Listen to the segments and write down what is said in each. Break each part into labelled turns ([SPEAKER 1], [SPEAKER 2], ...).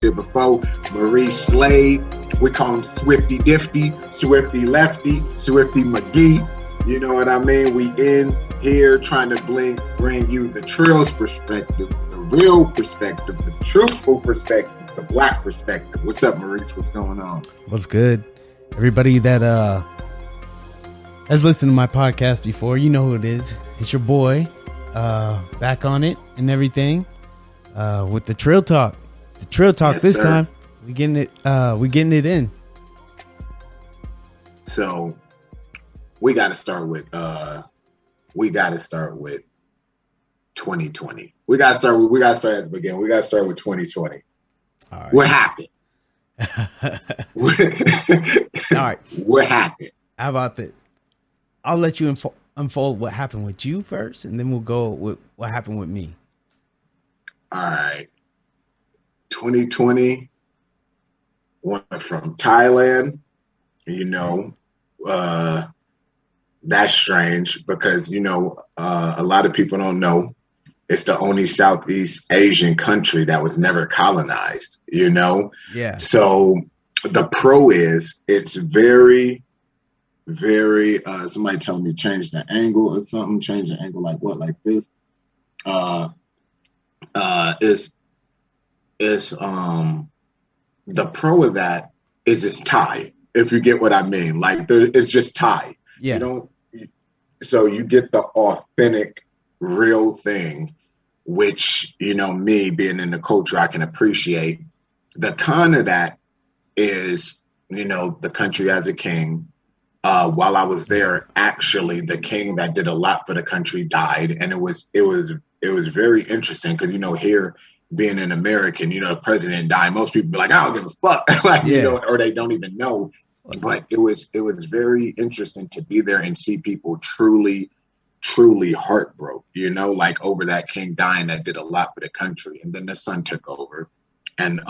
[SPEAKER 1] it before. Maurice Slade. We call him Swifty Difty, Swifty Lefty, Swifty McGee. You know what I mean? We in here trying to bring you the Trill's perspective, the real perspective, the truthful perspective, the black perspective. What's up, Maurice? What's going on?
[SPEAKER 2] What's good? Everybody that has listened to my podcast before, you know who it is. It's your boy, back on it and everything, with the Trill Talk. The Trill Talk
[SPEAKER 1] Yes,
[SPEAKER 2] this
[SPEAKER 1] sir.
[SPEAKER 2] time. We getting it in.
[SPEAKER 1] So we got to start with 2020. We got to start at the beginning. We got to start with 2020.
[SPEAKER 2] All right.
[SPEAKER 1] What happened?
[SPEAKER 2] All right.
[SPEAKER 1] What happened?
[SPEAKER 2] How about that? I'll let you unfold what happened with you first, and then we'll go with what happened with me.
[SPEAKER 1] All right. 2020 went from Thailand, that's strange because, a lot of people don't know it's the only Southeast Asian country that was never colonized,
[SPEAKER 2] Yeah.
[SPEAKER 1] So the pro is it's very, very, somebody tell me change the angle or something, change the angle like what, like this? The pro of that is it's Thai, if you get what I mean. Like it's just Thai.
[SPEAKER 2] Yeah.
[SPEAKER 1] So you get the authentic, real thing, which, me being in the culture, I can appreciate. The con of that is, the country as a king. While I was there, actually, the king that did a lot for the country died, and it was very interesting because here being an American, the president died. Most people be like, I don't give a fuck, or they don't even know. But it was very interesting to be there and see people truly, truly heartbroken, like over that king dying that did a lot for the country, and then the son took over, and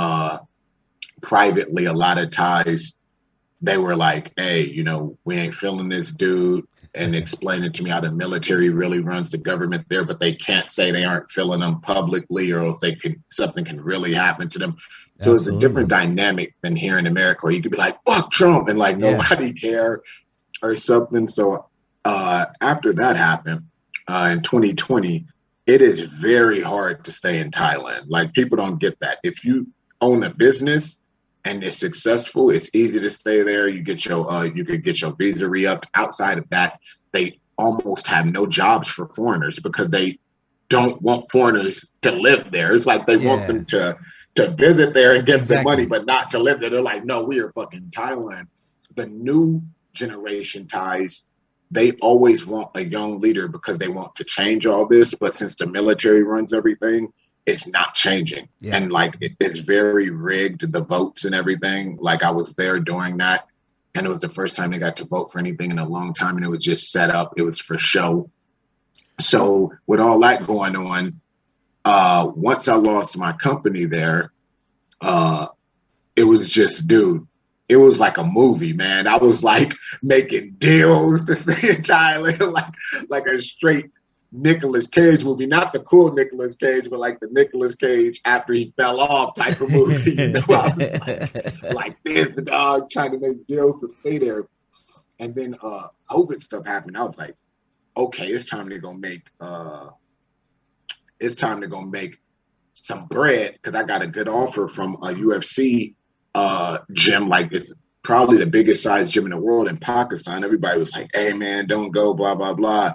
[SPEAKER 1] privately, a lot of Thais, they were like, hey, we ain't feeling this dude, and explaining to me how the military really runs the government there, but they can't say they aren't feeling them publicly or else something can really happen to them. So Absolutely. It's a different dynamic than here in America where you could be like, fuck Trump, and nobody care or something. So after that happened in 2020, it is very hard to stay in Thailand. Like people don't get that. If you own a business and it's successful, it's easy to stay there. You could get your visa re-upped. Outside of that, they almost have no jobs for foreigners because they don't want foreigners to live there. It's like they want them to visit there and get the money, but not to live there. They're like, no, we are fucking Thailand. The new generation Thais, they always want a young leader because they want to change all this. But since the military runs everything, it's not changing. Yeah. And it's very rigged, the votes and everything. Like I was there during that, and it was the first time they got to vote for anything in a long time, and it was just set up. It was for show. So with all that going on, once I lost my company there, it was just, dude, it was like a movie, man. I was like making deals to stay in Thailand, like a straight Nicolas Cage movie, not the cool Nicolas Cage, but like the Nicolas Cage after he fell off type of movie. I was like this, dog, trying to make deals to stay there. And then COVID stuff happened. I was like, okay, it's time to go make some bread because I got a good offer from a UFC gym. Like it's probably the biggest size gym in the world in Pakistan. Everybody was like, hey man, don't go, blah, blah, blah.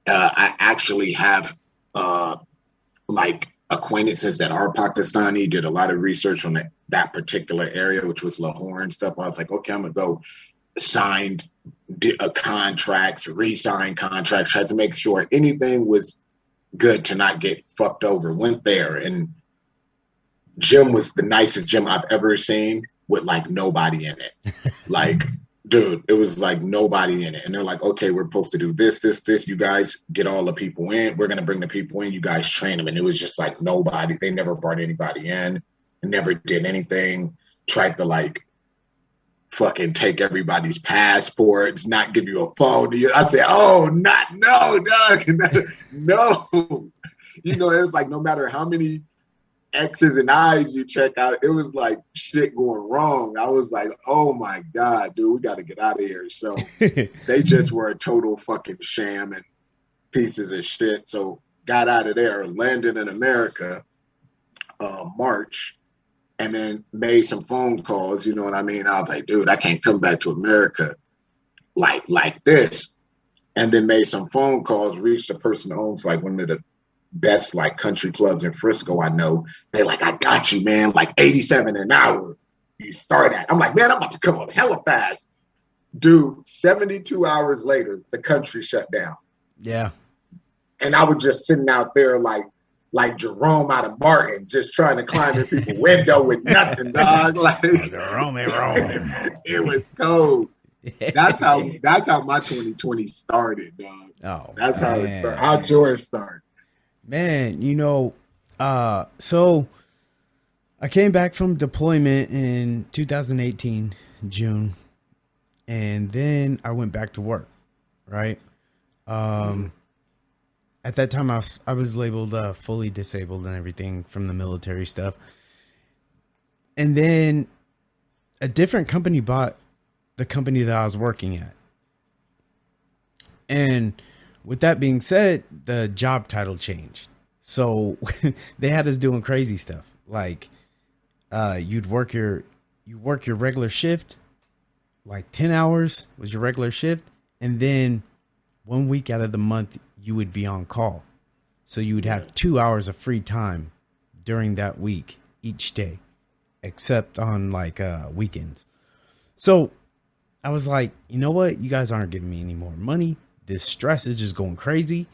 [SPEAKER 1] I actually have acquaintances that are Pakistani, did a lot of research on that particular area, which was Lahore and stuff. I was like, okay, I'm going to go signed contracts, re-signed contracts, tried to make sure anything was good to not get fucked over. Went there, and gym was the nicest gym I've ever seen with nobody in it. Dude, it was like nobody in it. And they're like, okay, we're supposed to do this. You guys get all the people in. We're going to bring the people in. You guys train them. And it was just like nobody. They never brought anybody in. Never did anything. Tried to fucking take everybody's passports, not give you a phone. I said, no, dog. No. It's like no matter how many X's and I's you check out. It was like shit going wrong. I was like, oh my God, dude, we got to get out of here. So they just were a total fucking sham and pieces of shit. So got out of there, landed in America, March, and then made some phone calls. You know what I mean? I was like, dude, I can't come back to America like this. And then made some phone calls, reached a person who owns like one of the best like country clubs in Frisco I know. They like, I got you, man, like 87 an hour. You start at. I'm like, man, I'm about to come on hella fast. Dude, 72 hours later, the country shut down.
[SPEAKER 2] Yeah.
[SPEAKER 1] And I was just sitting out there like Jerome out of Martin, just trying to climb in people's window with nothing, dog. Like
[SPEAKER 2] Jerome.
[SPEAKER 1] It was cold. That's how my 2020 started, dog.
[SPEAKER 2] Oh,
[SPEAKER 1] that's how it started. How yours started.
[SPEAKER 2] Man, so I came back from deployment in 2018, June, and then I went back to work, right? At that time, I was labeled fully disabled and everything from the military stuff. And then a different company bought the company that I was working at. And with that being said, the job title changed. So they had us doing crazy stuff. Like you work your regular shift, like 10 hours was your regular shift. And then 1 week out of the month, you would be on call. So you would have 2 hours of free time during that week each day, except on like weekends. So I was like, you know what? You guys aren't giving me any more money. This stress is just going crazy.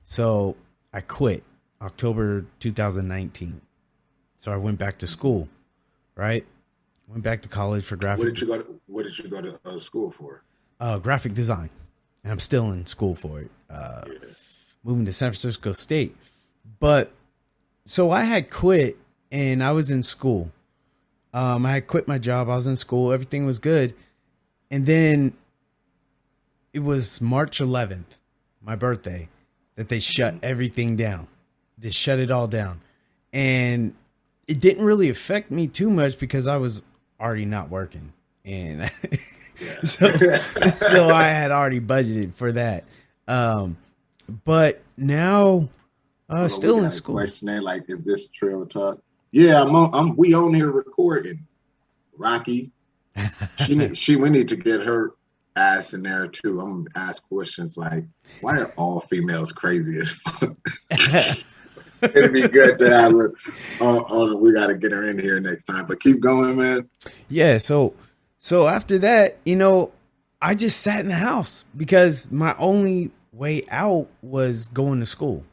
[SPEAKER 2] So I quit October 2019. So I went back to school, right? Went back to college for graphic.
[SPEAKER 1] What did you go to school for?
[SPEAKER 2] Graphic design. And I'm still in school for it. Moving to San Francisco State. But so I had quit and I was in school. I had quit my job. I was in school. Everything was good. And then it was March 11th, my birthday, that they shut everything down. They shut it all down. And it didn't really affect me too much because I was already not working. And so I had already budgeted for that. But now, still in school.
[SPEAKER 1] Questioning like, is this Trill talk? Yeah, we on here recording. Rocky, we need to get her ass in there too. I'm gonna ask questions like, why are all females crazy as fuck? It'd be good to have her. We got to get her in here next time. But keep going, man.
[SPEAKER 2] Yeah. So after that, I just sat in the house because my only way out was going to school.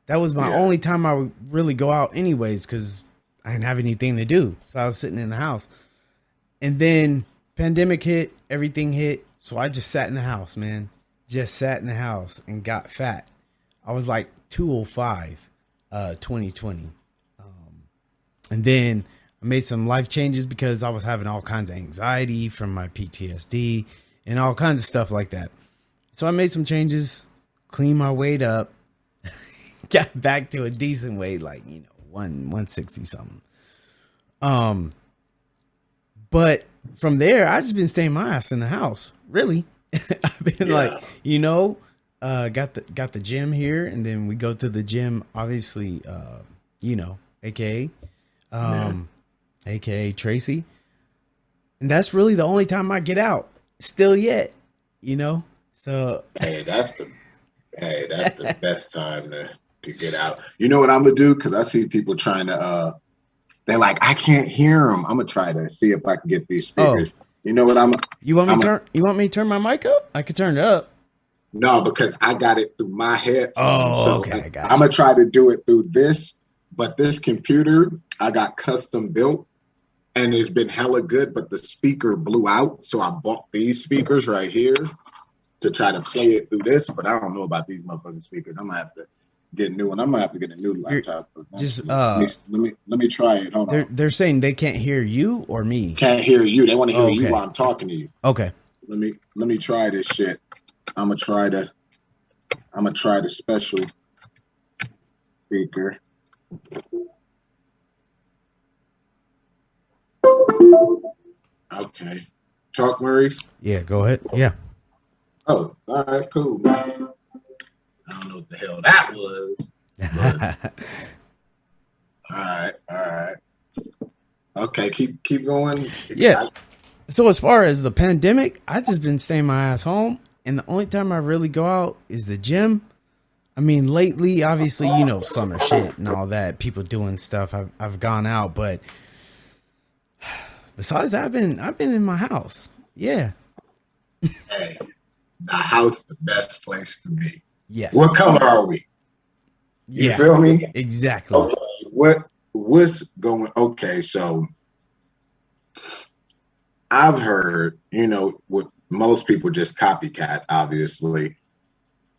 [SPEAKER 2] That was my only time I would really go out anyways, because I didn't have anything to do. So I was sitting in the house. And then pandemic hit, everything hit. So I just sat in the house, man. Just sat in the house and got fat. I was like 205, 2020. And then I made some life changes because I was having all kinds of anxiety from my PTSD and all kinds of stuff like that. So I made some changes, cleaned my weight up, got back to a decent weight, like, 160 something. But from there, I just been staying my ass in the house. Really, I've been got the gym here, and then we go to the gym. Obviously, AKA Tracy, and that's really the only time I get out. Still yet, So
[SPEAKER 1] that's the best time to get out. You know what I'm gonna do? Because I see people trying to. They're like, I can't hear them. I'm gonna try to see if I can get these speakers. Oh. You know what
[SPEAKER 2] You want me to turn my mic up? I could turn it up.
[SPEAKER 1] No, because I got it through my head.
[SPEAKER 2] Oh, so okay. I got
[SPEAKER 1] I'm gonna try to do it through this, but this computer I got custom built, and it's been hella good. But the speaker blew out, so I bought these speakers right here to try to play it through this. But I don't know about these motherfucking speakers. I'm gonna have to get a new one. I'm gonna have to get a new laptop. Let me try it. Hold on.
[SPEAKER 2] They're saying they can't hear you or me.
[SPEAKER 1] Can't hear you. They want to hear you while I'm talking to you.
[SPEAKER 2] Okay.
[SPEAKER 1] Let me try this shit. I'm gonna try the special speaker. Okay. Talk, Maurice?
[SPEAKER 2] Yeah, go ahead. Yeah.
[SPEAKER 1] Oh, all right, cool, man. I don't know what the hell that was. But, all right. Okay, keep going.
[SPEAKER 2] Yeah. So as far as the pandemic, I just been staying my ass home, and the only time I really go out is the gym. I mean, lately, obviously, summer shit and all that, people doing stuff. I've gone out, but besides that, I've been in my house. Yeah.
[SPEAKER 1] Hey, the house, the best place to be.
[SPEAKER 2] Yes.
[SPEAKER 1] What color are we? You feel me?
[SPEAKER 2] Exactly.
[SPEAKER 1] Okay. What's going? Okay, so I've heard, what most people just copycat, obviously,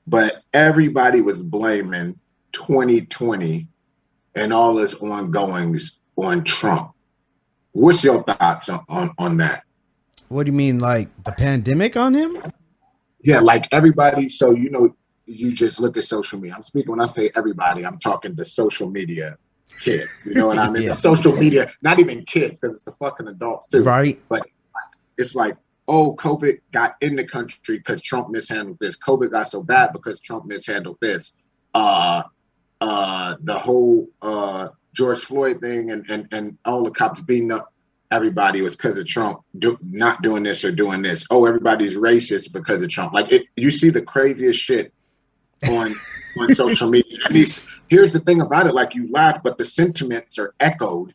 [SPEAKER 1] but everybody was blaming 2020 and all this ongoings on Trump. What's your thoughts on that?
[SPEAKER 2] What do you mean, like the pandemic on him?
[SPEAKER 1] Yeah, like everybody. So, you just look at social media. I'm speaking when I say everybody, I'm talking the social media kids. You know what I mean?
[SPEAKER 2] Yeah.
[SPEAKER 1] The social media, not even kids, because it's the fucking adults too.
[SPEAKER 2] Right.
[SPEAKER 1] But it's like, oh, COVID got in the country because Trump mishandled this. COVID got so bad because Trump mishandled this. The whole George Floyd thing and all the cops beating up everybody was because of Trump not doing this or doing this. Oh, everybody's racist because of Trump. Like you see the craziest shit on social media. And here's the thing about it: like you laugh, but the sentiments are echoed.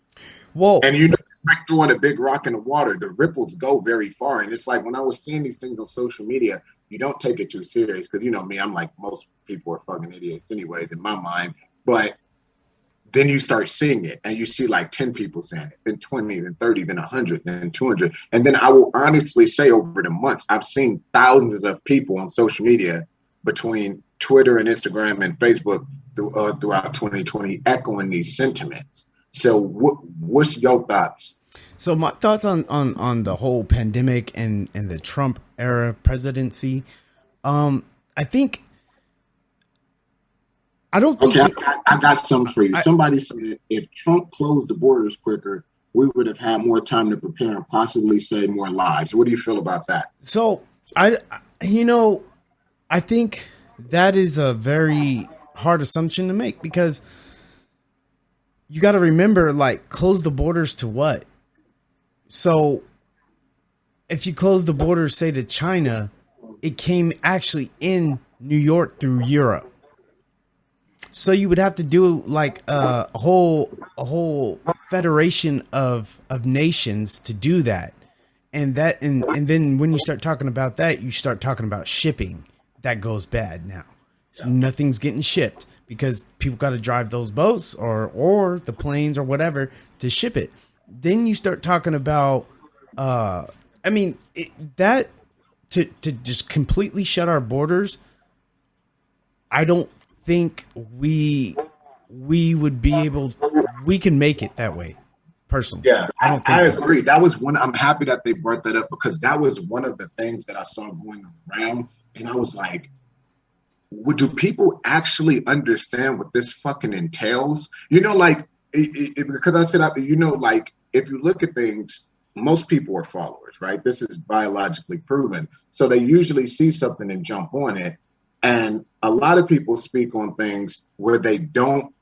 [SPEAKER 2] Whoa.
[SPEAKER 1] And it's like throwing a big rock in the water. The ripples go very far. And it's like when I was seeing these things on social media, you don't take it too serious because me, I'm like most people are fucking idiots anyways in my mind. But then you start seeing it and you see like 10 people saying it, then 20, then 30, then 100, then 200. And then I will honestly say over the months, I've seen thousands of people on social media between Twitter and Instagram and Facebook throughout 2020 echoing these sentiments. So what's your thoughts?
[SPEAKER 2] So my thoughts on the whole pandemic and the Trump era presidency. I don't think.
[SPEAKER 1] Okay, I got some for you. Somebody said if Trump closed the borders quicker, we would have had more time to prepare and possibly save more lives. What do you feel about that?
[SPEAKER 2] So I think that is a very hard assumption to make because you got to remember, like, close the borders to what? So if you close the borders, say to China, it came actually in New York through Europe. So you would have to do like a whole federation of nations to do that. And then when you start talking about that, you start talking about shipping. That goes bad now. Yeah. Nothing's getting shipped because people got to drive those boats or the planes or whatever to ship it. Then you start talking about, to just completely shut our borders. I don't think we would be able. We can make it that way. Personally,
[SPEAKER 1] yeah, I agree. That was one. I'm happy that they brought that up because that was one of the things that I saw going around, and I was like, do people actually understand what this fucking entails? Like because I said, like if you look at things, most people are followers, right? This is biologically proven, so they usually see something and jump on it. And a lot of people speak on things where they don't,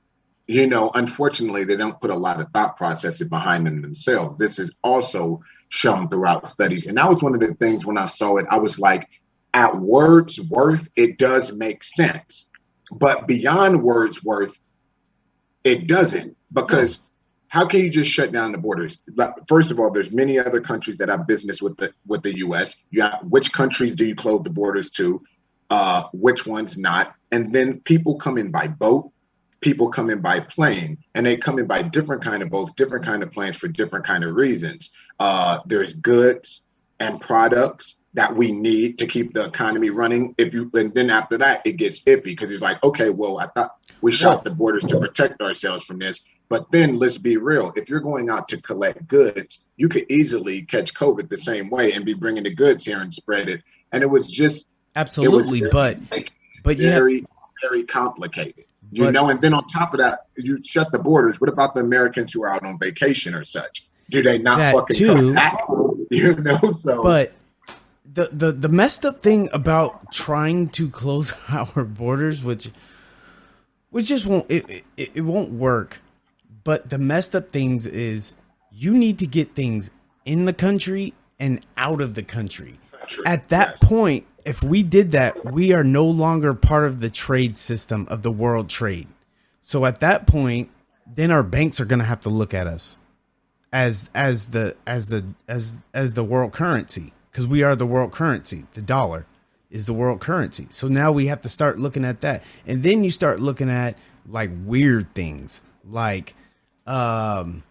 [SPEAKER 1] unfortunately, they don't put a lot of thought processes behind them themselves. This is also shown throughout studies. And that was one of the things when I saw it, I was like, at words worth, it does make sense. But beyond words worth, it doesn't. Because how can you just shut down the borders? First of all, there's many other countries that have business with the U.S. Which countries do you close the borders to? Which ones not? And then people come in by boat, people come in by plane, and they come in by different kind of boats, different kind of planes for different kind of reasons. There's goods and products that we need to keep the economy running. And then after that, it gets iffy because it's like, okay, well, I thought we shut the borders to protect ourselves from this. But then let's be real. If you're going out to collect goods, you could easily catch COVID the same way and be bringing the goods here and spread it. And it was just,
[SPEAKER 2] absolutely, but
[SPEAKER 1] very complicated, and then on top of that, you shut the borders. What about the Americans who are out on vacation or such? do they not
[SPEAKER 2] that
[SPEAKER 1] fucking
[SPEAKER 2] too,
[SPEAKER 1] come back? You know, so.
[SPEAKER 2] But the messed up thing about trying to close our borders, which just won't it won't work. But the messed up things is you need to get things in the country and out of the country. At that point, if we did that, we are no longer part of the trade system of the world trade. So at that point, then our banks are going to have to look at us as the world currency, because we are the world currency. The dollar is the world currency. So now we have to start looking at that. And then you start looking at like weird things like our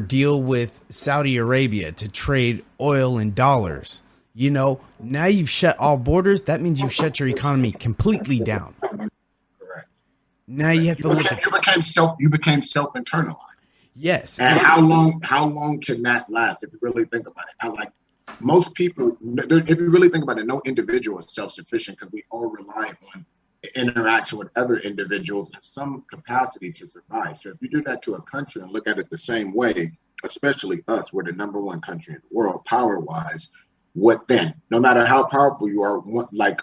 [SPEAKER 2] deal with Saudi Arabia to trade oil in dollars. You know, now you've shut all borders. That means you've shut your economy completely down.
[SPEAKER 1] Correct.
[SPEAKER 2] Now you have to look at
[SPEAKER 1] you became self-internalized.
[SPEAKER 2] Yes.
[SPEAKER 1] And how long can that last if you really think about it? Like most people, if you really think about it, no individual is self-sufficient because we all rely on interaction with other individuals in some capacity to survive. So if you do that to a country and look at it the same way, especially us, we're the number one country in the world, power-wise, what then? No matter how powerful you are, like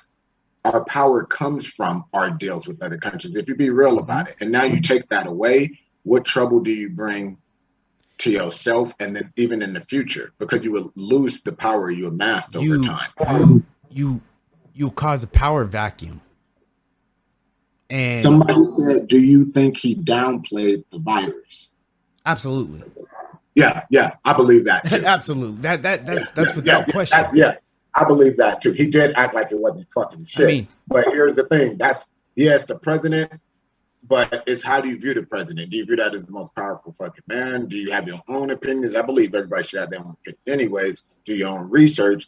[SPEAKER 1] our power comes from our deals with other countries. If you be real about it, and now you take that away, what trouble do you bring to yourself and then even in the future? Because you will lose the power you amassed over time.
[SPEAKER 2] You cause a power vacuum. And
[SPEAKER 1] somebody said, do you think he downplayed the virus?
[SPEAKER 2] Absolutely.
[SPEAKER 1] Yeah, I believe that too.
[SPEAKER 2] Absolutely. That's without question.
[SPEAKER 1] I believe that too. He did act like it wasn't fucking shit. But here's the thing: yes, the president. But it's how do you view the president? Do you view that as the most powerful fucking man? Do you have your own opinions? I believe everybody should have their own opinion. Anyways, do your own research.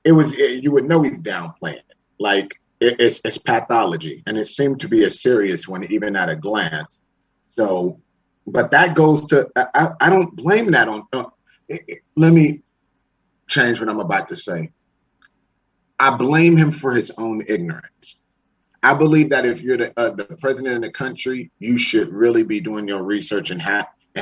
[SPEAKER 1] You would know he's downplaying it. Like it's pathology, and it seemed to be a serious one, even at a glance. So, but that goes to I don't blame that on. Let me change what I'm about to say. I blame him for his own ignorance. I believe that if you're the president of the country, you should really be doing your research and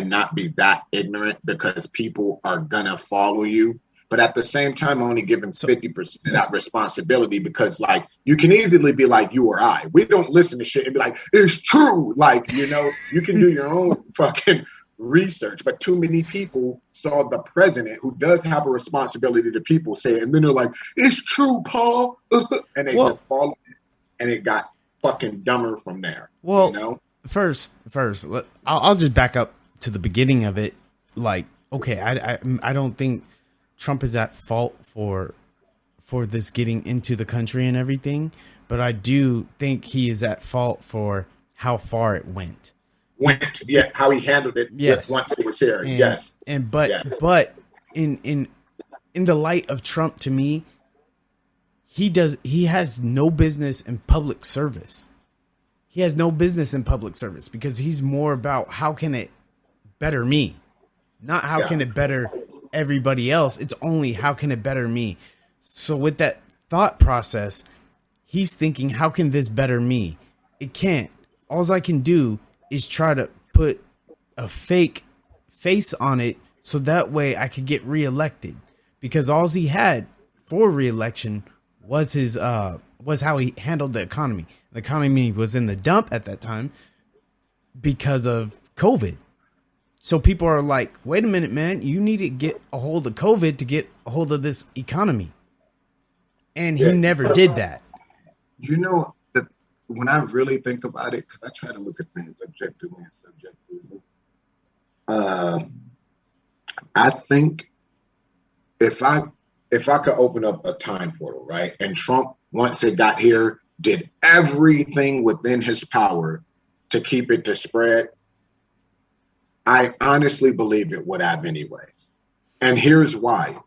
[SPEAKER 1] not be that ignorant, because people are gonna follow you. But at the same time, only give him 50% of that responsibility, because like you can easily be like you or I. We don't listen to shit and be like, it's true. Like, you know, you can do your own fucking research, but too many people saw the president, who does have a responsibility to people, say it, and then they're like, it's true, Paul. And they just follow it. And it got fucking dumber from there.
[SPEAKER 2] Well,
[SPEAKER 1] you know?
[SPEAKER 2] first, I'll just back up to the beginning of it. Like, okay, I don't think Trump is at fault for this getting into the country and everything, but I do think he is at fault for how far it went.
[SPEAKER 1] How he handled it.
[SPEAKER 2] Yes,
[SPEAKER 1] once it was here.
[SPEAKER 2] But in the light of Trump, to me, he has no business in public service. He has no business in public service because he's more about how can it better me, not how can it better everybody else. It's only how can it better me. So with that thought process, he's thinking, how can this better me? It can't. All I can do is try to put a fake face on it so that way I could get reelected, because all he had for reelection was his was how he handled the economy. The economy was in the dump at that time because of COVID. So people are like, wait a minute, man, you need to get a hold of COVID to get a hold of this economy. And he never did that.
[SPEAKER 1] You know, when I really think about it, because I try to look at things objectively and subjectively, I think if I could open up a time portal, right, and Trump, once it got here, did everything within his power to keep it to spread, I honestly believe it would have anyways. And here's why.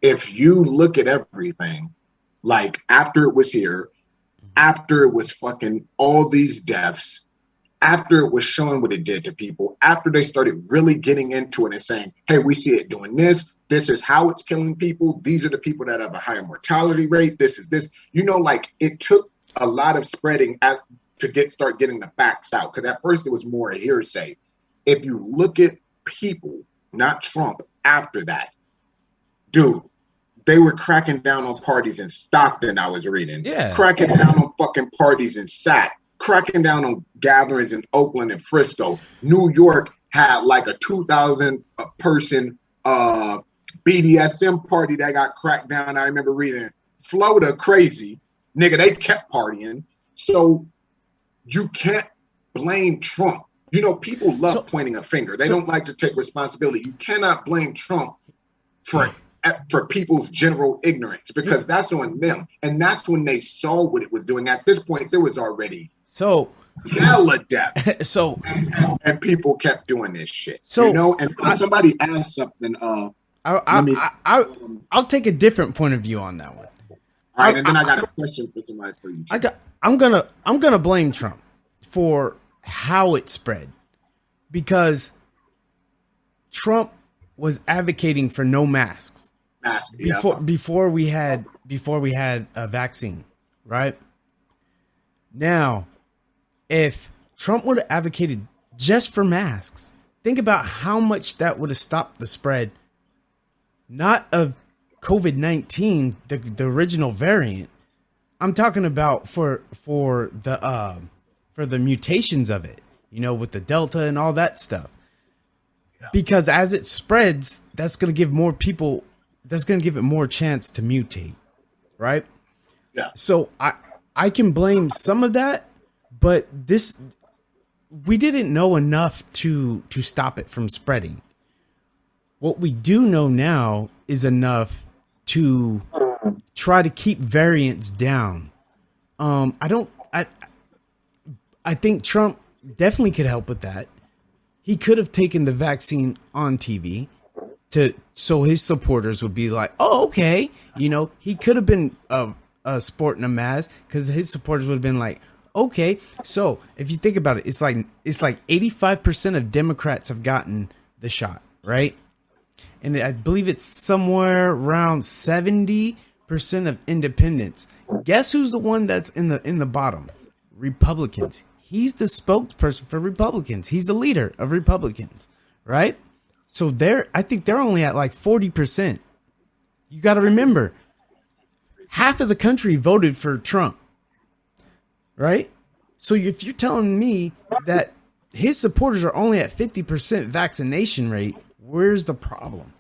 [SPEAKER 1] If you look at everything, like after it was here, after it was fucking all these deaths, after it was showing what it did to people, after they started really getting into it and saying, hey, we see it doing this. This is how it's killing people. These are the people that have a higher mortality rate. This is this. You know, like it took a lot of spreading to start getting the facts out. Because at first it was more a hearsay. If you look at people, not Trump, after that, dude, they were cracking down on parties in Stockton, I was reading.
[SPEAKER 2] Yeah.
[SPEAKER 1] Cracking down on fucking parties in Sac. Cracking down on gatherings in Oakland and Frisco. New York had like a 2,000 person BDSM party that got cracked down. I remember reading. Florida, crazy. Nigga, they kept partying. So you can't blame Trump. You know, people love pointing a finger. They don't like to take responsibility. You cannot blame Trump for people's general ignorance, because that's on them. And that's when they saw what it was doing. At this point, there was already hella deaths. And people kept doing this shit. So, you know, and somebody asked something.
[SPEAKER 2] I'll take a different point of view on that one.
[SPEAKER 1] All right, and then I got a question for somebody for you.
[SPEAKER 2] I'm gonna blame Trump for how it spread, because Trump was advocating for no masks before we had a vaccine, right? Now, if Trump would have advocated just for masks, think about how much that would have stopped the spread, not of COVID-19, the original variant. I'm talking about for the mutations of it, you know, with the Delta and all that stuff. Yeah. Because as it spreads, that's going to give more people, that's going to give it more chance to mutate, right?
[SPEAKER 1] Yeah.
[SPEAKER 2] So I can blame some of that, but we didn't know enough to stop it from spreading. What we do know now is enough to try to keep variants down. I think Trump definitely could help with that. He could have taken the vaccine on TV so his supporters would be like, "Oh, okay." You know, he could have been sporting a mask because his supporters would have been like, "Okay." So if you think about it, it's like 85% of Democrats have gotten the shot, right? And I believe it's somewhere around 70% of independents. Guess who's the one that's in the bottom? Republicans. He's the spokesperson for Republicans. He's the leader of Republicans, right? So I think they're only at like 40%. You got to remember, half of the country voted for Trump, right? So if you're telling me that his supporters are only at 50% vaccination rate, where's the problem?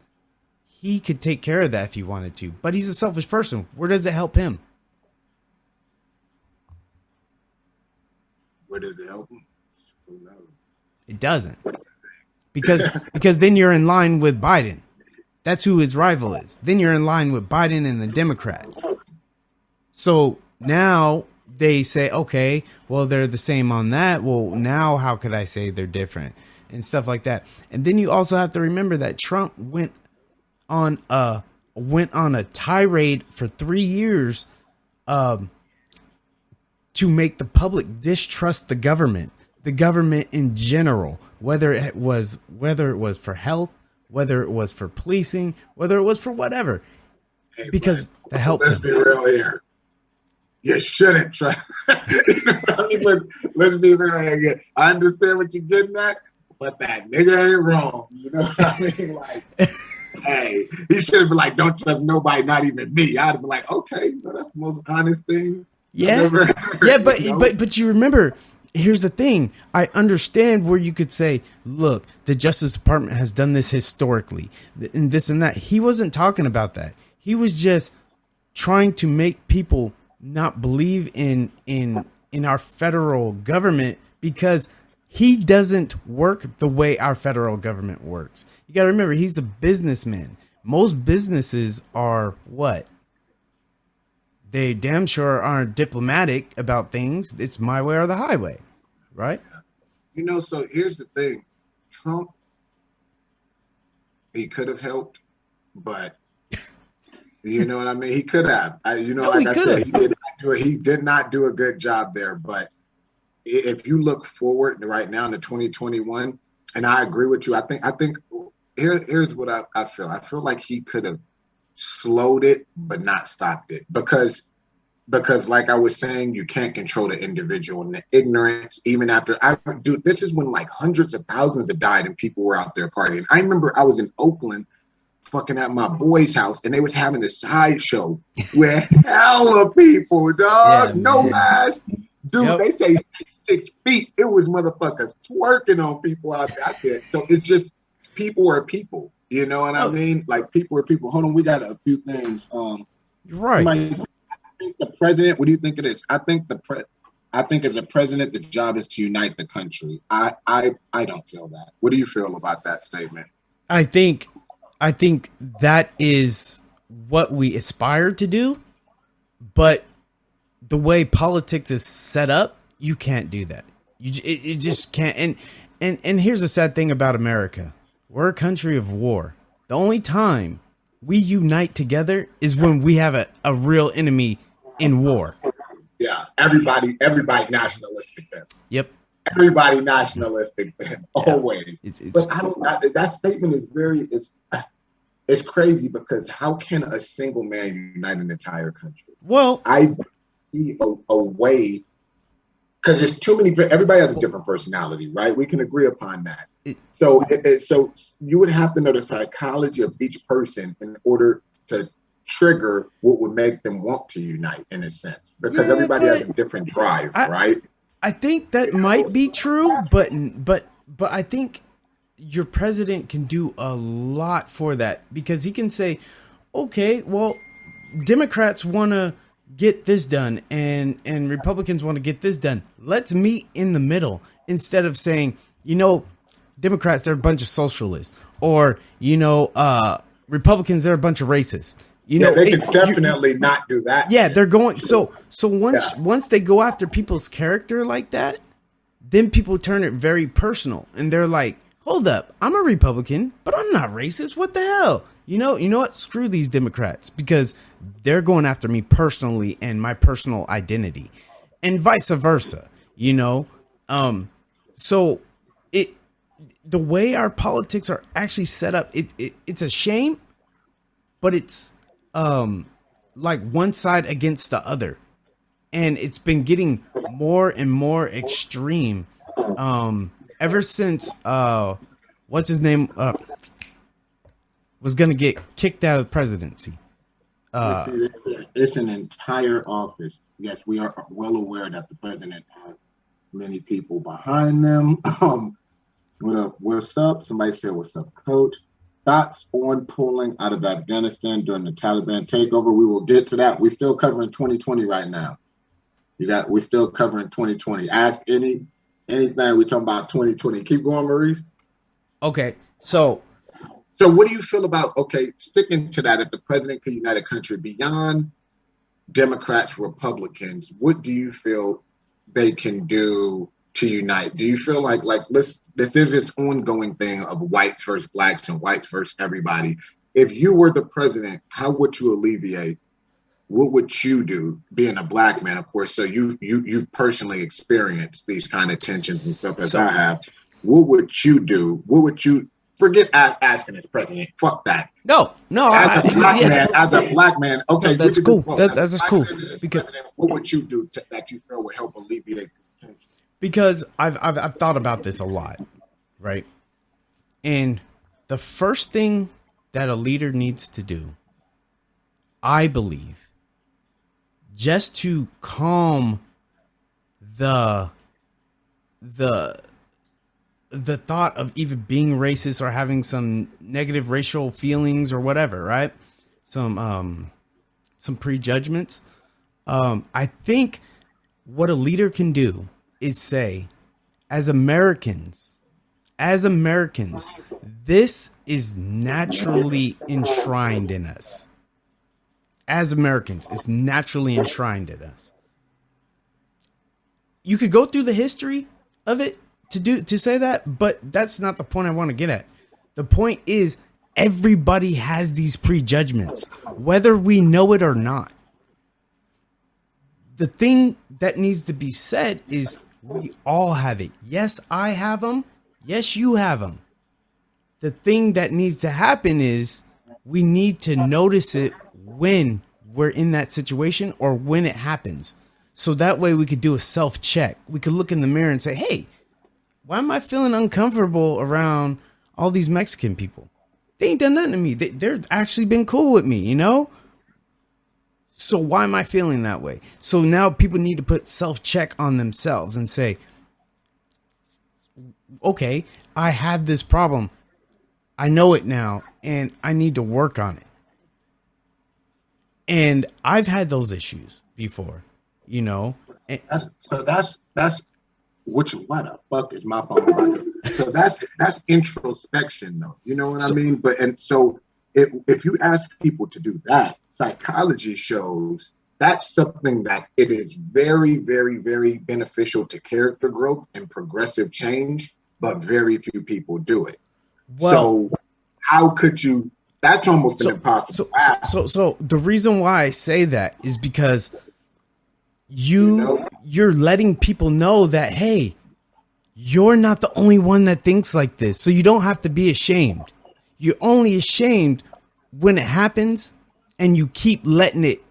[SPEAKER 2] He could take care of that if he wanted to, but he's a selfish person. Where does it help him?
[SPEAKER 1] Where does it help him? Who knows?
[SPEAKER 2] It doesn't. Because then you're in line with Biden. That's who his rival is. Then you're in line with Biden and the Democrats. So now they say, okay, well, they're the same on that. Well, now how could I say they're different and stuff like that? And then you also have to remember that Trump went on a tirade for 3 years to make the public distrust the government in general, whether it was for health, whether it was for policing, whether it was for whatever, because that helped him.
[SPEAKER 1] Let's be real here. You shouldn't try. Let's be real here. I understand what you're getting at, but that nigga ain't wrong. You know what I mean? Like, hey, he should have been like, "Don't trust nobody, not even me." I'd have been like, "Okay, you know, that's the most honest thing."
[SPEAKER 2] Yeah, but you remember, here's the thing. I understand where you could say, look, the Justice Department has done this historically, and this and that. He wasn't talking about that. He was just trying to make people not believe in our federal government, because he doesn't work the way our federal government works. You got to remember, he's a businessman. Most businesses are what? They damn sure aren't diplomatic about things. It's my way or the highway, right?
[SPEAKER 1] You know, so here's the thing. Trump, he could have helped, but you know what I mean? He could have. He did not do a good job there. But if you look forward right now to 2021, and I agree with you, I think here's what I feel. I feel like he could have slowed it, but not stopped it, because because like I was saying, you can't control the individual and the ignorance. Even after this is when like hundreds of thousands have died and people were out there partying. I remember I was in Oakland fucking at my boy's house and they was having a sideshow where hella people, dog, no mask. Dude, they say 6 feet. It was motherfuckers twerking on people out there. So it's just people are people. You know what I mean? Like people are people. Hold on, we got a few things.
[SPEAKER 2] Right.
[SPEAKER 1] I think the president. What do you think it is? I think as a president, the job is to unite the country. I don't feel that. What do you feel about that statement?
[SPEAKER 2] I think that is what we aspire to do, but the way politics is set up, you can't do that. It just can't. And here's the sad thing about America. We're a country of war. The only time we unite together is when we have a real enemy in war.
[SPEAKER 1] Yeah, everybody nationalistic then.
[SPEAKER 2] Yep.
[SPEAKER 1] Everybody nationalistic then, always. But that statement is it's crazy because how can a single man unite an entire country?
[SPEAKER 2] Well,
[SPEAKER 1] I see a way, because there's too many. Everybody has a different personality, right? We can agree upon that. So you would have to know the psychology of each person in order to trigger what would make them want to unite, in a sense, because everybody has a different drive, right?
[SPEAKER 2] I think that might be true, but I think your president can do a lot for that, because he can say, okay, well, Democrats want to get this done and Republicans want to get this done. Let's meet in the middle, instead of saying, Democrats, they're a bunch of socialists, or, Republicans, they're a bunch of racists.
[SPEAKER 1] They could definitely not do that.
[SPEAKER 2] Yeah, they're going. So once they go after people's character like that, then people turn it very personal, and they're like, hold up, I'm a Republican, but I'm not racist. What the hell? You know what? Screw these Democrats, because they're going after me personally and my personal identity, and vice versa. So the way our politics are actually set up, it's a shame, but it's like one side against the other, and it's been getting more and more extreme ever since what's his name was gonna get kicked out of the presidency.
[SPEAKER 1] It's an entire office. Yes, we are well aware that the president has many people behind them. What up? What's up? Somebody said, "What's up, Coach?" Thoughts on pulling out of Afghanistan during the Taliban takeover? We will get to that. We're still covering 2020 right now. We're still covering 2020. Ask anything. We're talking about 2020. Keep going, Maurice.
[SPEAKER 2] Okay, so
[SPEAKER 1] what do you feel about, sticking to that, if the president could unite a country beyond Democrats, Republicans, what do you feel they can do to unite? Do you feel like this is this ongoing thing of whites versus blacks and whites versus everybody? If you were the president, how would you alleviate? What would you do, being a black man, of course? So you've personally experienced these kind of tensions and stuff as I have. What would you do? What would you forget asking as president? Fuck that.
[SPEAKER 2] No.
[SPEAKER 1] As a black man, okay,
[SPEAKER 2] no, that's cool. That's cool.
[SPEAKER 1] Because what would you do that you feel would help alleviate this tension?
[SPEAKER 2] Because I've thought about this a lot, right? And the first thing that a leader needs to do, I believe, just to calm the thought of even being racist or having some negative racial feelings or whatever, right? Some prejudgments. I think what a leader can do is say, as Americans, this is naturally enshrined in us. As Americans, it's naturally enshrined in us. You could go through the history of it to say that, but that's not the point I want to get at. The point is, everybody has these prejudgments, whether we know it or not. The thing that needs to be said is, we all have it. Yes, I have them. Yes, you have them. The thing that needs to happen is, we need to notice it when we're in that situation or when it happens. So that way we could do a self-check. We could look in the mirror and say, hey, why am I feeling uncomfortable around all these Mexican people? They ain't done nothing to me. They're actually been cool with me, you know? So why am I feeling that way? So now people need to put self-check on themselves and say, okay, I have this problem. I know it now, and I need to work on it. And I've had those issues before, you know?
[SPEAKER 1] That's what the fuck is my phone about? So that's introspection, though. You know what I mean? But and so if you ask people to do that, psychology shows that's something that it is very, very, very beneficial to character growth and progressive change, but very few people do it. Well, so how could you? That's almost an impossible.
[SPEAKER 2] So the reason why I say that is because you're letting people know that, hey, you're not the only one that thinks like this. So you don't have to be ashamed. You're only ashamed when it happens and you keep letting it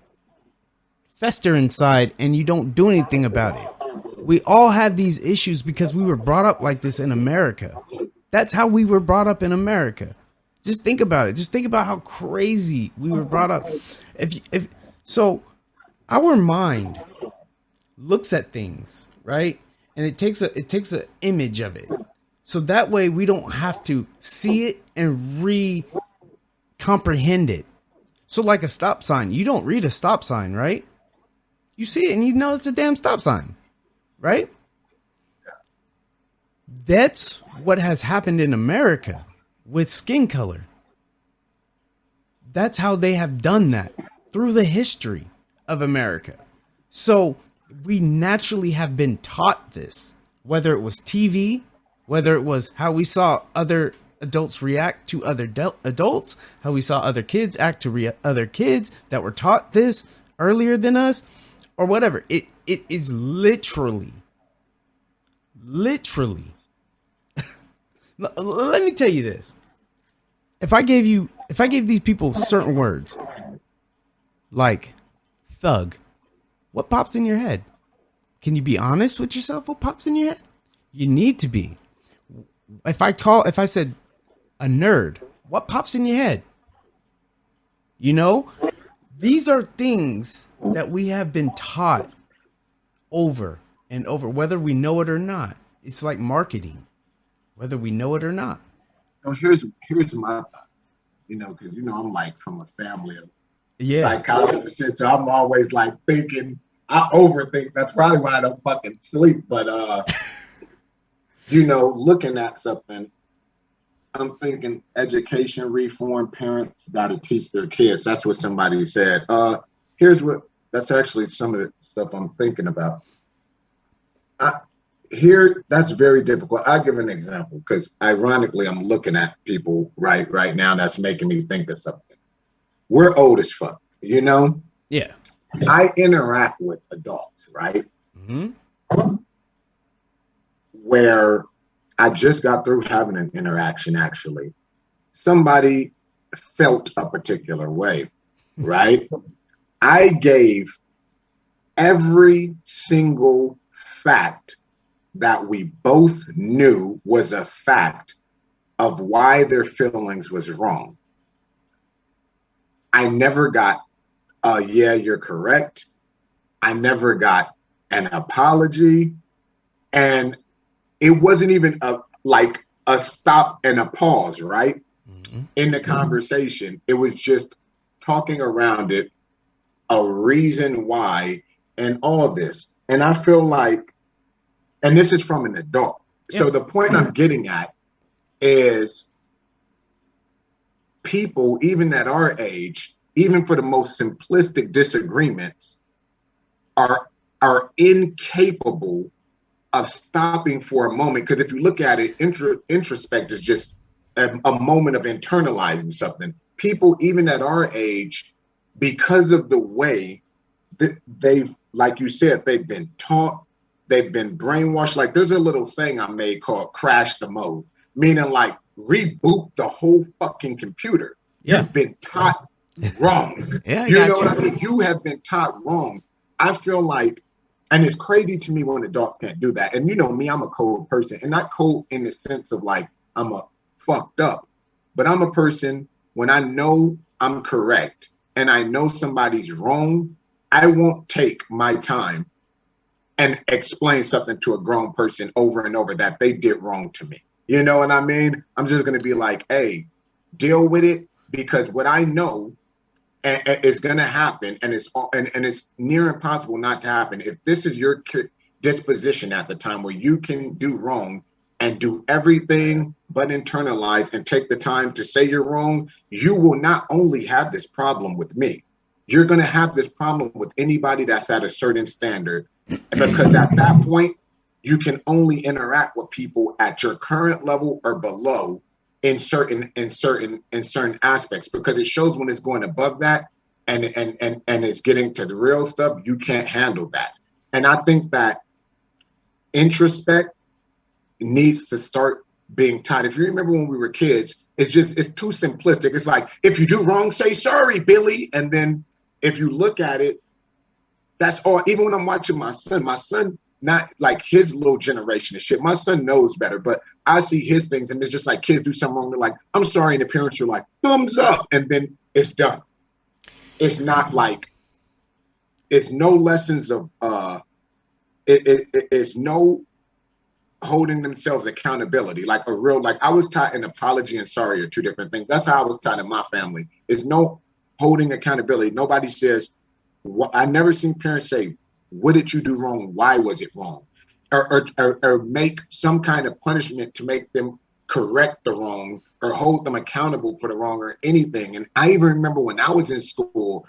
[SPEAKER 2] fester inside and you don't do anything about it. We all have these issues because we were brought up like this in America. That's how we were brought up in America. Just think about it. Just think about how crazy we were brought up. So our mind looks at things, right? And it takes an image of it. So that way we don't have to see it and comprehend it. So like a stop sign, you don't read a stop sign, right? You see it and you know it's a damn stop sign, right? That's what has happened in America with skin color. That's how they have done that through the history of America. So we naturally have been taught this, whether it was TV, whether it was how we saw other adults react to other adults, how we saw other kids act to other kids that were taught this earlier than us, or whatever. It is literally. Let me tell you this. If I gave these people certain words, like thug, what pops in your head? Can you be honest with yourself? What pops in your head? You need to be. If I said a nerd, what pops in your head? You know, these are things that we have been taught over and over, whether we know it or not. It's like marketing, whether we know it or not.
[SPEAKER 1] So here's my thought, you know, because, you know, I'm like from a family of psychologists, so I'm always like thinking, I overthink. That's probably why I don't fucking sleep. But, you know, looking at something, I'm thinking education reform, parents got to teach their kids. That's what somebody said. That's actually some of the stuff I'm thinking about. That's very difficult. I'll give an example because ironically, I'm looking at people right now that's making me think of something. We're old as fuck, you know?
[SPEAKER 2] Yeah.
[SPEAKER 1] I interact with adults, right?
[SPEAKER 2] Mm-hmm.
[SPEAKER 1] Where I just got through having an interaction, actually. Somebody felt a particular way, right? I gave every single fact that we both knew was a fact of why their feelings was wrong. I never got, yeah, you're correct. I never got an apology. And it wasn't even a stop and a pause, right? Mm-hmm. In the conversation. It was just talking around it, a reason why, and all this. And I feel like, and this is from an adult. Yeah. So the point I'm getting at is people, even at our age, even for the most simplistic disagreements, are incapable of stopping for a moment. Because if you look at it, introspect is just a moment of internalizing something. People, even at our age, because of the way that they've, like you said, they've been taught, they've been brainwashed. Like there's a little thing I made called crash the mode, meaning like reboot the whole fucking computer. Yeah. You've been taught wrong.
[SPEAKER 2] Yeah, I
[SPEAKER 1] You
[SPEAKER 2] got
[SPEAKER 1] know what I
[SPEAKER 2] you.
[SPEAKER 1] mean? You have been taught wrong. I feel like, and it's crazy to me when adults can't do that. And you know me, I'm a cold person, and not cold in the sense of like I'm a fucked up, but I'm a person when I know I'm correct and I know somebody's wrong, I won't take my time and explain something to a grown person over and over that they did wrong to me. You know what I mean? I'm just going to be like, hey, deal with it because what I know is going to happen and it's near impossible not to happen. If this is your disposition at the time where you can do wrong and do everything but internalize and take the time to say you're wrong, you will not only have this problem with me, you're going to have this problem with anybody that's at a certain standard because at that point you can only interact with people at your current level or below in certain aspects because it shows when it's going above that and it's getting to the real stuff, you can't handle that. And I think that introspect needs to start being taught. If you remember when we were kids, it's too simplistic. It's like, if you do wrong, say sorry, Billy. And then if you look at it, that's all. Even when I'm watching my son, not like his little generation of shit. My son knows better, but I see his things and it's just like kids do something wrong. They're like, I'm sorry. And the parents are like, thumbs up. And then it's done. It's not like, it's no lessons of, it's no holding themselves accountability, like a real, like I was taught an apology and sorry are two different things. That's how I was taught in my family. It's no holding accountability. Nobody says, I never seen parents say, what did you do wrong? Why was it wrong? Or make some kind of punishment to make them correct the wrong or hold them accountable for the wrong or anything. And I even remember when I was in school,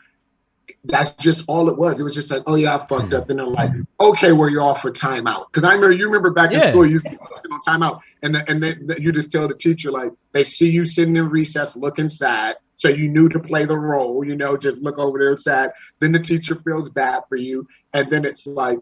[SPEAKER 1] that's just all it was. It was just like, oh yeah, I fucked up. Then they're like, okay, well, you're off for timeout. Because you remember back in school, you used to be on timeout, and then you just tell the teacher, like, they see you sitting in recess looking sad, so you knew to play the role, just look over there sad. Then the teacher feels bad for you, and then it's like,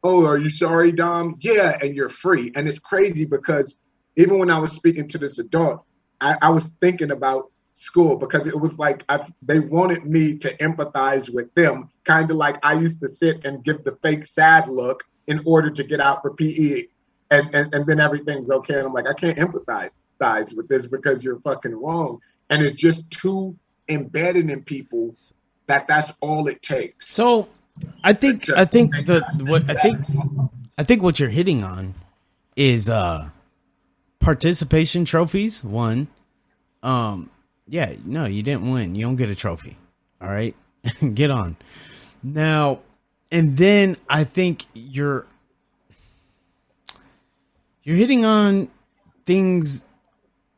[SPEAKER 1] oh, are you sorry, Dom? Yeah, and you're free. And it's crazy because even when I was speaking to this adult, I was thinking about school because it was like they wanted me to empathize with them, kind of like I used to sit and give the fake sad look in order to get out for PE, and then everything's okay. And I'm like, I can't empathize with this because you're fucking wrong. And it's just too embedded in people that's all it takes.
[SPEAKER 2] So I think what you're hitting on is participation trophies. One, yeah, no, you didn't win. You don't get a trophy. All right, get on now. And then I think you're hitting on things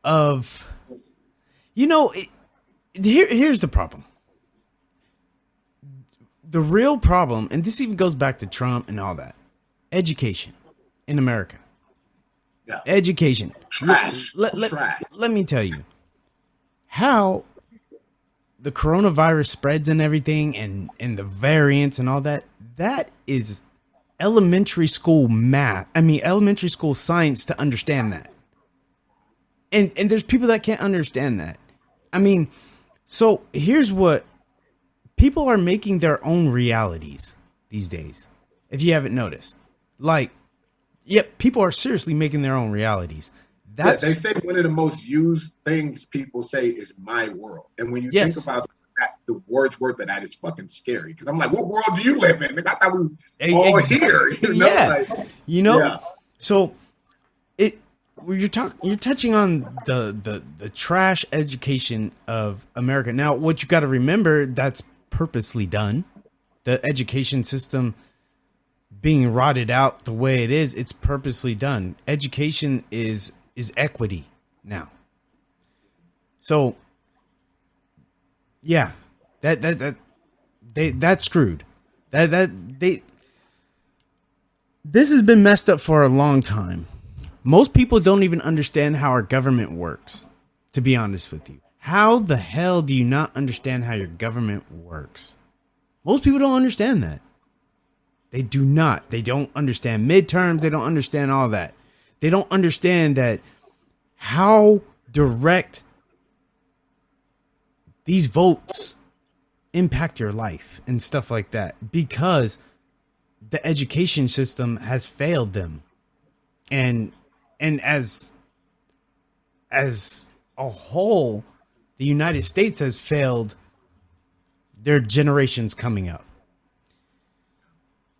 [SPEAKER 2] of, here's the problem. The real problem, and this even goes back to Trump and all that, education in America.
[SPEAKER 1] Yeah.
[SPEAKER 2] Education.
[SPEAKER 1] Trash.
[SPEAKER 2] Let me tell you how the coronavirus spreads and everything and the variants and all that. That is elementary school math. Elementary school science to understand that. And there's people that can't understand that. So here's what people are making their own realities these days. If you haven't noticed, people are seriously making their own realities.
[SPEAKER 1] They say one of the most used things people say is my world. And when you think about that, the word's worth of that is fucking scary. Because I'm like, what world do you live in? I thought we were all here.
[SPEAKER 2] So you're touching on the trash education of America. Now, what you got to remember, that's purposely done. The education system being rotted out the way it is, it's purposely done. Education is equity now. So yeah, that's screwed. This has been messed up for a long time. Most people don't even understand how our government works, to be honest with you. How the hell do you not understand how your government works? Most people don't understand that. They do not. They don't understand midterms. They don't understand all that. They don't understand that how direct these votes impact your life and stuff like that because the education system has failed them. And as a whole, the United States has failed their generations coming up.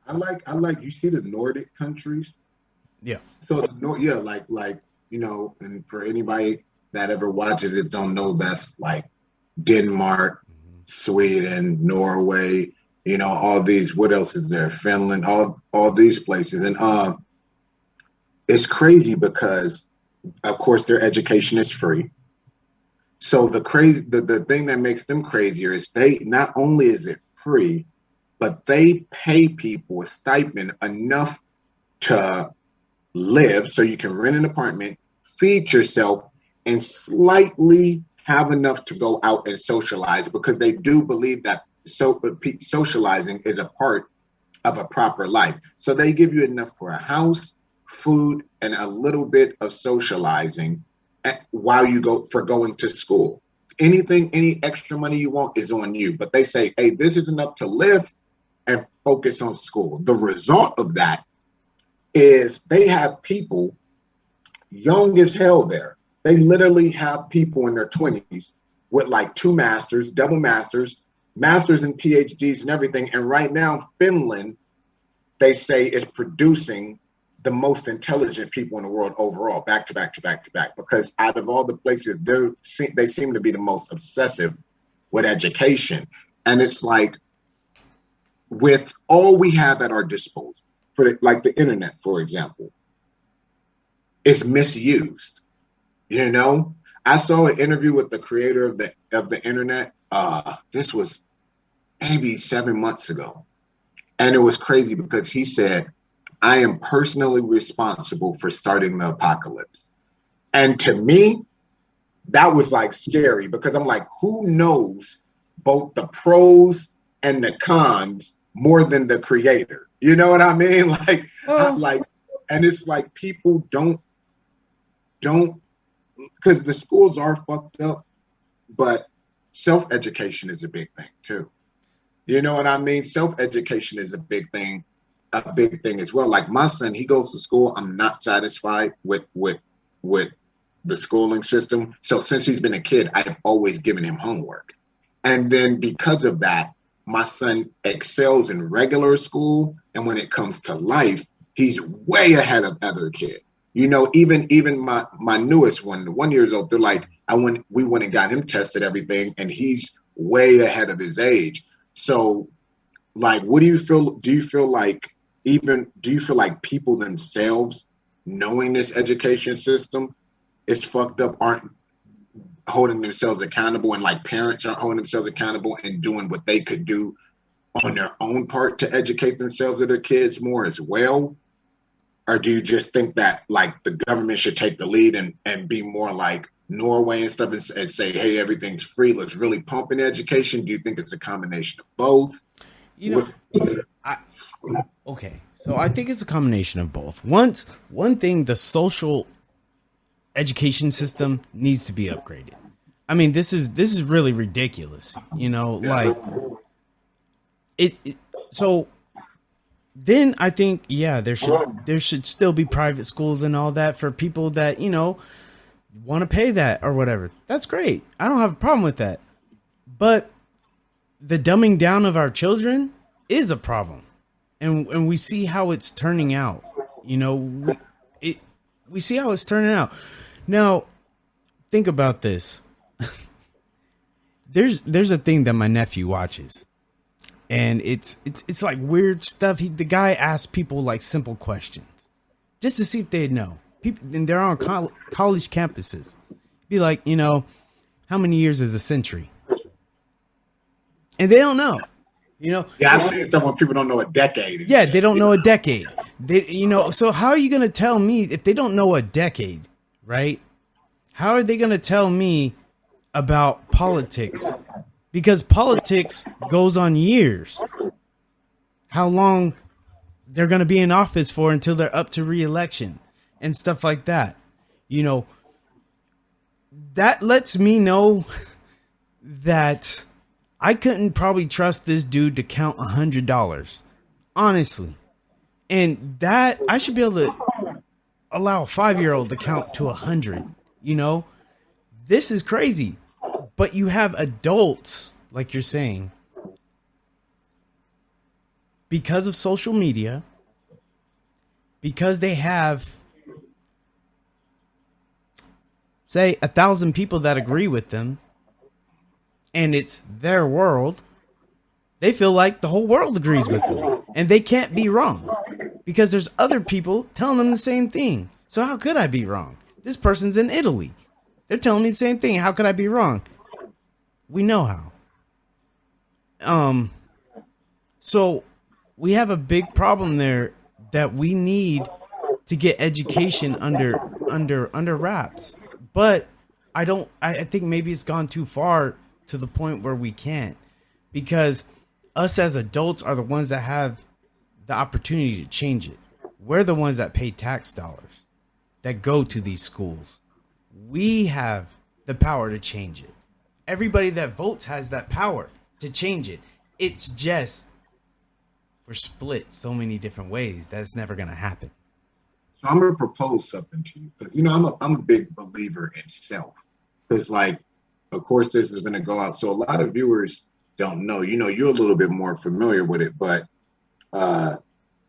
[SPEAKER 1] I like you see the Nordic countries.
[SPEAKER 2] Yeah.
[SPEAKER 1] So like and for anybody that ever watches it don't know, that's like Denmark, Sweden, Norway, all these, what else is there? Finland, all these places. And it's crazy because of course their education is free. So the thing that makes them crazier is they not only is it free, but they pay people a stipend enough to live so you can rent an apartment, feed yourself, and slightly have enough to go out and socialize, because they do believe that socializing is a part of a proper life. So they give you enough for a house, food, and a little bit of socializing while you going to school. Any extra money you want is on you. But they say, hey, this is enough to live and focus on school. The result of that is they have people young as hell there. They literally have people in their 20s with like 2 masters, double masters, masters and PhDs and everything. And right now, Finland, they say, is producing the most intelligent people in the world overall, back to back to back to back, because out of all the places, they seem to be the most obsessive with education. And it's like, with all we have at our disposal, like the internet, for example, is misused. I saw an interview with the creator of the internet. This was maybe 7 months ago. And it was crazy because he said, I am personally responsible for starting the apocalypse. And to me, that was like scary, because I'm like, who knows both the pros and the cons more than the creator? You know what I mean? And it's like people don't, because the schools are fucked up, but self-education is a big thing too. You know what I mean? Self-education is a big thing as well. Like my son, he goes to school. I'm not satisfied with the schooling system. So since he's been a kid, I've always given him homework. And then because of that, my son excels in regular school. And when it comes to life, he's way ahead of other kids. Even my newest one, the 1 year old, they're like, we went and got him tested, everything, and he's way ahead of his age. So like, what do you feel? Do you feel like people themselves, knowing this education system is fucked up, aren't holding themselves accountable, and like parents aren't holding themselves accountable and doing what they could do on their own part to educate themselves or their kids more as well? Or do you just think that like the government should take the lead and be more like Norway and stuff and say, hey, everything's free, let's really pump in education? Do you think it's a combination of both?
[SPEAKER 2] Okay, so I think it's a combination of both. One thing, the social education system needs to be upgraded. I mean, this is really ridiculous, like it so then I think, yeah, there should still be private schools and all that for people that, want to pay that or whatever. That's great. I don't have a problem with that. But the dumbing down of our children is a problem. And we see how it's turning out. We see how it's turning out. Now, think about this. There's a thing that my nephew watches. And it's like weird stuff. The guy asks people like simple questions just to see if they know. People, and they're on college campuses. Be like, how many years is a century? And they don't know.
[SPEAKER 1] Yeah, I've seen stuff when people don't know a decade.
[SPEAKER 2] Yeah, they don't know a decade. So how are you going to tell me if they don't know a decade, right? How are they going to tell me about politics? Because politics goes on years. How long they're going to be in office for until they're up to re-election and stuff like that. That lets me know that I couldn't probably trust this dude to count $100, honestly. And that I should be able to allow a 5-year-old to count to 100. You know, this is crazy. But you have adults, like you're saying, because of social media, because they have, say, 1,000 people that agree with them, and it's their world, they feel like the whole world agrees with them. And they can't be wrong because there's other people telling them the same thing. So how could I be wrong? This person's in Italy. They're telling me the same thing. How could I be wrong? We know how. So we have a big problem there that we need to get education under wraps. But I think maybe it's gone too far to the point where we can't, because us as adults are the ones that have the opportunity to change it. We're the ones that pay tax dollars that go to these schools. We have the power to change it. Everybody that votes has that power to change it. It's just we're split so many different ways that it's never going to happen.
[SPEAKER 1] So I'm going to propose something to you because, you know, I'm a big believer in self. Because, like, of course, this is going to go out. So a lot of viewers don't know. You know, you're a little bit more familiar with it. But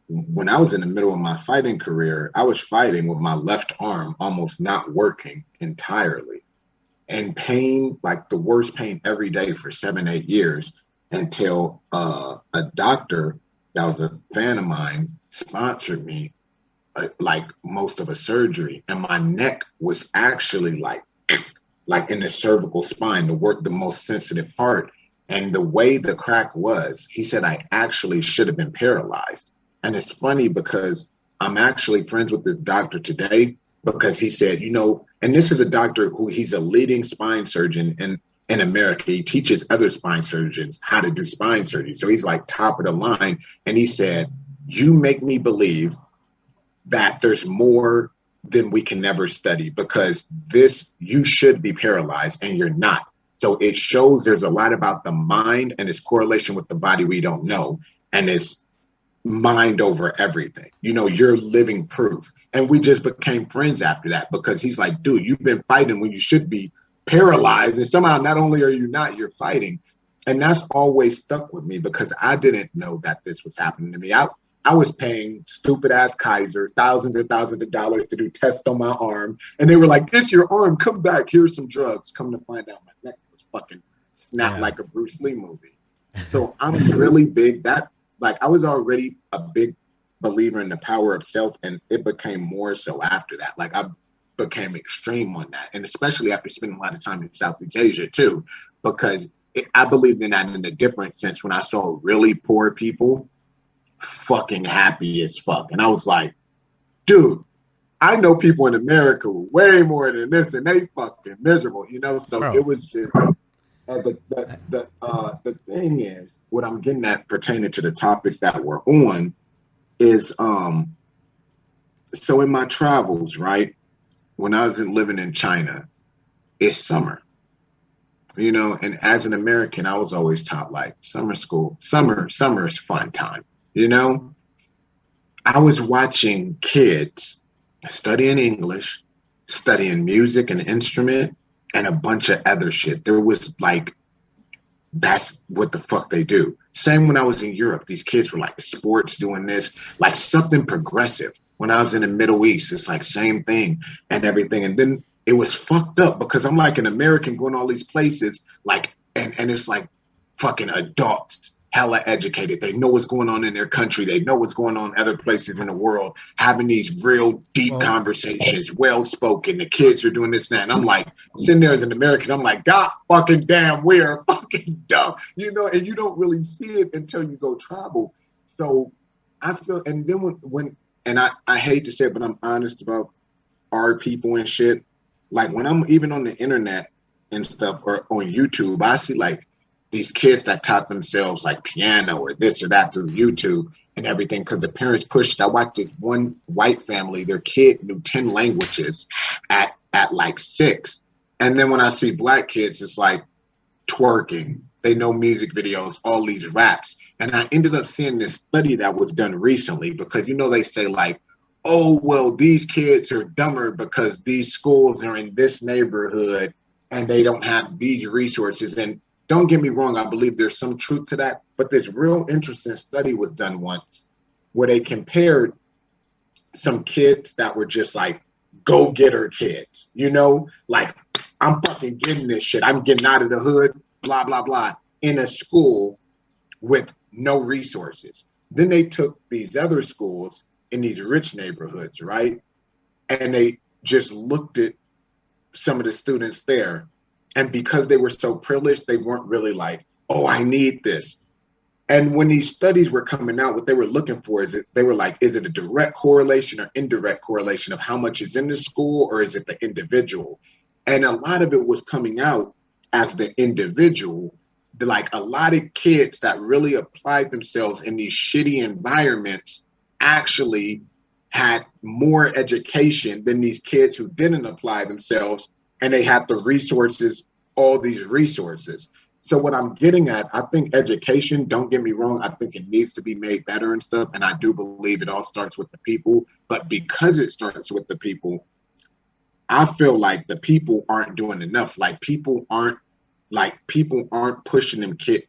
[SPEAKER 1] when I was in the middle of my fighting career, I was fighting with my left arm almost not working entirely. And pain, like the worst pain every day for 7-8 years until a doctor that was a fan of mine sponsored me like most of a surgery. And my neck was actually like in the cervical spine, the most sensitive part. And the way the crack was, he said I actually should have been paralyzed. And it's funny because I'm actually friends with this doctor today because he said, you know, and this is a doctor who he's a leading spine surgeon in America. He teaches other spine surgeons how to do spine surgery. So he's like top of the line. And he said, you make me believe that there's more than we can never study because you should be paralyzed and you're not. So it shows there's a lot about the mind and its correlation with the body we don't know. And it's mind over everything. You know, you're living proof. And we just became friends after that because he's like, dude, you've been fighting when you should be paralyzed. And somehow not only are you not, you're fighting. And that's always stuck with me because I didn't know that this was happening to me. I was paying stupid ass Kaiser thousands and thousands of dollars to do tests on my arm. And they were like, this your arm, come back, here's some drugs. Come to find out my neck was fucking snapped like a Bruce Lee movie. So I'm really big. I was already a big believer in the power of self, and it became more so after that. Like I became extreme on that. And especially after spending a lot of time in Southeast Asia too, because I believed in that in a different sense when I saw really poor people fucking happy as fuck. And I was like, dude, I know people in America way more than this and they fucking miserable, you know? So It was just, the thing is, what I'm getting at pertaining to the topic that we're on is, so in my travels, right, when I was living in China, it's summer, you know, and as an American, I was always taught like summer is fun time, you know. I was watching kids studying English, studying music and instrument, and a bunch of other shit. There was like, that's what the fuck they do. Same when I was in Europe, these kids were like sports doing this, like something progressive. When I was in the Middle East, it's like same thing and everything. And then it was fucked up because I'm like an American going all these places, like, and it's like fucking adults, hella educated. They know what's going on in their country. They know what's going on in other places in the world, having these real deep conversations, well-spoken. The kids are doing this and that. And I'm like, sitting there as an American, I'm like, God fucking damn, we're fucking dumb. You know, and you don't really see it until you go travel. So I feel, and then when and I hate to say it, but I'm honest about our people and shit. Like when I'm even on the internet and stuff or on YouTube, I see like these kids that taught themselves like piano or this or that through YouTube and everything because the parents pushed. I watched this one white family, their kid knew 10 languages at like 6. And then when I see black kids, it's like twerking. They know music videos, all these raps. And I ended up seeing this study that was done recently because, they say like, oh, well, these kids are dumber because these schools are in this neighborhood and they don't have these resources. And don't get me wrong, I believe there's some truth to that. But this real interesting study was done once where they compared some kids that were just like go-getter kids, like I'm fucking getting this shit. I'm getting out of the hood, blah, blah, blah, in a school with no resources. Then they took these other schools in these rich neighborhoods, right? And they just looked at some of the students there. And because they were so privileged, they weren't really like, oh, I need this. And when these studies were coming out, what they were looking for is it a direct correlation or indirect correlation of how much is in the school, or is it the individual? And a lot of it was coming out as the individual. Like a lot of kids that really applied themselves in these shitty environments actually had more education than these kids who didn't apply themselves, and they had the resources, all these resources. So what I'm getting at, I think education, don't get me wrong, I think it needs to be made better and stuff. And I do believe it all starts with the people. But because it starts with the people, I feel like the people aren't doing enough. Like people aren't pushing them kids,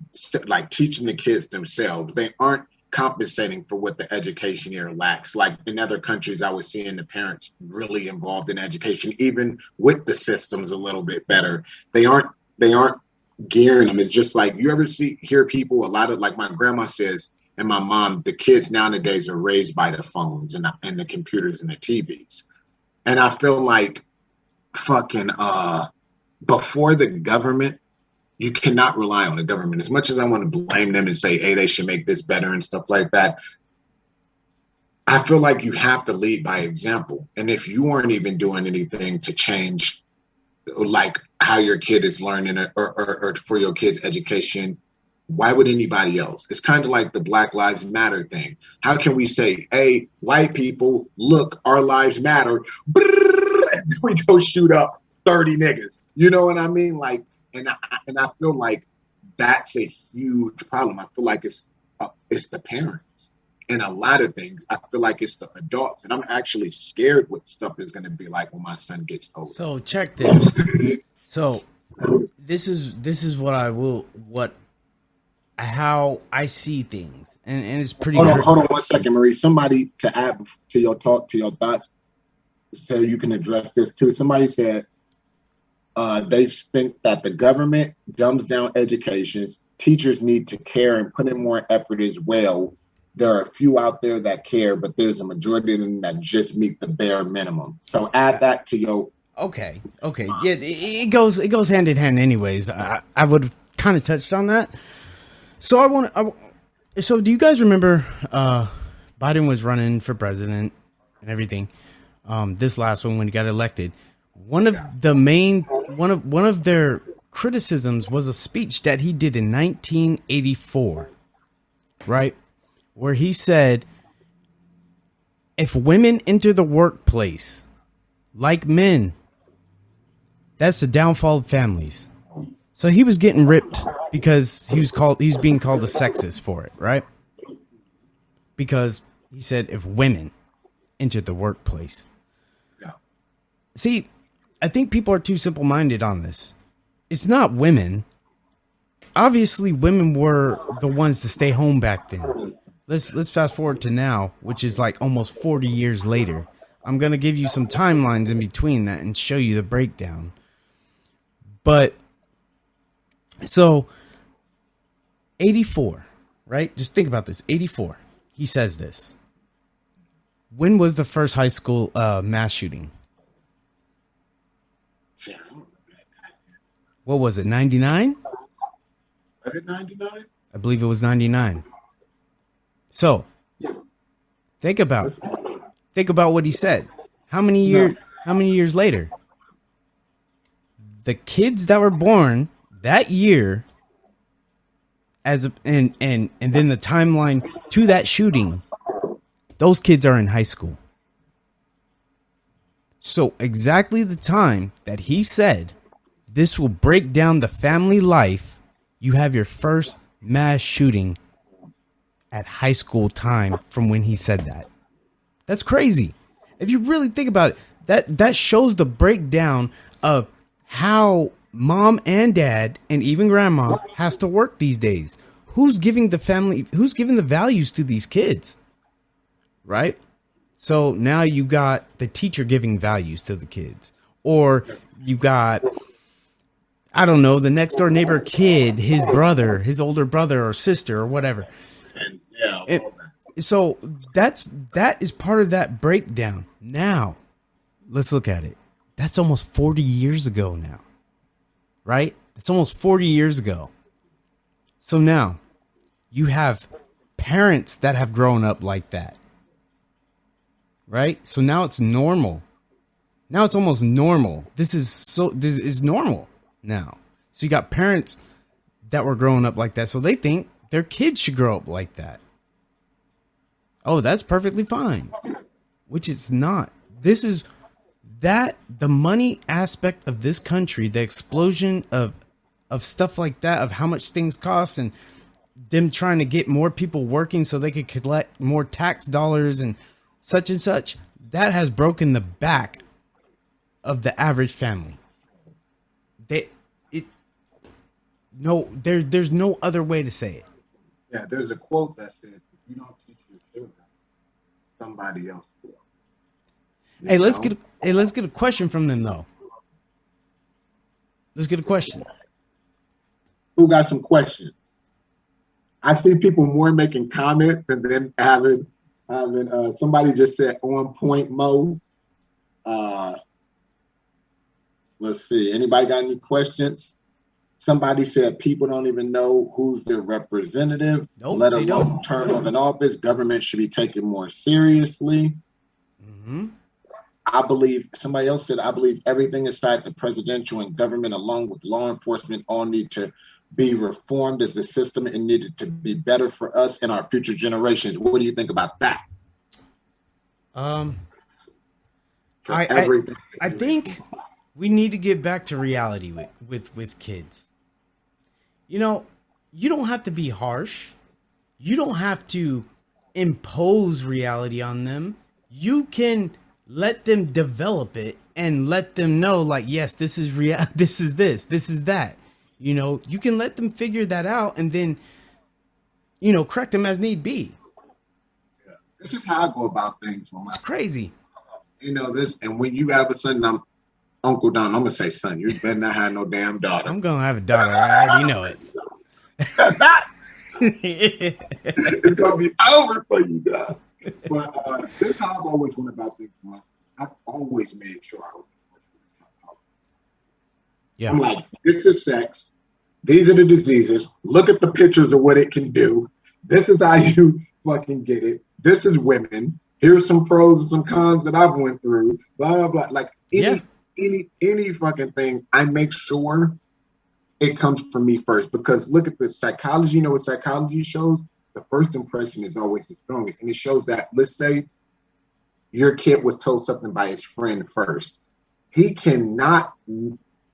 [SPEAKER 1] like teaching the kids themselves. They aren't compensating for what the education here lacks. Like in other countries, I was seeing the parents really involved in education, even with the systems a little bit better. They aren't gearing them. It's just like you ever hear people, a lot of, like my grandma says and my mom, the kids nowadays are raised by the phones and the computers and the TVs. And I feel like fucking before the government, you cannot rely on the government. As much as I want to blame them and say, hey, they should make this better and stuff like that, I feel like you have to lead by example. And if you aren't even doing anything to change like how your kid is learning or for your kid's education, why would anybody else? It's kind of like the Black Lives Matter thing. How can we say, hey, white people, look, our lives matter, and we go shoot up 30 niggas? You know what I mean? Like, and I feel like that's a huge problem. I feel like it's the parents. And a lot of things, I feel like it's the adults. And I'm actually scared what stuff is going to be like when my son gets older.
[SPEAKER 2] So check this. So this is how I see things. And it's pretty
[SPEAKER 1] Hold on 1 second, Marie. Somebody to add to your talk, to your thoughts, so you can address this too. Somebody said they think that the government dumbs down education. Teachers need to care and put in more effort as well. There are a few out there that care, but there's a majority of them that just meet the bare minimum. So add that to your.
[SPEAKER 2] Okay. Yeah, it goes hand in hand. Anyways, I would kind of touched on that. So so do you guys remember Biden was running for president and everything? This last one when he got elected, one of their criticisms was a speech that he did in 1984, right? Where he said, if women enter the workplace like men, that's the downfall of families. So he was getting ripped because he was being called a sexist for it, right? Because he said if women entered the workplace.
[SPEAKER 1] Yeah.
[SPEAKER 2] See, I think people are too simple-minded on this. It's not women. Obviously, women were the ones to stay home back then. Let's fast forward to now, which is like almost 40 years later. I'm going to give you some timelines in between that and show you the breakdown. But, so, 84, right? Just think about this. 84. He says this. When was the first high school mass shooting? What was it, 99?
[SPEAKER 1] Was it 99?
[SPEAKER 2] I believe it was 99. So, think about what he said. How many years later? The kids that were born that year, and then the timeline to that shooting, those kids are in high school. So exactly the time that he said This will break down the family life. You have your first mass shooting at high school time from when he said that. That's crazy. If you really think about it, that shows the breakdown of how mom and dad and even grandma has to work these days. Who's giving the values to these kids? Right? So now you got the teacher giving values to the kids. Or you got, I don't know, the next door neighbor kid, his brother, his older brother or sister or whatever. And so that is part of that breakdown. Now, let's look at it. That's almost 40 years ago now. Right? It's almost 40 years ago. So now you have parents that have grown up like that. Right? So now it's normal. Now it's almost normal. This is normal now. So you got parents that were growing up like that. So they think their kids should grow up like that. Oh, that's perfectly fine. Which it's not. This is that the money aspect of this country, the explosion of stuff like that, of how much things cost and them trying to get more people working so they could collect more tax dollars and such, that has broken the back of the average family. There's no other way to say it.
[SPEAKER 1] Yeah, there's a quote that says, if you don't teach your children, somebody else will.
[SPEAKER 2] Hey, let's get a question from them though. Let's get a question.
[SPEAKER 1] Who got some questions? I see people more making comments and then having somebody just said on point mode. Let's see. Anybody got any questions? Somebody said people don't even know who's their representative, let alone term of an office. Government should be taken more seriously.
[SPEAKER 2] Mm-hmm.
[SPEAKER 1] I believe somebody else said, I believe everything inside the presidential and government, along with law enforcement, all need to be reformed as a system and needed to be better for us and our future generations. What do you think about that?
[SPEAKER 2] I think we need to get back to reality with kids. You know, you don't have to be harsh. You don't have to impose reality on them. You can let them develop it and let them know, like, yes, this is real. This is that. You know, you can let them figure that out and then, you know, correct them as need be.
[SPEAKER 1] Yeah. This is how I go about things.
[SPEAKER 2] It's crazy.
[SPEAKER 1] You know this, and when you have a son, I'm Uncle Don. I'm gonna say, son, you better not have no damn daughter.
[SPEAKER 2] I'm gonna have a daughter. I already know it.
[SPEAKER 1] It's gonna be over for you, guys. But this is how I've always went about things for myself. I've always made sure I was. Yeah. I'm like, this is sex. These are the diseases. Look at the pictures of what it can do. This is how you fucking get it. This is women. Here's some pros and some cons that I've went through. Blah blah blah. Like any fucking thing, I make sure it comes from me first. Because look at the psychology. You know what psychology shows? The first impression is always the strongest, and it shows that. Let's say your kid was told something by his friend first. He cannot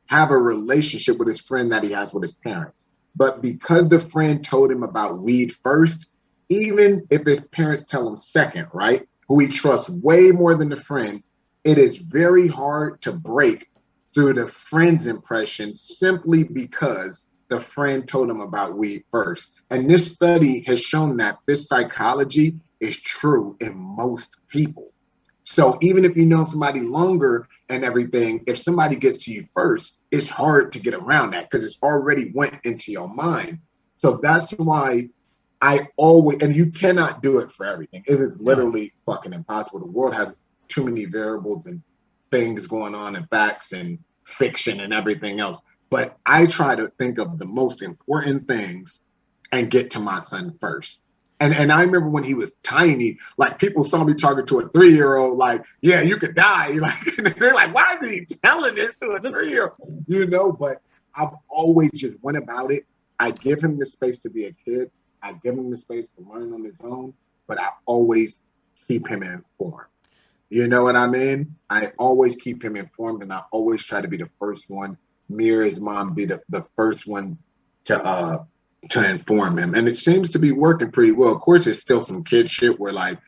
[SPEAKER 1] have a relationship with his friend that he has with his parents. But because the friend told him about weed first, even if his parents tell him second, right, who he trusts way more than the friend, it is very hard to break through the friend's impression simply because the friend told him about weed first. And this study has shown that this psychology is true in most people. So even if you know somebody longer and everything, if somebody gets to you first, it's hard to get around that because it's already went into your mind. So that's why I always, and you cannot do it for everything. It is literally fucking impossible. The world has too many variables and things going on and facts and fiction and everything else. But I try to think of the most important things and get to my son first. And I remember when he was tiny, like people saw me talking to a 3-year-old, like, yeah, you could die. Like, they're like, why is he telling this to a 3-year-old? You know, but I've always just went about it. I give him the space to be a kid. I give him the space to learn on his own, but I always keep him informed. You know what I mean? I always keep him informed, and I always try to be the first one Mira's mom be the first one to inform him. And it seems to be working pretty well. Of course, it's still some kid shit where like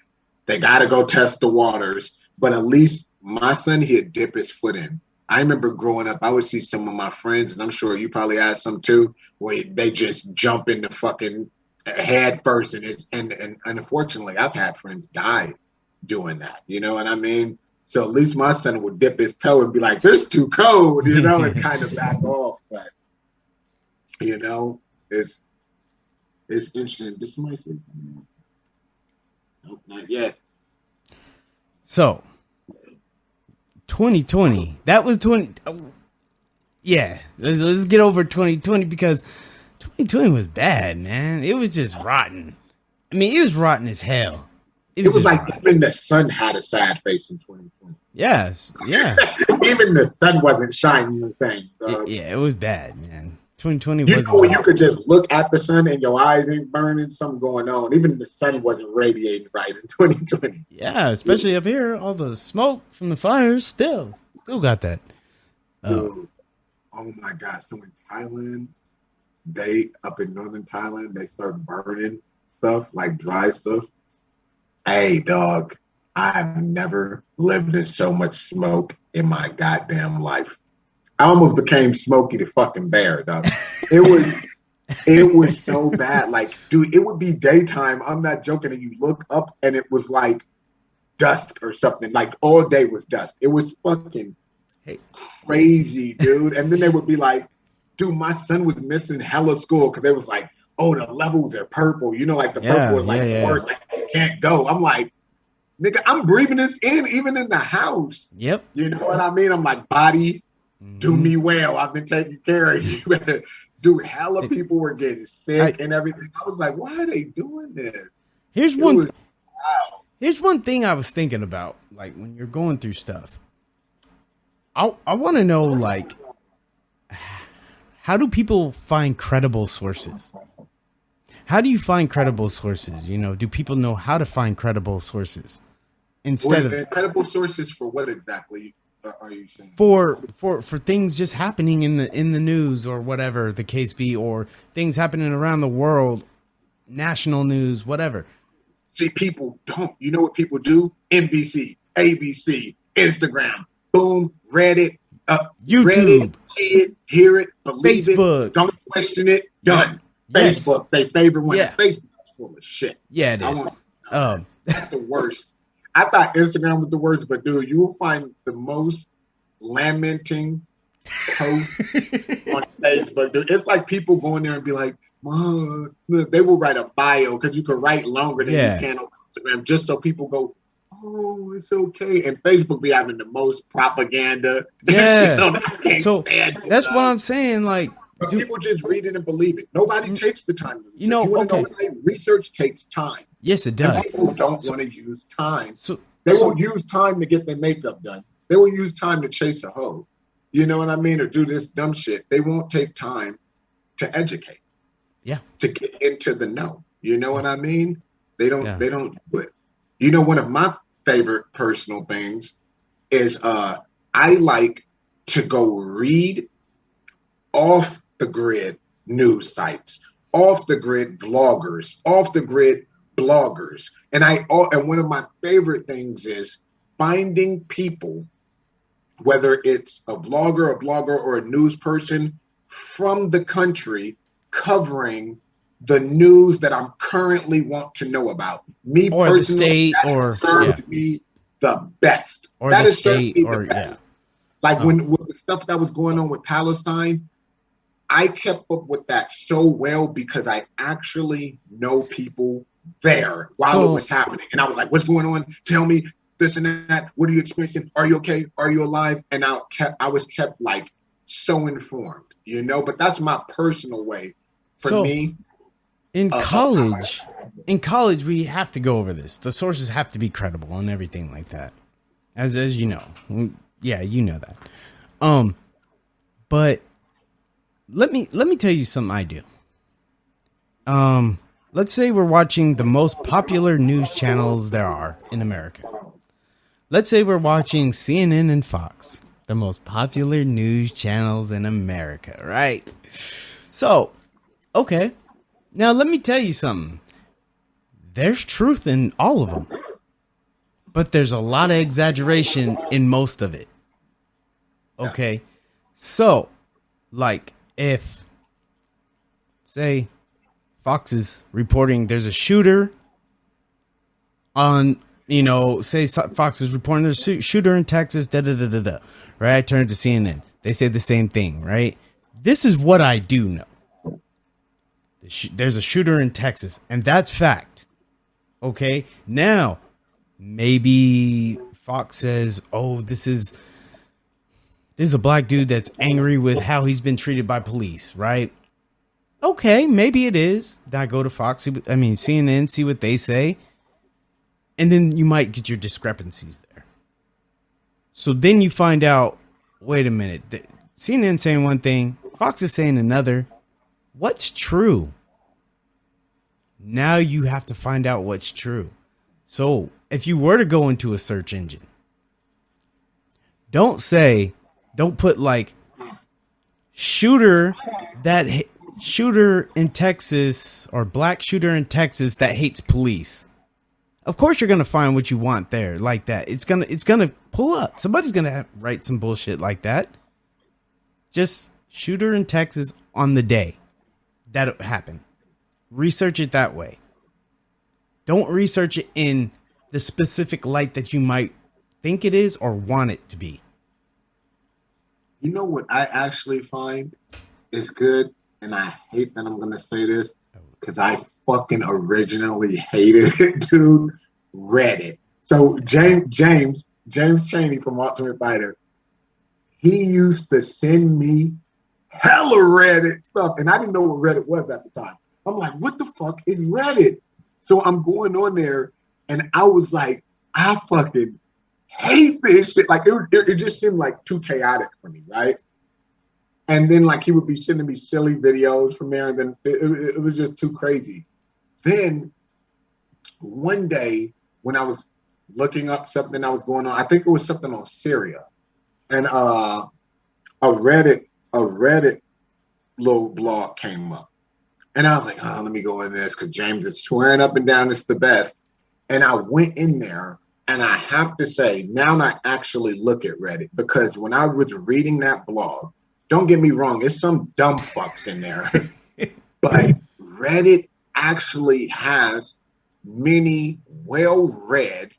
[SPEAKER 1] they gotta go test the waters, but at least my son, he'd dip his foot in. I remember growing up, I would see some of my friends, and I'm sure you probably had some too, where they just jump in the fucking head first, and unfortunately, I've had friends die doing that. You know what I mean? So at least my son would dip his toe and be like, "This is too cold," you know, and kind of back off. But you know, it's interesting. Did somebody say something? Nope, not yet.
[SPEAKER 2] So, 2020. That was 20. Yeah, let's get over 2020 because 2020 was bad, man. It was just rotten. I mean, it was rotten as hell.
[SPEAKER 1] It was like rotten. Even the sun had a sad face in 2020.
[SPEAKER 2] Yes, yeah.
[SPEAKER 1] Even the sun wasn't shining the same.
[SPEAKER 2] It was bad, man. 2020
[SPEAKER 1] was. You know, when you could just look at the sun and your eyes ain't burning, something going on. Even the sun wasn't radiating right in 2020.
[SPEAKER 2] Yeah, especially up here, all the smoke from the fires still got that.
[SPEAKER 1] Oh my gosh! So in Thailand, up in northern Thailand, they start burning stuff like dry stuff. Hey, dog, I've never lived in so much smoke in my goddamn life. I almost became Smokey the fucking Bear, dog. It was so bad. Like, dude, it would be daytime. I'm not joking. And you look up and it was like dusk or something. Like all day was dusk. It was fucking crazy, dude. And then they would be like, dude, my son was missing hella school because they was like, oh, the levels are purple. You know, like the purple is like the worst. Like, you can't go. I'm like, nigga, I'm breathing this in, even in the house.
[SPEAKER 2] Yep.
[SPEAKER 1] You know what I mean? I'm like, body, do me well. I've been taking care of you. Dude, hella people were getting sick and everything. I was like, why are they doing this?
[SPEAKER 2] Here's one thing I was thinking about, like when you're going through stuff. I want to know, like, how do people find credible sources? How do you find credible sources? You know, do people know how to find credible sources instead of
[SPEAKER 1] credible sources for what exactly are you saying?
[SPEAKER 2] For things just happening in the news or whatever the case be, or things happening around the world, national news, whatever.
[SPEAKER 1] See, people don't. You know what people do? NBC, ABC, Instagram, boom, Reddit,
[SPEAKER 2] YouTube,
[SPEAKER 1] Reddit, see it, hear it, believe
[SPEAKER 2] Facebook.
[SPEAKER 1] It, don't question it, done.
[SPEAKER 2] Yes.
[SPEAKER 1] Facebook, they favorite one.
[SPEAKER 2] Yeah.
[SPEAKER 1] Facebook's full of shit.
[SPEAKER 2] Yeah, it is.
[SPEAKER 1] That's the worst. I thought Instagram was the worst, but dude, you will find the most lamenting post on Facebook. Dude, it's like people going there and be like, "Mom," they will write a bio because you can write longer than you can on Instagram, just so people go, "Oh, it's okay." And Facebook be having the most propaganda.
[SPEAKER 2] Yeah. So that's what I'm saying. Like,
[SPEAKER 1] but people just read it and believe it. Nobody takes the time.
[SPEAKER 2] You know,
[SPEAKER 1] research takes time.
[SPEAKER 2] Yes, it does.
[SPEAKER 1] And people don't want to use time. They won't use time to get their makeup done. They will use time to chase a hoe. You know what I mean? Or do this dumb shit. They won't take time to educate.
[SPEAKER 2] Yeah.
[SPEAKER 1] To get into the know. You know what I mean? They don't do it. You know, one of my favorite personal things is I like to go read off the grid news sites, off the grid vloggers, off the grid bloggers. And one of my favorite things is finding people, whether it's a vlogger, a blogger, or a news person from the country covering the news that I'm currently want to know about. Me
[SPEAKER 2] or
[SPEAKER 1] personally,
[SPEAKER 2] the state, or
[SPEAKER 1] served me the best.
[SPEAKER 2] Or
[SPEAKER 1] that
[SPEAKER 2] the
[SPEAKER 1] has served
[SPEAKER 2] state,
[SPEAKER 1] me
[SPEAKER 2] or
[SPEAKER 1] the best. Like when with the stuff that was going on with Palestine, I kept up with that so well because I actually know people there while it was happening. And I was like, what's going on? Tell me this and that. What are you experiencing? Are you okay? Are you alive? And I was kept like so informed, you know, but that's my personal way for me.
[SPEAKER 2] In college, we have to go over this. The sources have to be credible and everything like that. As you know. Yeah, you know that. But let me tell you something I do. Let's say we're watching the most popular news channels there are in America. Let's say we're watching CNN and Fox. the most popular news channels in America, right? So, okay. Now let me tell you something. There's truth in all of them, but there's a lot of exaggeration in most of it. Okay. So, like, if, say, Fox is reporting there's a shooter on, say Fox is reporting there's a shooter in Texas, right? I turn to CNN. They say the same thing, right? This is what I do know. There's a shooter in Texas, and that's fact. Okay? Now, maybe Fox says, oh, this is a black dude that's angry with how he's been treated by police, right? Okay, maybe it is. I go to Fox, CNN, see what they say. And then you might get your discrepancies there. So then you find out, wait a minute, CNN saying one thing, Fox is saying another. What's true? Now you have to find out what's true. So if you were to go into a search engine, don't put like shooter in Texas or black shooter in Texas that hates police. Of course you're going to find what you want there like that. It's going to pull up. Somebody's going to write some bullshit like that. Just shooter in Texas on the day that happened. Research it that way. Don't research it in the specific light that you might think it is or want it to be.
[SPEAKER 1] You know what I actually find is good, and I hate that I'm going to say this because I fucking originally hated it, dude. Reddit. So James Chaney from Ultimate Fighter, he used to send me hella Reddit stuff, and I didn't know what Reddit was at the time. I'm like, what the fuck is Reddit? So I'm going on there, and I was like, I fucking hate this shit. Like, it just seemed like too chaotic for me, right? And then, like, he would be sending me silly videos from there, and then it was just too crazy. Then, one day, when I was looking up something that was going on, I think it was something on Syria, and a Reddit little blog came up. And I was like, oh, let me go in this because James is swearing up and down it's the best. And I went in there, and I have to say, now I actually look at Reddit, because when I was reading that blog, don't get me wrong, there's some dumb fucks in there. But Reddit actually has many well-read,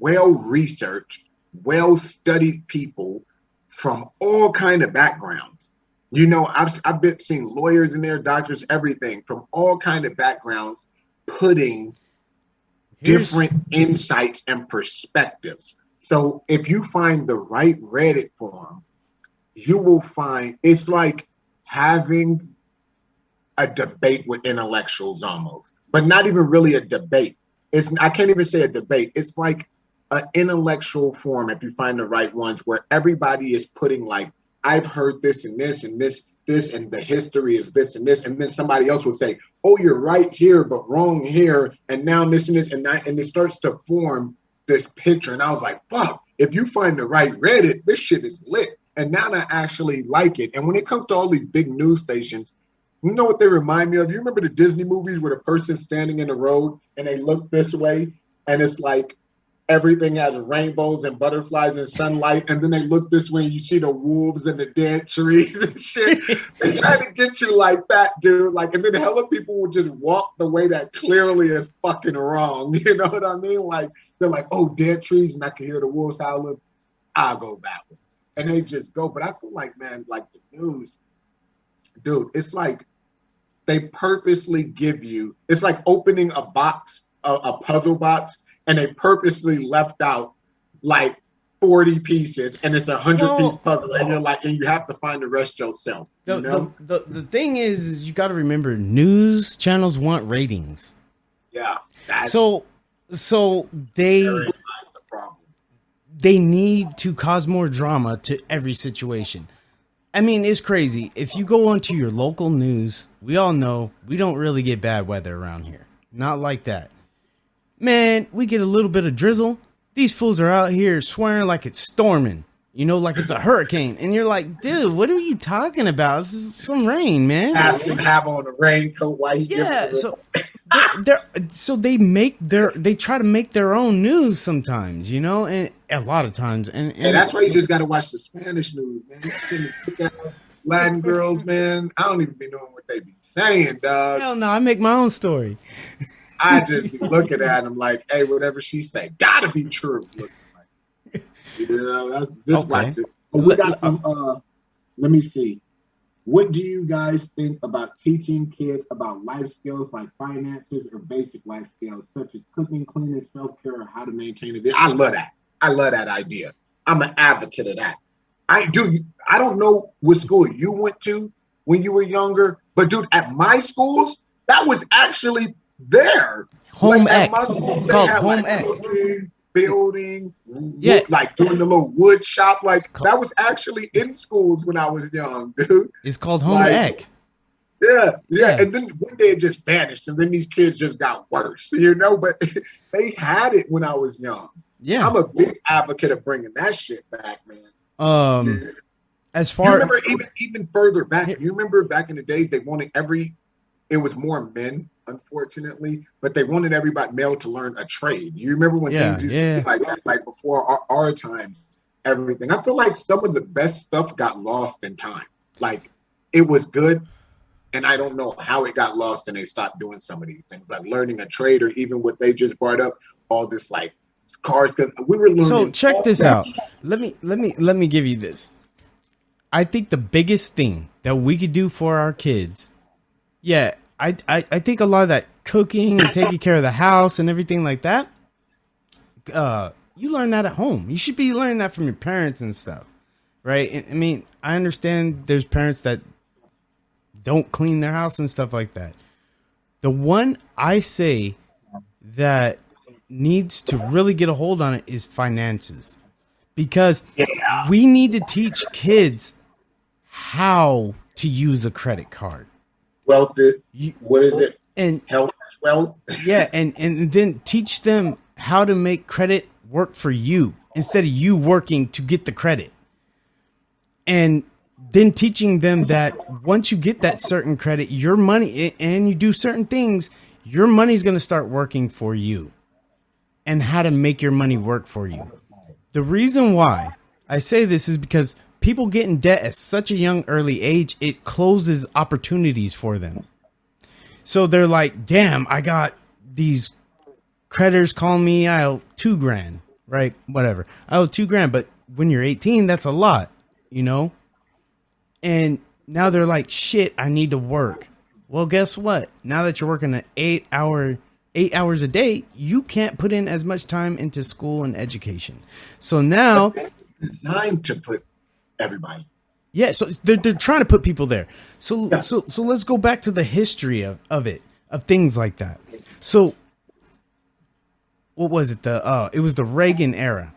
[SPEAKER 1] well-researched, well-studied people from all kind of backgrounds. I've been seeing lawyers in there, doctors, everything from all kind of backgrounds, putting different insights and perspectives. So if you find the right Reddit forum, you will find it's like having a debate with intellectuals almost, but not even really a debate. I can't even say a debate. It's like an intellectual forum if you find the right ones where everybody is putting like, I've heard this and this and this, and the history is this and this. And then somebody else will say, oh, you're right here, but wrong here. And now this and this and that. And it starts to form this picture. And I was like, fuck, if you find the right Reddit, this shit is lit. And now I actually like it. And when it comes to all these big news stations, you know what they remind me of? You remember the Disney movies where the person's standing in the road and they look this way and it's like, everything has rainbows and butterflies and sunlight, and then they look this way and you see the wolves and the dead trees and shit. They try to get you like that, dude. Like, and then hella people will just walk the way that clearly is fucking wrong. You know what I mean? Like, they're like, oh, dead trees, and I can hear the wolves howling. I'll go that way. And they just go. But I feel like, man, like the news, dude, it's like they purposely give you, it's like opening a box, a puzzle box, and they purposely left out like 40 pieces, and it's a 100-piece puzzle, and you're like, and you have to find the rest yourself.
[SPEAKER 2] The thing is you got to remember, news channels want ratings.
[SPEAKER 1] Yeah.
[SPEAKER 2] So they need to cause more drama to every situation. I mean, it's crazy. If you go onto your local news, we all know we don't really get bad weather around here. Not like that. Man, we get a little bit of drizzle. These fools are out here swearing like it's storming. like it's a hurricane. And you're like, dude, what are you talking about? This is some rain, man.
[SPEAKER 1] Ask him to have on a raincoat while he
[SPEAKER 2] so they try to make their own news sometimes, and a lot of times. And
[SPEAKER 1] that's why you just got to watch the Spanish news, man. Latin girls, man. I don't even be knowing what they be saying, dog.
[SPEAKER 2] Hell no, I make my own story.
[SPEAKER 1] I just be looking at them like, hey, whatever she say, gotta be true. That's just watch it. We got some. Let me see. What do you guys think about teaching kids about life skills like finances or basic life skills such as cooking, cleaning, self-care, or how to maintain a day? I love that. I love that idea. I'm an advocate of that. I do. I don't know what school you went to when you were younger, but dude, at my schools, that was actually there.
[SPEAKER 2] Home
[SPEAKER 1] ec.
[SPEAKER 2] At my schools, it's called home ec.
[SPEAKER 1] Building, like doing the little wood shop, that was actually in schools when I was young, dude.
[SPEAKER 2] It's called home ec.
[SPEAKER 1] Yeah. And then one day it just vanished, and then these kids just got worse, But they had it when I was young.
[SPEAKER 2] Yeah,
[SPEAKER 1] I'm a big advocate of bringing that shit back, man.
[SPEAKER 2] As far,
[SPEAKER 1] you remember even further back. You remember back in the days they wanted it was more men, unfortunately, but they wanted everybody male to learn a trade. You remember when things used to be like that, like before our time, everything. I feel like some of the best stuff got lost in time. Like it was good, and I don't know how it got lost and they stopped doing some of these things, like learning a trade or even what they just brought up, all this like cars, because we were learning.
[SPEAKER 2] So check this out. Let me give you this. I think the biggest thing that we could do for our kids, I think a lot of that cooking and taking care of the house and everything like that, you learn that at home. You should be learning that from your parents and stuff, right? I mean, I understand there's parents that don't clean their house and stuff like that. The one I say that needs to really get a hold on it is finances, because we need to teach kids how to use a credit card.
[SPEAKER 1] Wealth, what is it?
[SPEAKER 2] And
[SPEAKER 1] health is wealth.
[SPEAKER 2] Yeah, and then teach them how to make credit work for you instead of you working to get the credit. And then teaching them that once you get that certain credit, your money, and you do certain things, your money's going to start working for you, and how to make your money work for you. The reason why I say this is because people get in debt at such a young, early age, it closes opportunities for them. So they're like, damn, I got these creditors calling me, I owe $2,000, right? Whatever. I owe $2,000, but when you're 18, that's a lot, And now they're like, shit, I need to work. Well, guess what? Now that you're working an 8 hours a day, you can't put in as much time into school and education. So now
[SPEAKER 1] it's designed to put everybody.
[SPEAKER 2] Yeah, so they're trying to put people there. So let's go back to the history of things like that. So what was it? It was the Reagan era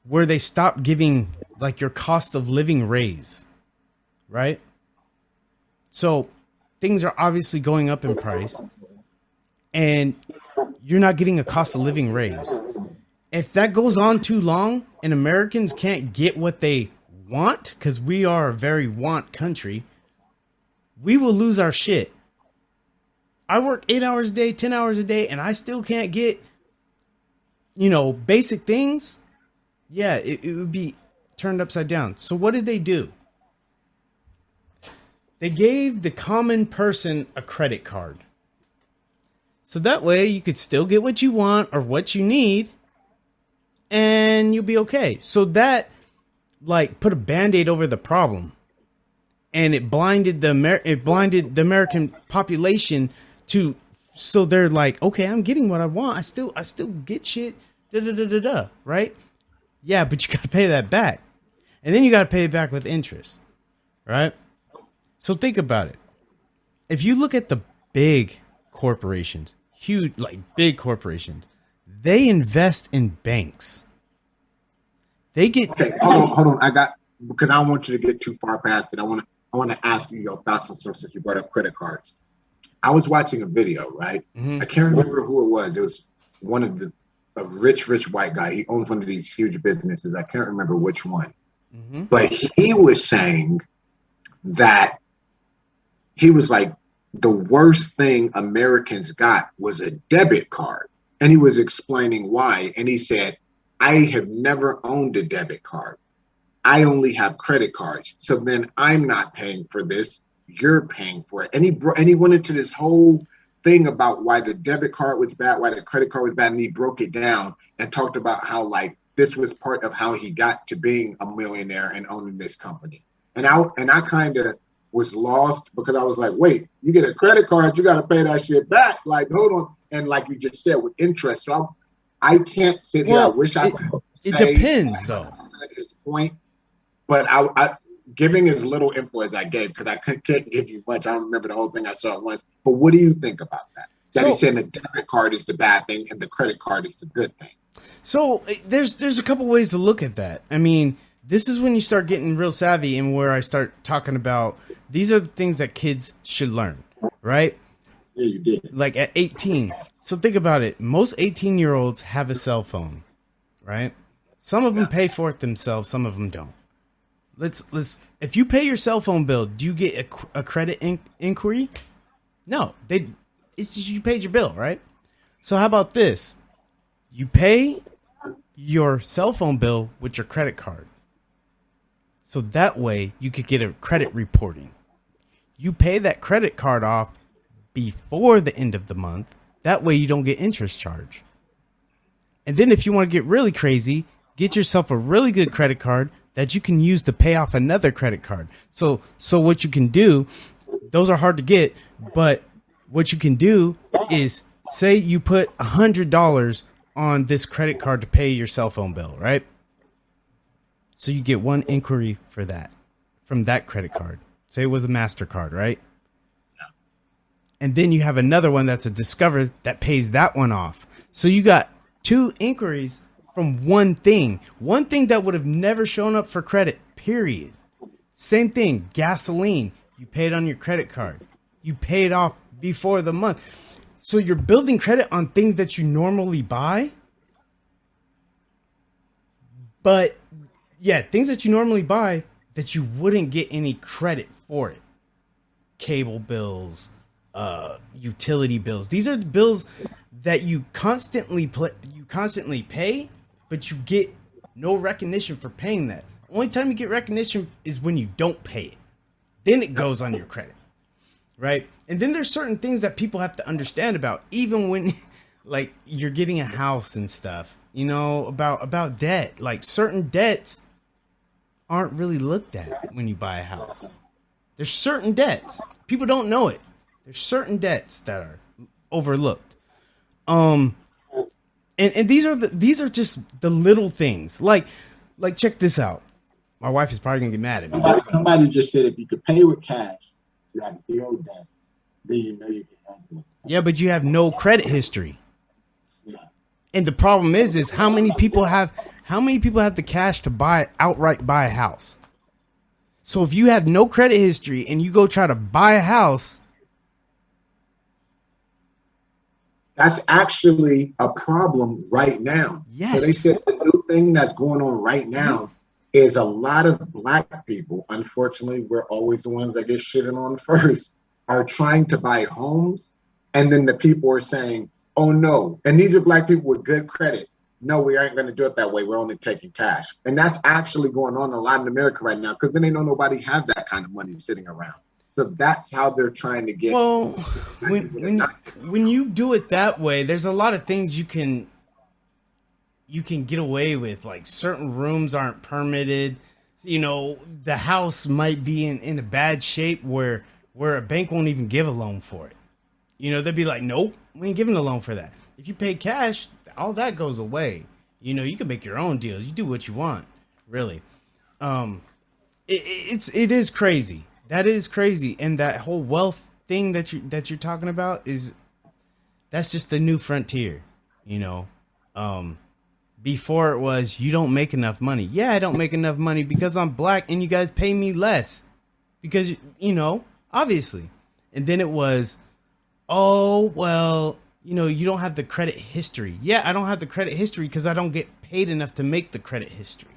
[SPEAKER 2] where they stopped giving like your cost of living raise, right? So things are obviously going up in price, and you're not getting a cost of living raise. If that goes on too long and Americans can't get what they want, because we are a very want country, we will lose our shit. I work 8 hours a day, 10 hours a day, and I still can't get, basic things. Yeah, it would be turned upside down. So what did they do? They gave the common person a credit card. So that way you could still get what you want or what you need, and you'll be okay. So that put a Band-Aid over the problem, and it blinded the American population so they're like, okay, I'm getting what I want. I still get shit. Right? Yeah, but you got to pay that back, and then you got to pay it back with interest, right? So think about it. If you look at the big corporations, huge, big corporations, they invest in banks. They get
[SPEAKER 1] hold on. Because I don't want you to get too far past it. I want to ask you your thoughts on since you brought up credit cards. I was watching a video, right? Mm-hmm. I can't remember who it was. It was one of a rich white guy. He owns one of these huge businesses. I can't remember which one. But he was saying that he was like, the worst thing Americans got was a debit card. And he was explaining why. And he said, I have never owned a debit card. I only have credit cards. So then I'm not paying for this. You're paying for it. And he went into this whole thing about why the debit card was bad, why the credit card was bad. And he broke it down and talked about how like this was part of how he got to being a millionaire and owning this company. And I kind of was lost because I was like, wait, you get a credit card, you got to pay that shit back. Like, hold on. And like you just said, with interest. So I can't sit here. I wish I could.
[SPEAKER 2] It depends, though.
[SPEAKER 1] At this point, but I giving as little info as I gave because I can't give you much. I don't remember the whole thing I saw at once. But what do you think about that? That he's saying the debit card is the bad thing and the credit card is the good thing.
[SPEAKER 2] So there's a couple ways to look at that. I mean, this is when you start getting real savvy and where I start talking about these are the things that kids should learn, right?
[SPEAKER 1] Yeah, you did.
[SPEAKER 2] Like at 18. So think about it. Most 18-year-olds have a cell phone, right? Some of them pay for it themselves. Some of them don't. Let's. If you pay your cell phone bill, do you get a credit inquiry? No, it's just you paid your bill, right? So how about this? You pay your cell phone bill with your credit card. So that way you could get a credit reporting. You pay that credit card off before the end of the month. That way you don't get interest charge. And then if you want to get really crazy, get yourself a really good credit card that you can use to pay off another credit card. So what you can do, those are hard to get, but what you can do is say you put $100 on this credit card to pay your cell phone bill, right? So you get one inquiry for that from that credit card. Say it was a MasterCard, right? And then you have another one that's a Discover that pays that one off. So you got two inquiries from one thing that would have never shown up for credit, period. Same thing, gasoline. You paid on your credit card. You paid off before the month. So you're building credit on things that you normally buy. But yeah, things that you normally buy that you wouldn't get any credit for it. Cable bills, utility bills. These are the bills that you constantly pay, but you get no recognition for paying that. Only time you get recognition is when you don't pay it. Then it goes on your credit, right? And then there's certain things that people have to understand about, even when like you're getting a house and stuff, you know, about debt. Like certain debts aren't really looked at when you buy a house. There's certain debts. People don't know it. There's certain debts that are overlooked. And these are just the little things. Like check this out. My wife is probably gonna get mad at me.
[SPEAKER 1] Somebody just said if you could pay with cash, you have zero debt, then you know you can handle it.
[SPEAKER 2] Yeah, but you have no credit history. Yeah. And the problem is how many people have the cash to outright buy a house? So if you have no credit history and you go try to buy a house,
[SPEAKER 1] that's actually a problem right now.
[SPEAKER 2] Yes.
[SPEAKER 1] So they said the new thing that's going on right now is a lot of black people, unfortunately, we're always the ones that get shitted on first, are trying to buy homes. And then the people are saying, oh no. And these are black people with good credit. No, we aren't going to do it that way. We're only taking cash. And that's actually going on a lot in America right now because then they know nobody has that kind of money sitting around. So that's how they're trying to get.
[SPEAKER 2] Well, when you do it that way, there's a lot of things you can get away with. Like certain rooms aren't permitted. You know, the house might be in a bad shape where a bank won't even give a loan for it. You know, they'd be like, nope, we ain't giving a loan for that. If you pay cash, all that goes away. You know, you can make your own deals. You do what you want, really. It is crazy. That is crazy. And that whole wealth thing that you're talking about that's just the new frontier, you know. Before it was you don't make enough money. Yeah, I don't make enough money because I'm black and you guys pay me less. Because, you know, obviously. And then it was, oh, well, you know, you don't have the credit history. Yeah, I don't have the credit history because I don't get paid enough to make the credit history.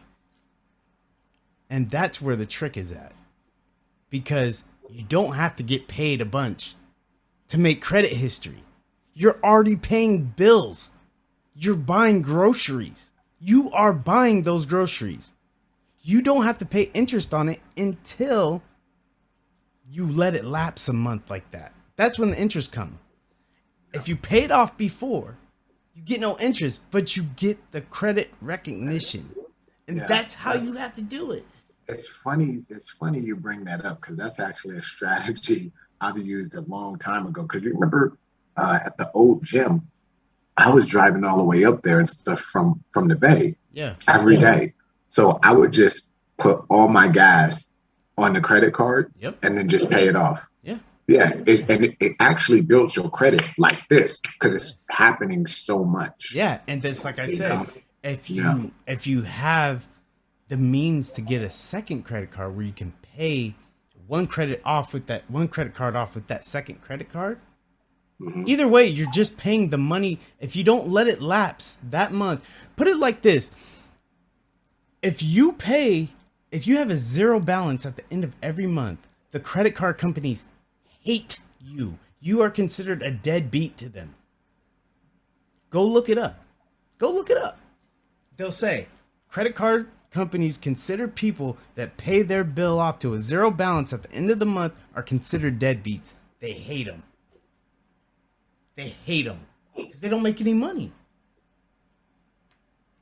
[SPEAKER 2] And that's where the trick is at. Because you don't have to get paid a bunch to make credit history. You're already paying bills. You're buying groceries. You are buying those groceries. You don't have to pay interest on it until you let it lapse a month like that. That's when the interest comes. If you pay it off before, you get no interest, but you get the credit recognition. And that's how you have to do it.
[SPEAKER 1] It's funny you bring that up, because that's actually a strategy I've used a long time ago. Because you remember at the old gym, I was driving all the way up there and stuff from the Bay every day. So I would just put all my gas on the credit card and then just pay it off. It actually builds your credit like this, because it's happening so much.
[SPEAKER 2] And that's like I said, if you have the means to get a second credit card where you can pay one credit card off with that second credit card, either way, you're just paying the money. If you don't let it lapse that month, put it like this: if you have a zero balance at the end of every month, the credit card companies hate you. You are considered a deadbeat to them. Go look it up. They'll say credit card companies consider people that pay their bill off to a zero balance at the end of the month are considered deadbeats. They hate them. Because they don't make any money.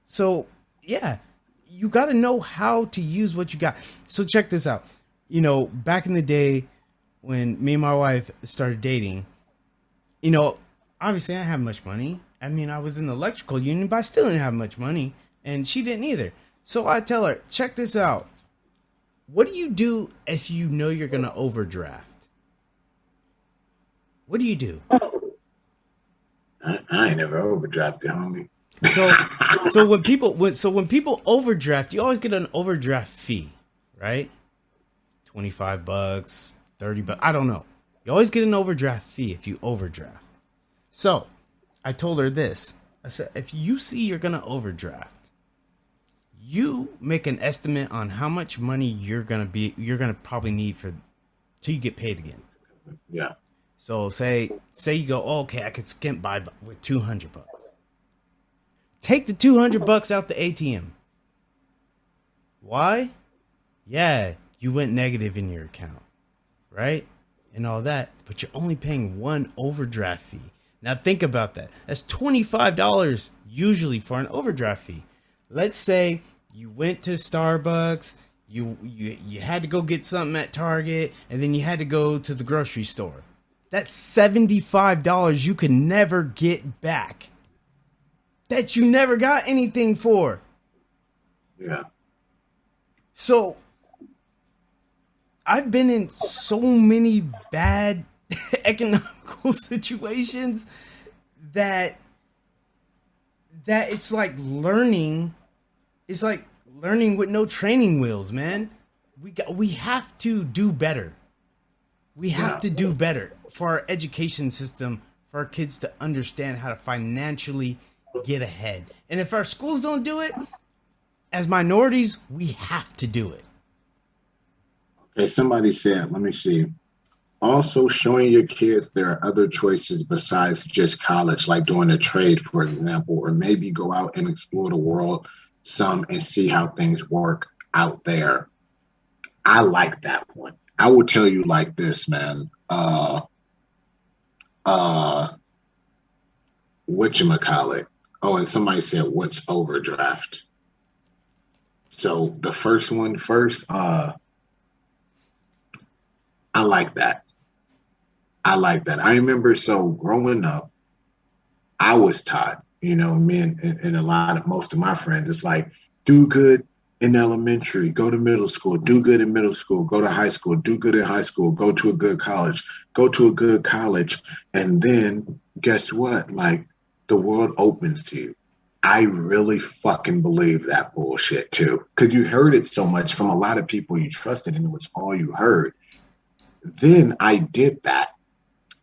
[SPEAKER 2] So, you got to know how to use what you got. So check this out. Back in the day when me and my wife started dating, obviously I didn't have much money. I mean, I was in the electrical union, but I still didn't have much money. And she didn't either. So I tell her, check this out. What do you do if you know you're going to overdraft? What do you do?
[SPEAKER 1] I ain't never overdrafted, homie.
[SPEAKER 2] So when people overdraft, you always get an overdraft fee, right? $25, $30, I don't know. You always get an overdraft fee if you overdraft. So I told her this. I said, if you see you're going to overdraft, you make an estimate on how much money you're going to probably need till you get paid again.
[SPEAKER 1] Yeah.
[SPEAKER 2] So say you go, okay, I could skimp by with $200. Take the $200 out the ATM. Why? Yeah, you went negative in your account, right? And all that, but you're only paying one overdraft fee. Now think about that. That's $25 usually for an overdraft fee. Let's say you went to Starbucks, you had to go get something at Target, and then you had to go to the grocery store. That's $75 you can never get back. That you never got anything for.
[SPEAKER 1] Yeah.
[SPEAKER 2] So I've been in so many bad economical situations that it's like learning. It's like learning with no training wheels, man. We have to do better. We have to do better for our education system, for our kids to understand how to financially get ahead. And if our schools don't do it, as minorities, we have to do it.
[SPEAKER 1] Okay, somebody said, let me see. Also showing your kids there are other choices besides just college, like doing a trade, for example, or maybe go out and explore the world some and see how things work out there. I like that one. I will tell you like this, man. Whatchamacallit? Oh, and somebody said, what's overdraft? So the first one first, I like that. I remember, so growing up, I was taught, me and most of my friends, it's like, do good in elementary, go to middle school, do good in middle school, go to high school, do good in high school, go to a good college, and then guess what? Like, the world opens to you. I really fucking believe that bullshit too, because you heard it so much from a lot of people you trusted, and it was all you heard. Then I did that.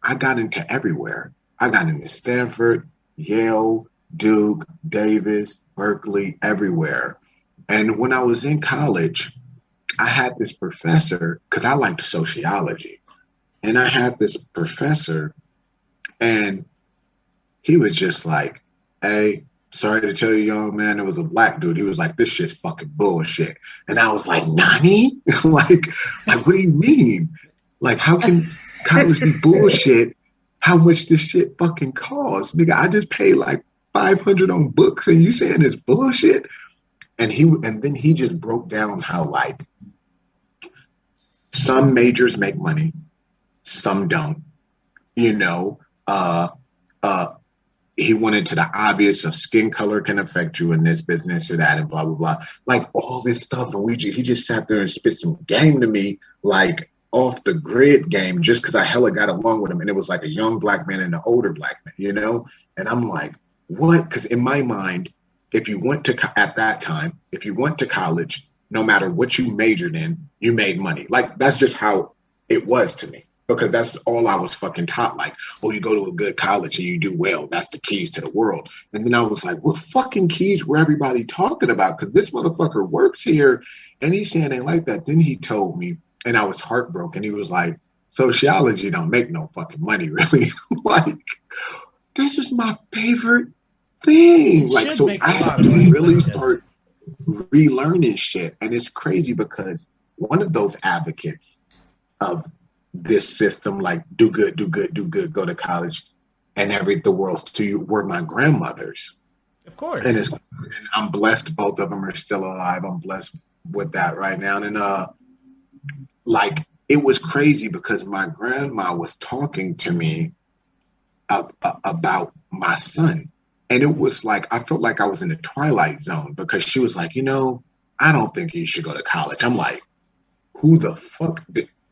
[SPEAKER 1] I got into everywhere. I got into Stanford, Yale, Duke, Davis, Berkeley, everywhere. And when I was in college, I had this professor, because I liked sociology, and I had this professor, and he was just like, hey, sorry to tell you, young man, it was a black dude. He was like, this shit's fucking bullshit. And I was like, Nani? like, what do you mean? Like, how can college be bullshit? How much this shit fucking costs? Nigga, I just paid like 500 on books and you saying it's bullshit? And then he just broke down how like some majors make money, some don't, you know, he went into the obvious of skin color can affect you in this business or that and blah, blah, blah. Like all this stuff. And he just sat there and spit some game to me, like off the grid game, just because I hella got along with him. And it was like a young black man and an older black man, you know? And I'm like, what? Because in my mind, if you went to, at that time, if you went to college, no matter what you majored in, you made money. Like that's just how it was to me. Because that's all I was fucking taught. Like, oh, you go to a good college and you do well. That's the keys to the world. And then I was like, what fucking keys were everybody talking about? Because this motherfucker works here and he's saying ain't like that. Then he told me, and I was heartbroken. He was like, sociology don't make no fucking money, really. Like, this is my favorite thing. Like, so I had to really start relearning shit. And it's crazy because one of those advocates of this system, like do good, go to college, and the world's to you, were my grandmothers.
[SPEAKER 2] Of course.
[SPEAKER 1] And I'm blessed. Both of them are still alive. I'm blessed with that right now. And like it was crazy because my grandma was talking to me about my son, and it was like I felt like I was in the twilight zone because she was like, you know, I don't think he should go to college. I'm like, who the fuck?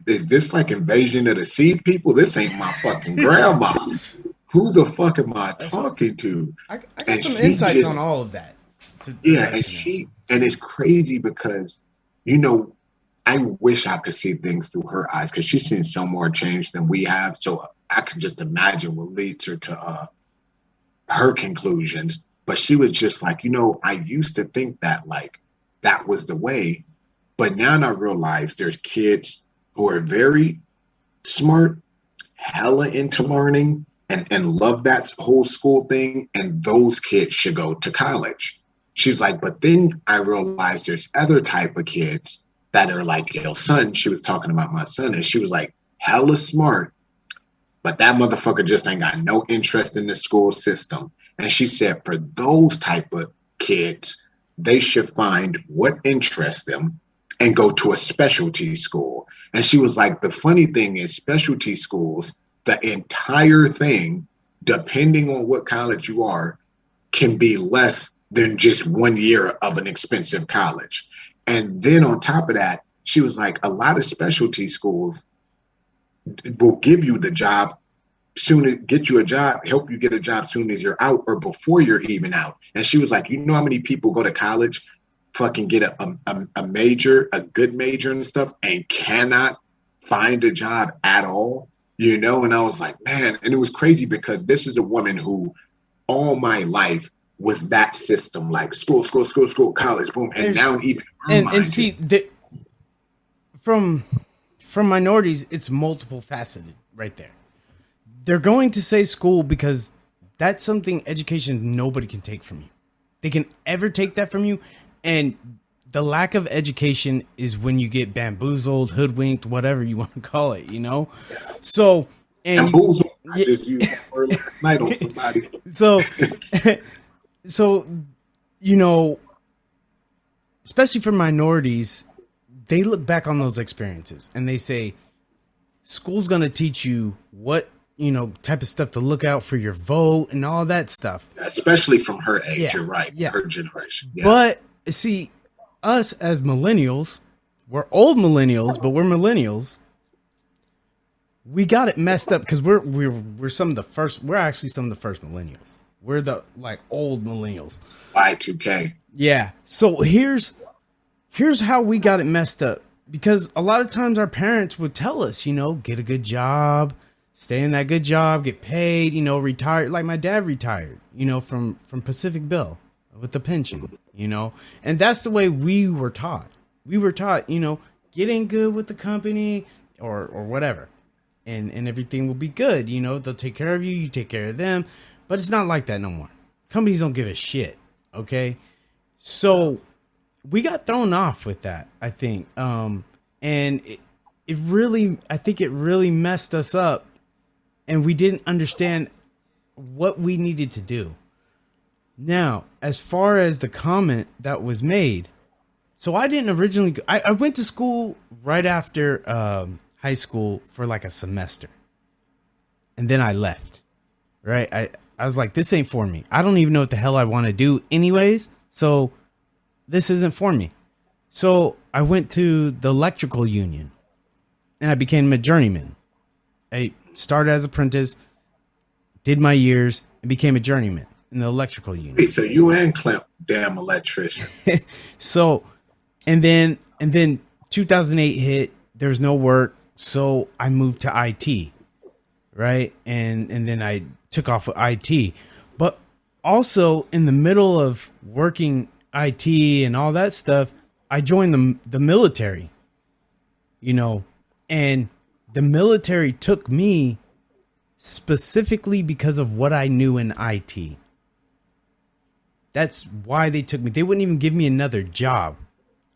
[SPEAKER 1] Is this like Invasion of the Sea people? This ain't my fucking grandma. Who the fuck am I talking to?
[SPEAKER 2] I got some insights on all of that.
[SPEAKER 1] And it's crazy because, you know, I wish I could see things through her eyes because she's seen so more change than we have. So I can just imagine what leads her to her conclusions. But she was just like, you know, I used to think that like that was the way. But now I realize there's kids who are very smart, hella into learning, and love that whole school thing, and those kids should go to college. She's like, but then I realized there's other type of kids that are like, yo, son, she was talking about my son, and she was like, hella smart, but that motherfucker just ain't got no interest in the school system. And she said for those type of kids, they should find what interests them and go to a specialty school. And she was like, the funny thing is specialty schools, the entire thing, depending on what college you are, can be less than just 1 year of an expensive college. And then on top of that, she was like, a lot of specialty schools will give you the job soon, get you a job, help you get a job soon as you're out or before you're even out. And she was like, you know how many people go to college, fucking get a major, a good major and stuff, and cannot find a job at all, you know? And I was like, man, and it was crazy because this is a woman who all my life was that system, like school, college, boom. And now even
[SPEAKER 2] and see, from minorities, it's multiple faceted right there. They're going to say school because that's something education nobody can take from you. They can ever take that from you. And the lack of education is when you get bamboozled, hoodwinked, whatever you want to call it, you know? So, and
[SPEAKER 1] bamboozled, I just used that word last night on somebody.
[SPEAKER 2] So, you know, especially for minorities, they look back on those experiences and they say, school's going to teach you what, you know, type of stuff to look out for your vote and all that stuff.
[SPEAKER 1] Especially from her age,
[SPEAKER 2] yeah,
[SPEAKER 1] you're right,
[SPEAKER 2] yeah.
[SPEAKER 1] Her generation. Yeah.
[SPEAKER 2] But see, us as millennials, we're old millennials, but we're millennials. We got it messed up because we're some of the first. We're actually some of the first millennials. We're the like old millennials.
[SPEAKER 1] Y2K.
[SPEAKER 2] Yeah. So here's how we got it messed up, because a lot of times our parents would tell us, you know, get a good job, stay in that good job, get paid, you know, retire. Like my dad retired, you know, from Pacific Bill with the pension, you know, and that's the way we were taught. We were taught, you know, get in good with the company or whatever, and everything will be good. You know, they'll take care of you, you take care of them, but it's not like that no more. Companies don't give a shit. Okay, so we got thrown off with that, I think, and it really, I think it really messed us up, and we didn't understand what we needed to do. Now, as far as the comment that was made, so I didn't originally, I went to school right after high school for like a semester. And then I left, right? I was like, this ain't for me. I don't even know what the hell I want to do anyways. So this isn't for me. So I went to the electrical union and I became a journeyman. I started as apprentice, did my years, and became a journeyman in the electrical union.
[SPEAKER 1] Hey, so you and Clem, damn electrician.
[SPEAKER 2] So, and then 2008 hit. There's no work, so I moved to IT, right? And then I took off with IT, but also in the middle of working IT and all that stuff, I joined the military. You know, and the military took me specifically because of what I knew in IT. That's why they took me. They wouldn't even give me another job.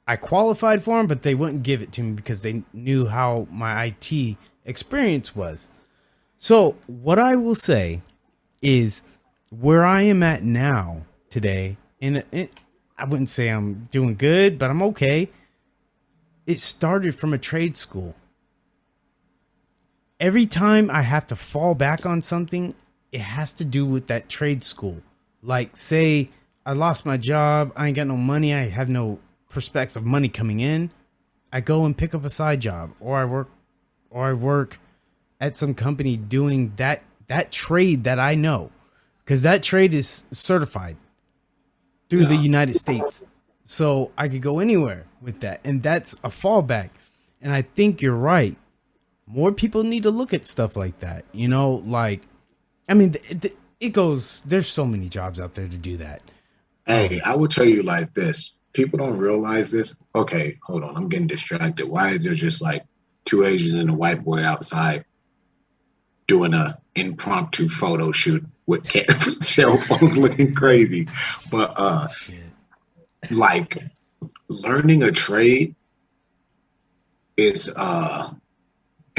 [SPEAKER 2] I qualified for them, but they wouldn't give it to me because they knew how my IT experience was. So what I will say is where I am at now today, and I wouldn't say I'm doing good, but I'm okay. It started from a trade school. Every time I have to fall back on something, it has to do with that trade school. Like, say I lost my job, I ain't got no money, I have no prospects of money coming in. I go and pick up a side job, or I work at some company doing that trade that I know, because that trade is certified through the United States. So I could go anywhere with that, and that's a fallback. And I think you're right. More people need to look at stuff like that. You know, like, I mean, it goes, there's so many jobs out there to do that.
[SPEAKER 1] Hey, I will tell you like this. People don't realize this. Okay, hold on. I'm getting distracted. Why is there just like two Asians and a white boy outside doing a impromptu photo shoot with cell phones looking crazy? But like learning a trade is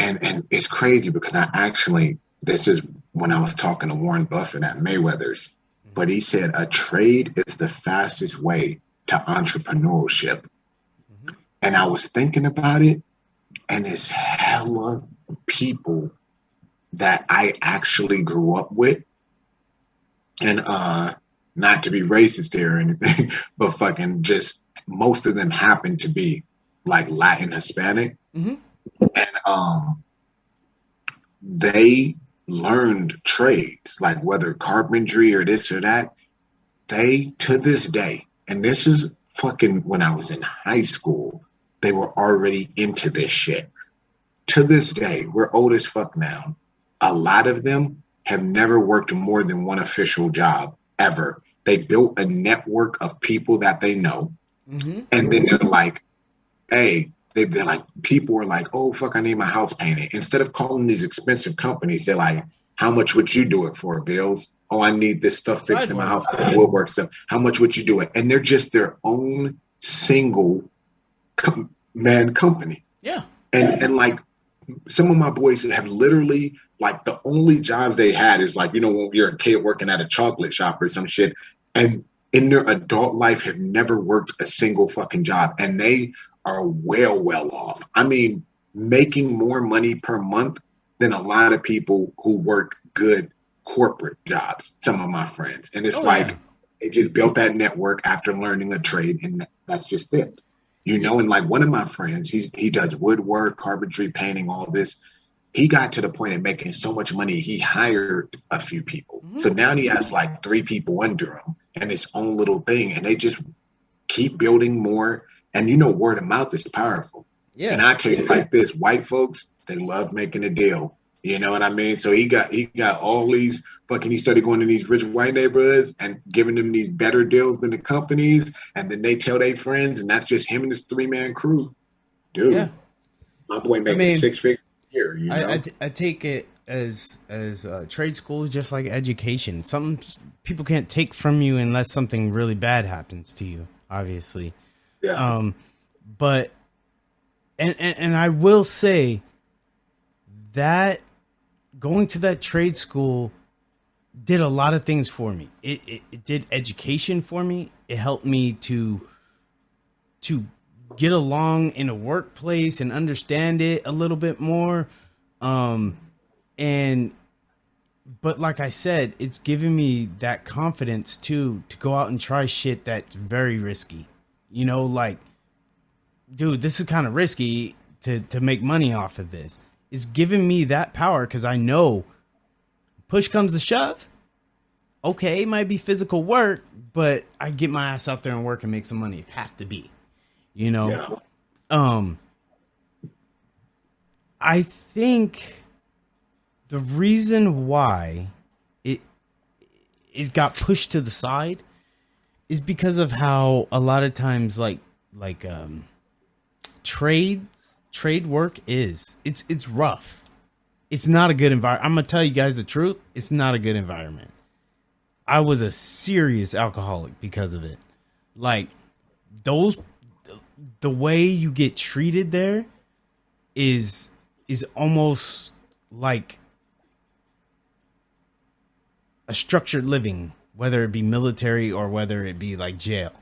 [SPEAKER 1] and it's crazy because this is when I was talking to Warren Buffett at Mayweather's, but he said a trade is the fastest way to entrepreneurship. Mm-hmm. And I was thinking about it, and it's hella people that I actually grew up with. And not to be racist here or anything, but fucking just most of them happen to be like Latin Hispanic. Mm-hmm. And they learned trades, like whether carpentry or this or that. They, to this day, and this is fucking when I was in high school, they were already into this shit. To this day, we're old as fuck now. A lot of them have never worked more than one official job ever. They built a network of people that they know. Mm-hmm. And then they're like, hey, they're like, people are like, oh, fuck, I need my house painted. Instead of calling these expensive companies, they're like, how much would you do it for, Bills? Oh, I need this stuff fixed in my house, woodwork stuff. How much would you do it? And they're just their own single man company.
[SPEAKER 2] Yeah.
[SPEAKER 1] And like some of my boys have literally, like, the only jobs they had is like, you know, when you're a kid working at a chocolate shop or some shit, and in their adult life have never worked a single fucking job. And they are well off. I mean, making more money per month than a lot of people who work good corporate jobs, some of my friends. And it's they just built that network after learning a trade, and that's just it. You know, and like one of my friends, he does woodwork, carpentry, painting, all this. He got to the point of making so much money, he hired a few people. Mm-hmm. So now he has like 3 people under him and his own little thing, and they just keep building more. And you know, word of mouth is powerful. Yeah. And I tell you like this, white folks, they love making a deal. You know what I mean? So he got all these fucking, he started going to these rich white neighborhoods and giving them these better deals than the companies. And then they tell their friends, and that's just him and his 3-man crew.
[SPEAKER 2] Yeah.
[SPEAKER 1] dude, my boy
[SPEAKER 2] I
[SPEAKER 1] making
[SPEAKER 2] mean,
[SPEAKER 1] 6 figures a year, you know?
[SPEAKER 2] I take it as trade school is just like education. Something people can't take from you unless something really bad happens to you, obviously.
[SPEAKER 1] Yeah.
[SPEAKER 2] But and I will say that going to that trade school did a lot of things for me. It did education for me. It helped me to get along in a workplace and understand it a little bit more. And but like I said, it's given me that confidence too to go out and try shit that's very risky. You know, like, dude, this is kind of risky to make money off of this. It's giving me that power because I know push comes to shove. Okay, it might be physical work, but I get my ass out there and work and make some money if have to be. You know?
[SPEAKER 1] Yeah.
[SPEAKER 2] I think the reason why it got pushed to the side is because of how a lot of times like trade work is. It's rough. It's not a good environment. I'm gonna tell you guys the truth. It's not a good environment. I was a serious alcoholic because of it. Like the way you get treated there is almost like a structured living, whether it be military or whether it be like jail.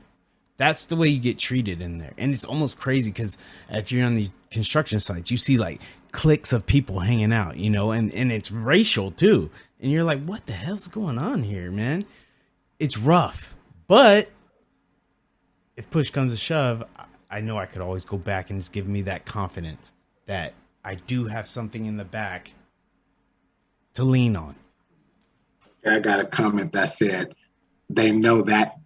[SPEAKER 2] That's the way you get treated in there. And it's almost crazy because if you're on these construction sites, you see like cliques of people hanging out, you know, and it's racial too. And you're like, what the hell's going on here, man? It's rough. But if push comes to shove, I know I could always go back, and it's giving me that confidence that I do have something in the back to lean on.
[SPEAKER 1] I got a comment that said they know that,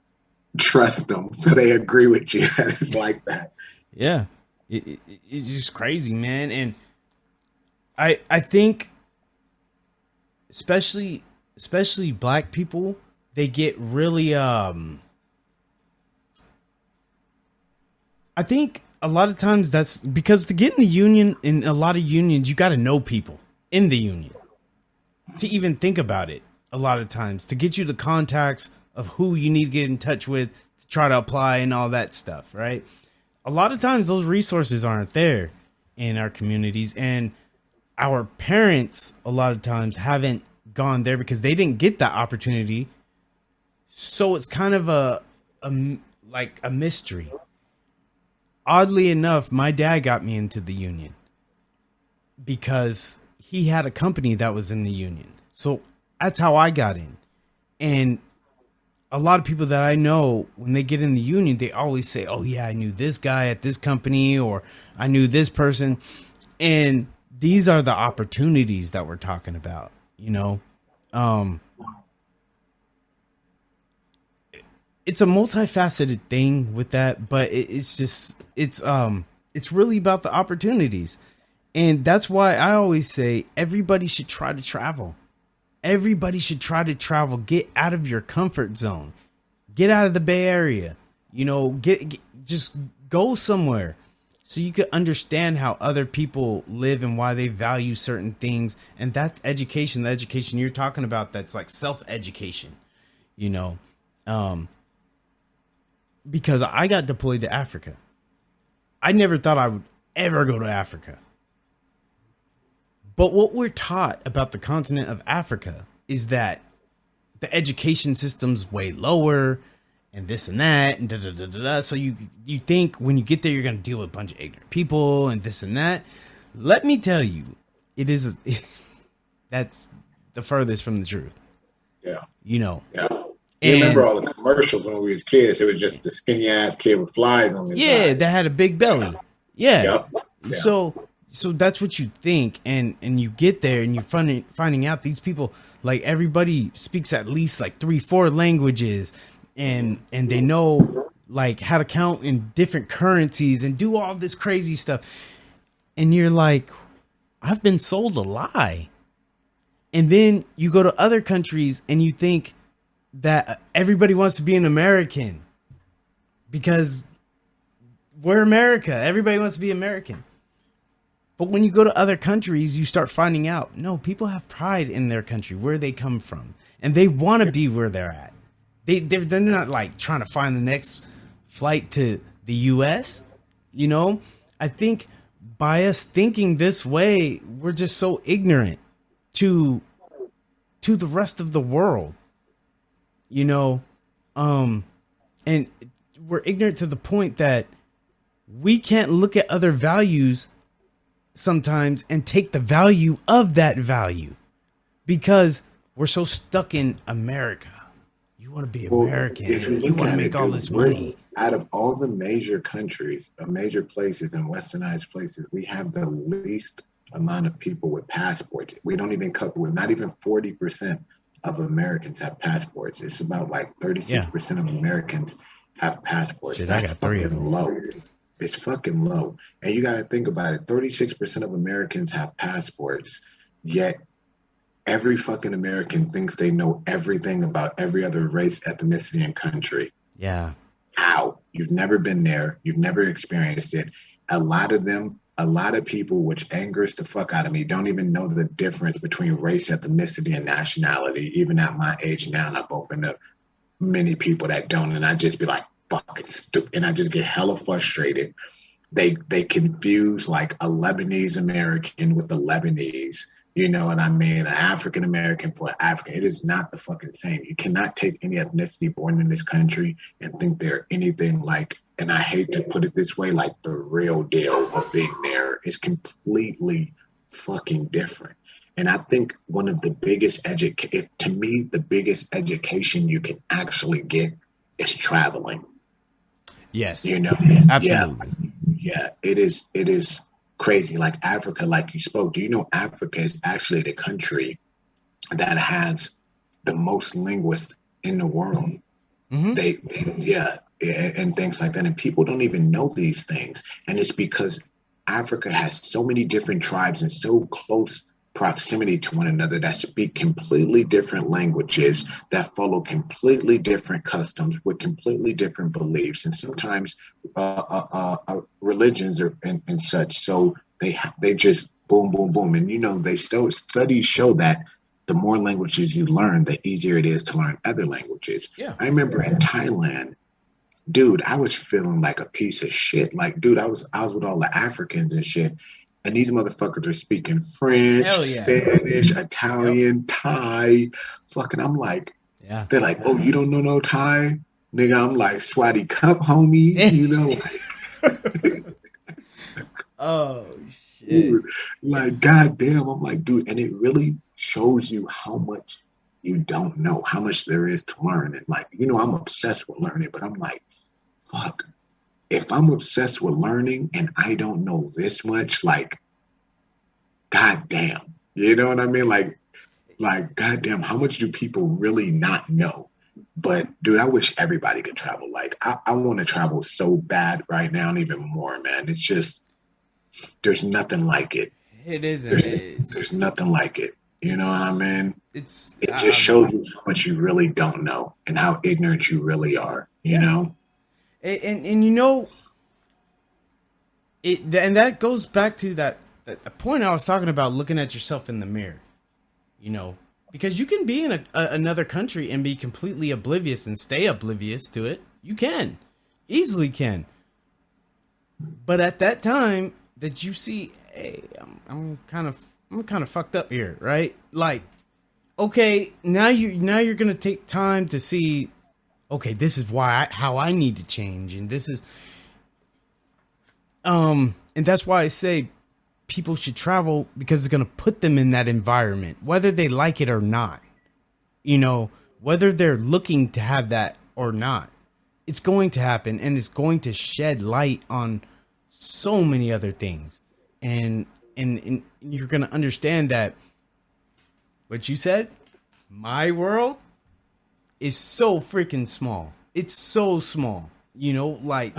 [SPEAKER 1] trust them, so they agree with you. It's like that.
[SPEAKER 2] Yeah. It's just crazy, man. And I think especially black people, they get really I think a lot of times that's because to get in the union, in a lot of unions, you got to know people in the union to even think about it. A lot of times to get you the contacts of who you need to get in touch with to try to apply and all that stuff, right? A lot of times those resources aren't there in our communities, and our parents a lot of times haven't gone there because they didn't get that opportunity. So it's kind of a mystery. Oddly enough, my dad got me into the union because he had a company that was in the union. So that's how I got in. And a lot of people that I know, when they get in the union, they always say, oh yeah, I knew this guy at this company, or I knew this person. And these are the opportunities that we're talking about, you know? It's a multifaceted thing with that, but it's really about the opportunities. And that's why I always say everybody should try to travel. Everybody should try to travel. Get out of your comfort zone. Get out of the Bay Area. You know, just go somewhere so you could understand how other people live and why they value certain things. And that's education. The education you're talking about, that's like self-education, you know. Because I got deployed to Africa. I never thought I would ever go to Africa. But what we're taught about the continent of Africa is that the education system's way lower and this and that and da da da da da. So you think when you get there you're going to deal with a bunch of ignorant people and this and that. Let me tell you, that's the furthest from the truth.
[SPEAKER 1] Yeah.
[SPEAKER 2] You know.
[SPEAKER 1] Yeah. You remember all the commercials when we was kids? It was just the skinny ass kid with flies on his eyes.
[SPEAKER 2] That had a big belly. Yeah.
[SPEAKER 1] Yep. Yeah.
[SPEAKER 2] So that's what you think, and you get there and you're finding out these people, like, everybody speaks at least like 3-4 languages, and they know like how to count in different currencies and do all this crazy stuff. And you're like, I've been sold a lie. And then you go to other countries and you think that everybody wants to be an American because we're America. Everybody wants to be American. But when you go to other countries, you start finding out, no, people have pride in their country, where they come from. And they want to be where they're at. They're not like trying to find the next flight to the U.S. You know, I think by us thinking this way, we're just so ignorant to the rest of the world. You know, and we're ignorant to the point that we can't look at other values sometimes and take the value of that value because we're so stuck in America. You want to be American. You want to make all this money.
[SPEAKER 1] Out of all the major countries, major places and westernized places, we have the least amount of people with passports. We don't even cover, not even 40% of Americans have passports. It's about like 36% of Americans have passports.
[SPEAKER 2] Shit,
[SPEAKER 1] That's
[SPEAKER 2] I got 3 of them.
[SPEAKER 1] low. It's fucking low. And you got to think about it. 36% of Americans have passports, yet every fucking American thinks they know everything about every other race, ethnicity, and country.
[SPEAKER 2] Yeah.
[SPEAKER 1] How? You've never been there. You've never experienced it. A lot of people, which angers the fuck out of me, don't even know the difference between race, ethnicity, and nationality. Even at my age now, and I've opened up many people that don't, and I just be like, fucking stupid, and I just get hella frustrated. They confuse like a Lebanese American with the Lebanese, you know what I mean? An African American for an African. It is not the fucking same. You cannot take any ethnicity born in this country and think they're anything like, and I hate to put it this way, like the real deal of being there is completely fucking different. And I think one of the biggest to me, the biggest education you can actually get is traveling.
[SPEAKER 2] Yes.
[SPEAKER 1] You know,
[SPEAKER 2] absolutely.
[SPEAKER 1] Yeah, it is crazy. Like Africa, like you spoke, do you know Africa is actually the country that has the most linguists in the world? Mm-hmm. And things like that. And people don't even know these things. And it's because Africa has so many different tribes and so close proximity to one another that speak completely different languages, that follow completely different customs with completely different beliefs, and sometimes religions and such. So they just boom, boom, boom. And, you know, studies show that the more languages you learn, the easier it is to learn other languages.
[SPEAKER 2] Yeah.
[SPEAKER 1] I remember in Thailand, dude, I was feeling like a piece of shit. Like, dude, I was with all the Africans and shit. And these motherfuckers are speaking French, Spanish, Italian, Thai. Fucking, I'm like, they're like, oh, you don't know no Thai? Nigga, I'm like, Swati Cup, homie. You know, like,
[SPEAKER 2] oh, shit.
[SPEAKER 1] Dude, like, goddamn. I'm like, dude, and it really shows you how much you don't know, how much there is to learn. And like, you know, I'm obsessed with learning, but I'm like, fuck. If I'm obsessed with learning and I don't know this much, like, goddamn, you know what I mean? Like, goddamn, how much do people really not know? But dude, I wish everybody could travel. Like, I want to travel so bad right now, and even more, man. It's just, there's nothing like it.
[SPEAKER 2] It isn't.
[SPEAKER 1] There's nothing like it. You know what I mean? It just
[SPEAKER 2] I
[SPEAKER 1] shows you how much you really don't know and how ignorant you really are. You know.
[SPEAKER 2] And you know, and that goes back to that point I was talking about, looking at yourself in the mirror, you know, because you can be in another country and be completely oblivious and stay oblivious to it. You can, easily can. But at that time that you see, hey, I'm kind of fucked up here, right? Like, okay, now you're gonna take time to see. Okay, this is how I need to change, and this is, and that's why I say people should travel, because it's going to put them in that environment, whether they like it or not. You know, whether they're looking to have that or not, it's going to happen, and it's going to shed light on so many other things, and you're going to understand that what you said, my world is so freaking small. It's so small, you know, like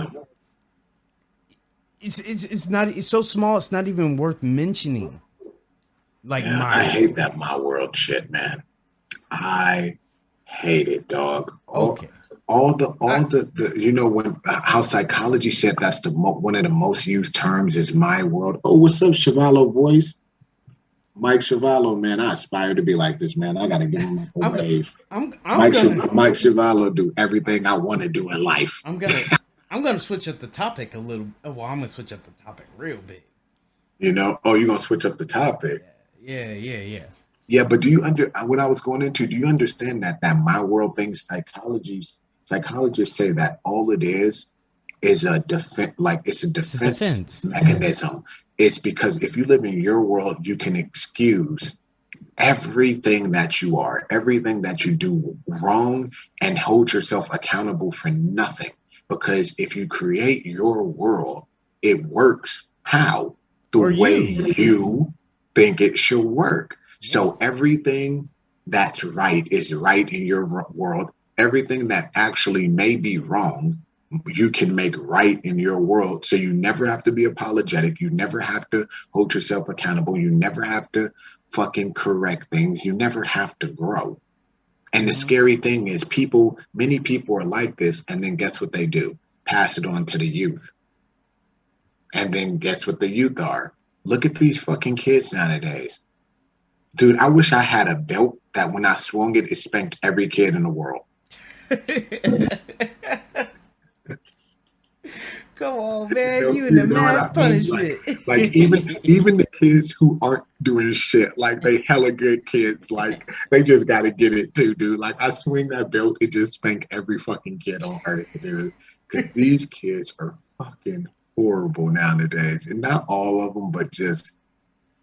[SPEAKER 2] it's so small. It's not even worth mentioning. Like,
[SPEAKER 1] I hate that my world shit, man. I hate it, dog.
[SPEAKER 2] Okay.
[SPEAKER 1] all the you know when how psychology said that's one of the most used terms is my world. Oh, what's up, Shavallo voice? Mike Shavallo, man, I aspire to be like this, man. I gotta give him a
[SPEAKER 2] I'm,
[SPEAKER 1] wave.
[SPEAKER 2] I'm gonna,
[SPEAKER 1] Mike Shavallo do everything I want to do in life.
[SPEAKER 2] I'm gonna, I'm gonna switch up the topic a little. Well, I'm gonna switch up the topic real big.
[SPEAKER 1] You know? Oh, you're gonna switch up the topic.
[SPEAKER 2] Yeah.
[SPEAKER 1] Yeah, but do you what I was going into? Do you understand that my world thing, psychologists say that all it is a defense, like it's a
[SPEAKER 2] It's a
[SPEAKER 1] defense
[SPEAKER 2] defense.
[SPEAKER 1] mechanism. It's because if you live in your world, you can excuse everything that you are, everything that you do wrong, and hold yourself accountable for nothing. Because if you create your world, it works how? The
[SPEAKER 2] For
[SPEAKER 1] way
[SPEAKER 2] you.
[SPEAKER 1] you think it should work.
[SPEAKER 2] Yeah.
[SPEAKER 1] So everything that's right is right in your world. Everything that actually may be wrong, you can make right in your world. So you never have to be apologetic. You never have to hold yourself accountable. You never have to fucking correct things. You never have to grow. And the scary thing is many people are like this. And then guess what they do? Pass it on to the youth. And then guess what the youth are? Look at these fucking kids nowadays. Dude, I wish I had a belt that when I swung it, it spanked every kid in the world.
[SPEAKER 2] Come on, man, you in the mass punishment.
[SPEAKER 1] Like even the kids who aren't doing shit, like they hella good kids, like they just gotta get it too, dude. Like I swing that belt, it just spank every fucking kid on earth, dude. Because these kids are fucking horrible nowadays. And not all of them, but just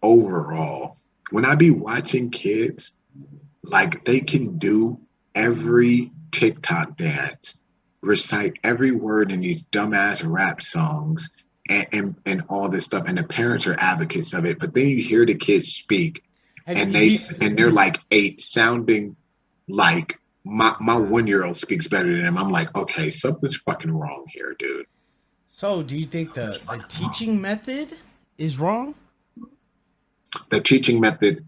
[SPEAKER 1] overall. When I be watching kids, like they can do every TikTok dance, recite every word in these dumbass rap songs and all this stuff, and the parents are advocates of it. But then you hear the kids speak, and they're like 8, sounding like my 1-year-old speaks better than him. I'm like, okay, something's fucking wrong here, dude.
[SPEAKER 2] So, do you think the teaching method is wrong?
[SPEAKER 1] The teaching method,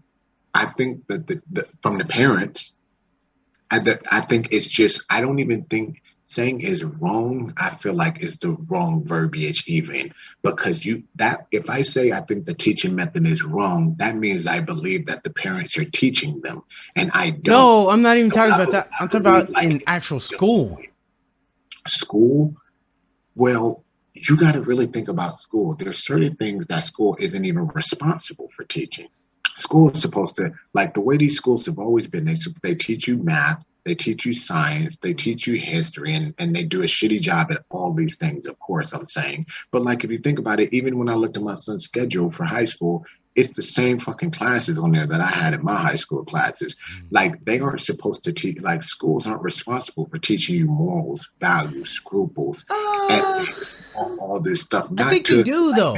[SPEAKER 1] I think that the from the parents, I think it's just, I don't even think saying is wrong. I feel like is the wrong verbiage even, because if I say I think the teaching method is wrong, that means I believe that the parents are teaching them, and I don't.
[SPEAKER 2] No, I'm not even talking about that. I'm talking about like, in actual school.
[SPEAKER 1] School? Well, you got to really think about school. There's certain things that school isn't even responsible for teaching. School is supposed to, like the way these schools have always been, they teach you math, they teach you science, they teach you history, and they do a shitty job at all these things, of course, I'm saying. But like if you think about it, even when I looked at my son's schedule for high school, it's the same fucking classes on there that I had in my high school classes. Like they aren't supposed to teach, like schools aren't responsible for teaching you morals, values, scruples, ethics, all this stuff.
[SPEAKER 2] I think you do though.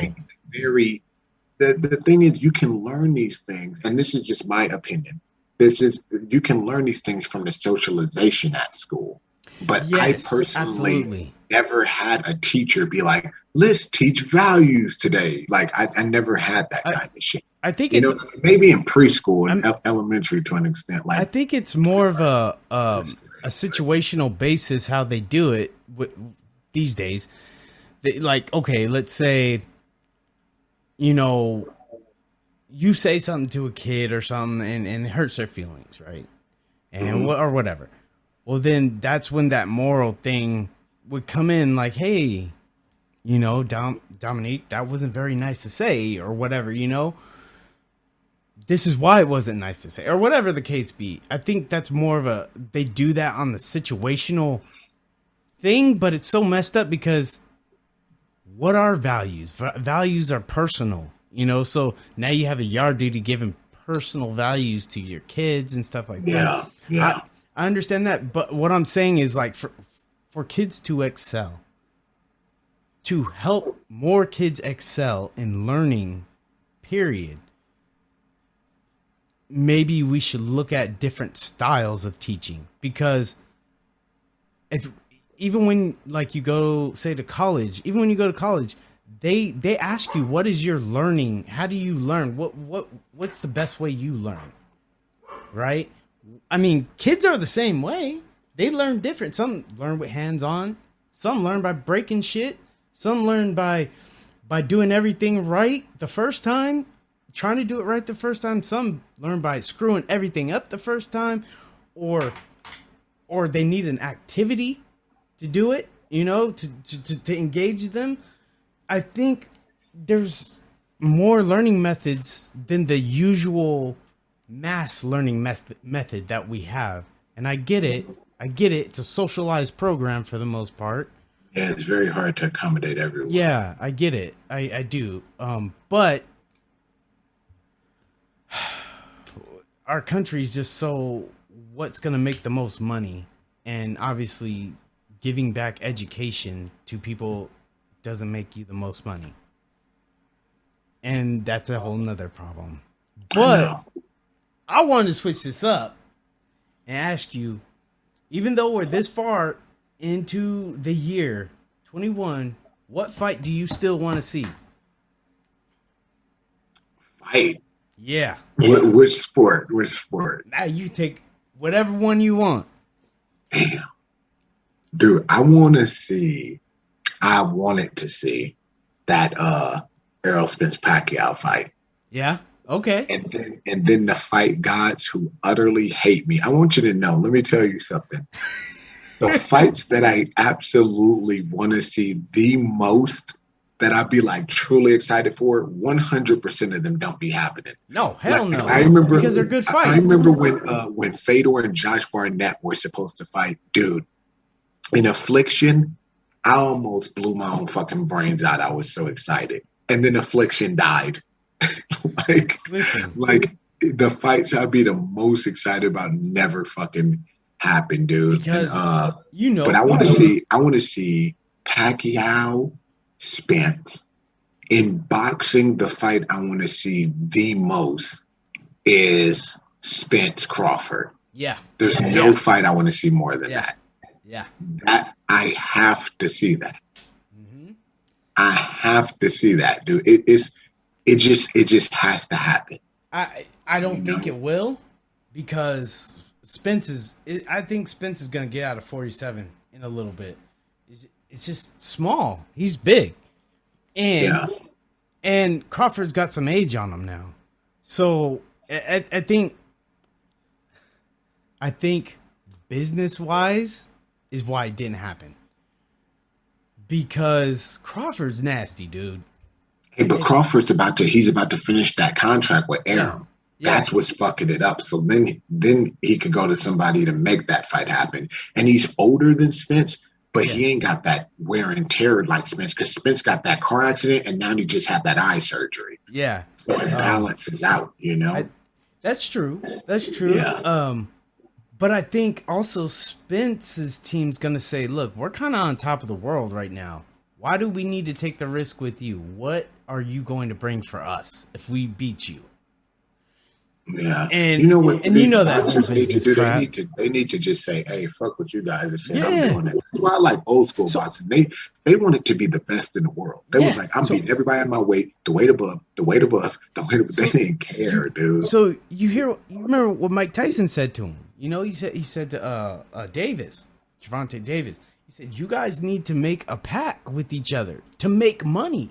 [SPEAKER 1] The thing is, you can learn these things, and this is just my opinion. You can learn these things from the socialization at school. But yes, I personally absolutely never had a teacher be like, let's teach values today. Like I never had that kind of shit.
[SPEAKER 2] I think
[SPEAKER 1] maybe in preschool and elementary to an extent. Like
[SPEAKER 2] I think it's more of a situational basis how they do it these days. Like, okay, let's say, you say something to a kid or something and it hurts their feelings, right? And or whatever. Well, then that's when that moral thing would come in, like, hey, Dominique, that wasn't very nice to say, or whatever, This is why it wasn't nice to say, or whatever the case be. I think that's more of they do that on the situational thing, but it's so messed up because what are values? Values are personal, so now you have a yard duty giving personal values to your kids and stuff like that.
[SPEAKER 1] Yeah.
[SPEAKER 2] I understand that, but what I'm saying is like for kids to excel, to help more kids excel in learning, period, maybe we should look at different styles of teaching, because even when like you go to college, they ask you, what is your learning? How do you learn? What's the best way you learn? Right? I mean, kids are the same way. they learn different. Some learn with hands-on. Some learn by breaking shit. Some learn by doing everything right the first time, trying to do it right the first time. Some learn by screwing everything up the first time, or they need an activity to do it, you know, to engage them. I think there's more learning methods than the usual mass learning method that we have. And I get it. It's a socialized program for the most part.
[SPEAKER 1] Yeah, it's very hard to accommodate everyone.
[SPEAKER 2] Yeah, I get it. I do. But our country's just so what's going to make the most money. And obviously giving back education to people doesn't make you the most money. And that's a whole nother problem. But I wanted to switch this up and ask you, even though we're this far into the year 21, what fight do you still want to see?
[SPEAKER 1] Fight?
[SPEAKER 2] Yeah.
[SPEAKER 1] Which sport?
[SPEAKER 2] Now you take whatever one you want.
[SPEAKER 1] Damn. Dude, I wanted to see that Errol Spence Pacquiao fight.
[SPEAKER 2] Yeah. Okay.
[SPEAKER 1] And then the fight gods who utterly hate me. I want you to know, let me tell you something. The fights that I absolutely want to see the most, that I'd be like truly excited for, 100% of them don't be happening.
[SPEAKER 2] No, hell no.
[SPEAKER 1] I remember,
[SPEAKER 2] because they're good fights.
[SPEAKER 1] I remember when Fedor and Josh Barnett were supposed to fight, dude. In Affliction, I almost blew my own fucking brains out. I was so excited. And then Affliction died.
[SPEAKER 2] Listen.
[SPEAKER 1] Like the fights I'd be the most excited about never fucking happened, dude.
[SPEAKER 2] Because
[SPEAKER 1] but I want to see Pacquiao Spence. In boxing, the fight I want to see the most is Spence Crawford.
[SPEAKER 2] Yeah.
[SPEAKER 1] There's no fight I want to see more than that.
[SPEAKER 2] Yeah.
[SPEAKER 1] That I have to see that. Mm-hmm. I have to see that, dude. It just has to happen.
[SPEAKER 2] I don't think it will, because I think Spence is going to get out of 47 in a little bit. It's just small. He's big. And Crawford's got some age on him now. So I think business-wise is why it didn't happen. Because Crawford's nasty, dude.
[SPEAKER 1] Hey, but Crawford's about to finish that contract with Aaron.
[SPEAKER 2] Yeah.
[SPEAKER 1] That's what's fucking it up. So then he could go to somebody to make that fight happen. And he's older than Spence, but he ain't got that wear and tear like Spence, because Spence got that car accident and now he just had that eye surgery.
[SPEAKER 2] Yeah.
[SPEAKER 1] So it balances out, you know?
[SPEAKER 2] That's true. Yeah. But I think also Spence's team's going to say, look, we're kind of on top of the world right now. Why do we need to take the risk with you? What are you going to bring for us if we beat you?
[SPEAKER 1] Yeah.
[SPEAKER 2] And
[SPEAKER 1] you know what?
[SPEAKER 2] And you know that
[SPEAKER 1] whole business crap. They need to just say, hey, fuck what you guys are saying. I'm doing it. That's why I like old school boxing. They want it to be the best in the world. They was like, I'm beating everybody in my weight, the weight above. They didn't care, dude.
[SPEAKER 2] So you remember what Mike Tyson said to him? You know, he said to Gervonta Davis, he said, you guys need to make a pact with each other to make money.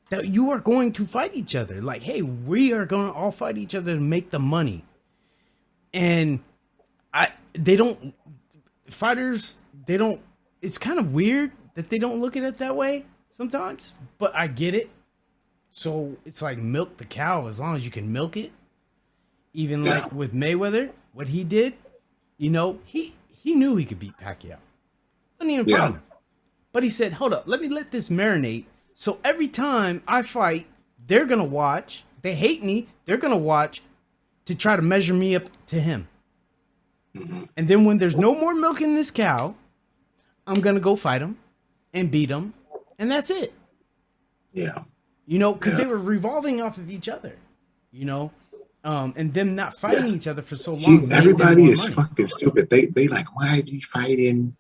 [SPEAKER 2] That you are going to fight each other. Like, hey, we are going to all fight each other to make the money. And fighters, it's kind of weird that they don't look at it that way sometimes, but I get it. So it's like milk the cow as long as you can milk it. Even like with Mayweather, what he did, you know, he knew he could beat Pacquiao. Wasn't even a problem. But he said, hold up, let me let this marinate. So every time I fight, they're going to watch. They hate me. They're going to watch to try to measure me up to him. Mm-hmm. And then when there's no more milk in this cow, I'm going to go fight him and beat him. And that's it.
[SPEAKER 1] Yeah.
[SPEAKER 2] You know, because they were revolving off of each other, you know, and them not fighting each other for so long.
[SPEAKER 1] Everybody is fucking stupid. They like, why is he fighting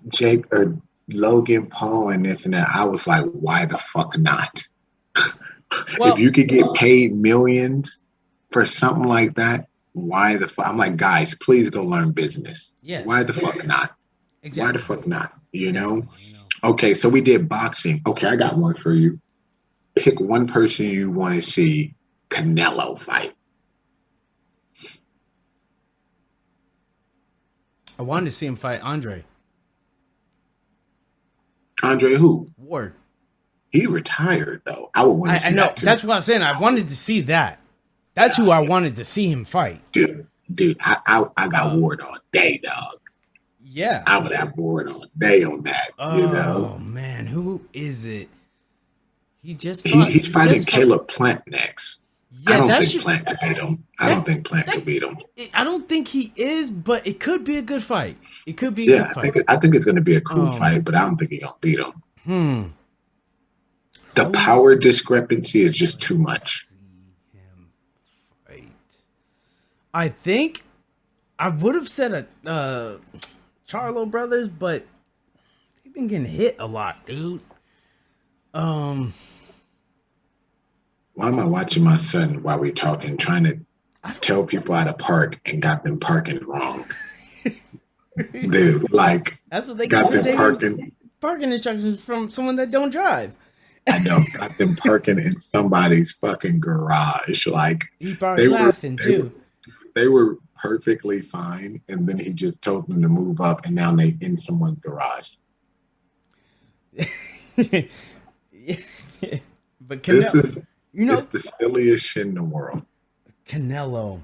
[SPEAKER 1] Jake or Logan Paul and this and that? I was like, why the fuck not? Well, if you could get paid millions for something like that, Why the fuck? I'm like, guys, please go learn business.
[SPEAKER 2] Yes.
[SPEAKER 1] Why the fuck not?
[SPEAKER 2] Exactly.
[SPEAKER 1] Why the fuck not? You
[SPEAKER 2] Exactly.
[SPEAKER 1] know? Okay, so we did boxing. Okay, I got one for you. Pick one person you want to see Canelo fight.
[SPEAKER 2] I wanted to see him fight Andre
[SPEAKER 1] Who?
[SPEAKER 2] Ward.
[SPEAKER 1] He retired though. I would want to see
[SPEAKER 2] I know.
[SPEAKER 1] that too.
[SPEAKER 2] That's what I'm saying. I wanted to see that. That's who I wanted to see him fight.
[SPEAKER 1] Dude, I got Ward all day, dog.
[SPEAKER 2] Yeah.
[SPEAKER 1] I would have Ward all day on that. You know?
[SPEAKER 2] Oh man, who is it?
[SPEAKER 1] He's fighting Caleb Plant next. Yeah, I don't think Plant could beat him. I don't think Plant could beat him.
[SPEAKER 2] I don't think he is, but it could be a good fight. It could be a good fight.
[SPEAKER 1] I think it's going to be a cool fight, but I don't think he's going to beat him. The power discrepancy is just too much.
[SPEAKER 2] I think I would have said a Charlo brothers, but they've been getting hit a lot, dude.
[SPEAKER 1] Why am I watching my son while we're talking, trying to tell people how to park and got them parking wrong? Dude, like,
[SPEAKER 2] that's what they
[SPEAKER 1] got them parking
[SPEAKER 2] instructions from someone that don't drive.
[SPEAKER 1] I know, got them parking in somebody's fucking garage. Like,
[SPEAKER 2] he probably laughing too.
[SPEAKER 1] They were perfectly fine, and then he just told them to move up, and now they in someone's garage.
[SPEAKER 2] But Canelo,
[SPEAKER 1] it's the silliest shit in the world.
[SPEAKER 2] Canelo,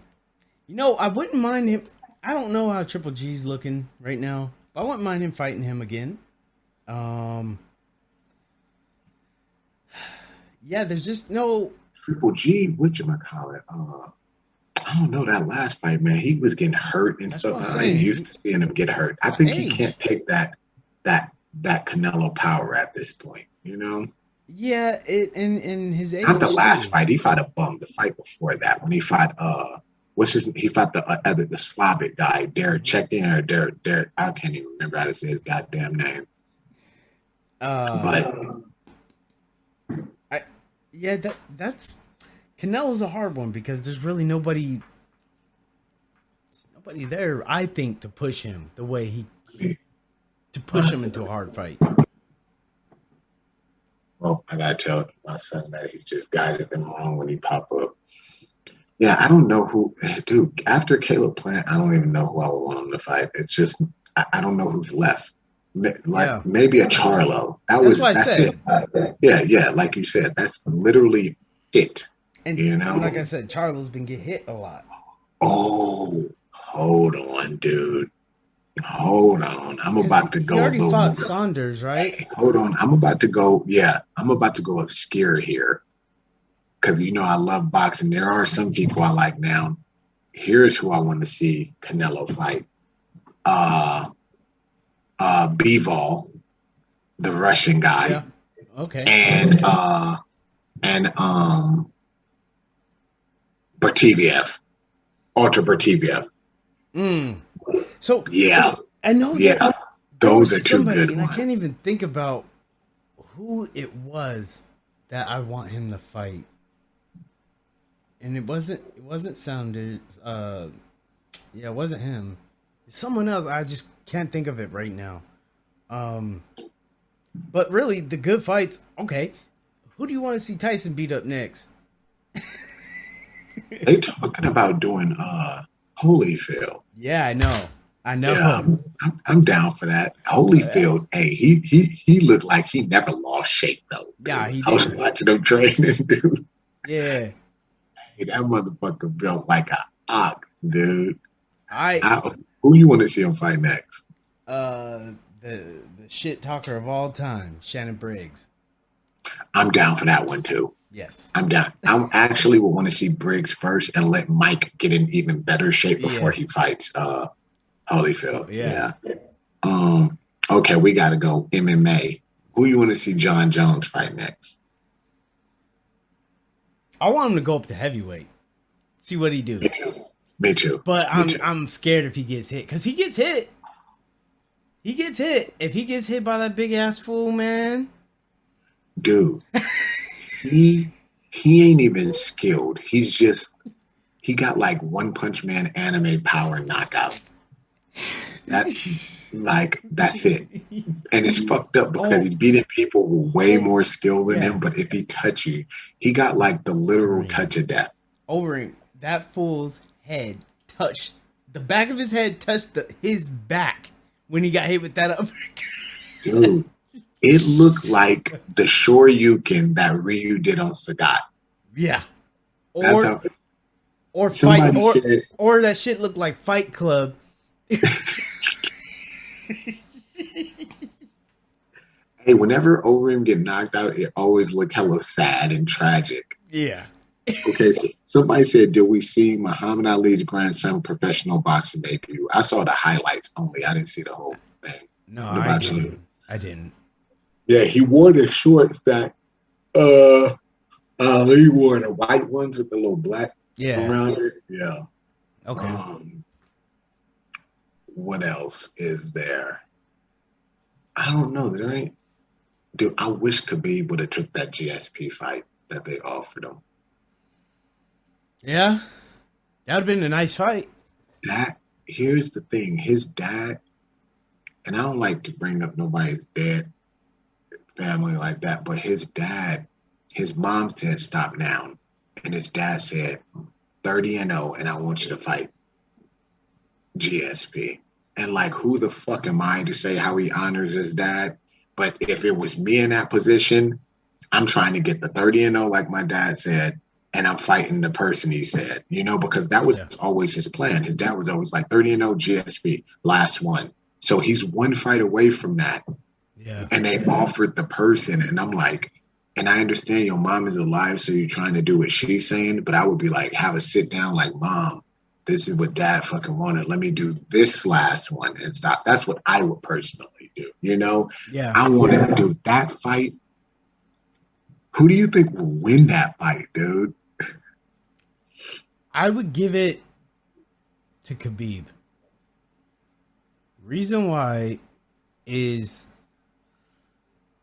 [SPEAKER 2] I wouldn't mind him. I don't know how Triple G's looking right now, but I wouldn't mind him fighting him again. Yeah, there's just no
[SPEAKER 1] Triple G. Whatchamacallit? I don't know, that last fight, man. He was getting hurt and stuff. I ain't used to seeing him get hurt. I think he can't take that Canelo power at this point. You know?
[SPEAKER 2] Yeah, in his age.
[SPEAKER 1] Not the last fight. He fought a bum. The fight before that, when he fought he fought the Slavic guy, Derek Chekin or Derek. I can't even remember how to say his goddamn name.
[SPEAKER 2] That's Canelo's a hard one because there's really nobody there, I think, to push him the way to push him into a hard fight.
[SPEAKER 1] Well, I gotta tell my son that he just guided them wrong when he popped up. Yeah, I don't know who, dude. After Caleb Plant, I don't even know who I would want him to fight. It's just I don't know who's left. Maybe a Charlo. That's what I said. Yeah, like you said, that's literally it.
[SPEAKER 2] And like I said, Charlo's been get hit a lot.
[SPEAKER 1] Oh, hold on, dude. Hold on. I'm about to go.
[SPEAKER 2] He already fought Saunders, right?
[SPEAKER 1] Hey, hold on. I'm about to go. Yeah, I'm about to go obscure here. Because, I love boxing. There are some people I like now. Here's who I want to see Canelo fight. Bivol, the Russian guy.
[SPEAKER 2] Yeah. Okay.
[SPEAKER 1] And Bertiev. Ultra Bertiev.
[SPEAKER 2] So
[SPEAKER 1] yeah,
[SPEAKER 2] I know.
[SPEAKER 1] Yeah, those are two good
[SPEAKER 2] and
[SPEAKER 1] ones.
[SPEAKER 2] I can't even think about who it was that I want him to fight. And it wasn't Saunders. It wasn't him. It's someone else. I just can't think of it right now. But really, the good fights. Okay, who do you want to see Tyson beat up next?
[SPEAKER 1] They talking about doing Holyfield.
[SPEAKER 2] Yeah, I know.
[SPEAKER 1] Yeah, I'm down for that. Holyfield, hey, he looked like he never lost shape though.
[SPEAKER 2] Yeah, he did.
[SPEAKER 1] I was watching him training, dude.
[SPEAKER 2] Yeah.
[SPEAKER 1] Hey, that motherfucker built like an ox, dude. Who you want to see him fight next?
[SPEAKER 2] The shit talker of all time, Shannon Briggs.
[SPEAKER 1] I'm down for that one too.
[SPEAKER 2] Yes.
[SPEAKER 1] I'm down. I actually would want to see Briggs first and let Mike get in even better shape before he fights Holyfield. Yeah. Okay, we got to go MMA. Who you want to see Jon Jones fight next?
[SPEAKER 2] I want him to go up to heavyweight. See what he do.
[SPEAKER 1] Me too.
[SPEAKER 2] But I'm scared if he gets hit because he gets hit. He gets hit. If he gets hit by that big ass fool, man. Dude.
[SPEAKER 1] He ain't even skilled. He's he got like One Punch Man anime power knockout. That's it. And it's fucked up because he's beating people with way more skill than him. But if he touch you, he got like the literal touch of death.
[SPEAKER 2] Overeem, that fool's head touched, the back of his head touched his back when he got hit with that uppercut.
[SPEAKER 1] Dude, it looked like the Shoryuken that Ryu did on Sagat.
[SPEAKER 2] Yeah. Or fight, or that shit looked like Fight Club.
[SPEAKER 1] Hey, whenever Overeem get knocked out, it always look hella sad and tragic.
[SPEAKER 2] Yeah.
[SPEAKER 1] Okay, so somebody said, did we see Muhammad Ali's grandson professional boxing debut? I saw the highlights only. I didn't see the whole thing.
[SPEAKER 2] No, I didn't.
[SPEAKER 1] Yeah, he wore the shorts that he wore the white ones with the little black around it. Yeah.
[SPEAKER 2] Okay.
[SPEAKER 1] What else is there? I don't know. There ain't. Dude, I wish Khabib would have took that GSP fight that they offered him.
[SPEAKER 2] Yeah, that would have been a nice fight.
[SPEAKER 1] Here's the thing. His dad, and I don't like to bring up nobody's dead family like that, but his dad, his mom said stop now, and his dad said 30-0, and I want you to fight GSP. And like, who the fuck am I to say how he honors his dad? But if it was me in that position, I'm trying to get the 30-0 like my dad said, and I'm fighting the person he said, because that was always his plan. His dad was always like 30-0 GSP, last one. So he's one fight away from that.
[SPEAKER 2] Yeah.
[SPEAKER 1] And they offered the person, and I'm like, and I understand your mom is alive, so you're trying to do what she's saying, but I would be like, have a sit down like, Mom, this is what dad fucking wanted. Let me do this last one and stop. That's what I would personally do,
[SPEAKER 2] Yeah.
[SPEAKER 1] I wanted to do that fight. Who do you think will win that fight, dude?
[SPEAKER 2] I would give it to Khabib. Reason why is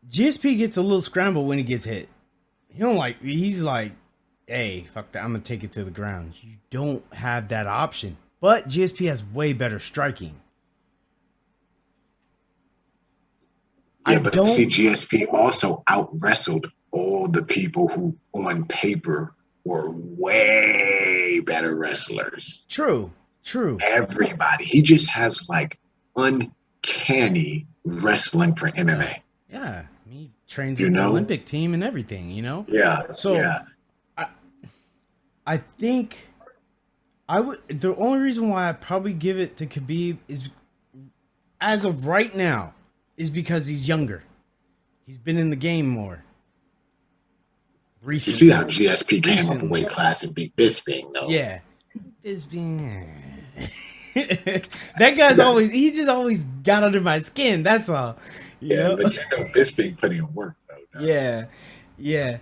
[SPEAKER 2] GSP gets a little scrambled when he gets hit. He's like, hey, fuck that, I'm going to take it to the ground. You don't have that option. But GSP has way better striking.
[SPEAKER 1] Yeah, but see, GSP also out-wrestled all the people who, on paper, were way better wrestlers.
[SPEAKER 2] True.
[SPEAKER 1] Everybody. He just has, like, uncanny wrestling for MMA.
[SPEAKER 2] Yeah. He trains with the Olympic team and everything,
[SPEAKER 1] Yeah.
[SPEAKER 2] So,
[SPEAKER 1] yeah.
[SPEAKER 2] I think the only reason why I probably give it to Khabib is, as of right now, is because he's younger. He's been in the game more. Recently.
[SPEAKER 1] You see how GSP came up a weight class and beat Bisping, though.
[SPEAKER 2] Yeah. Bisping. That guy's always got under my skin. That's all. You know?
[SPEAKER 1] But Bisping put in work, though.
[SPEAKER 2] Yeah.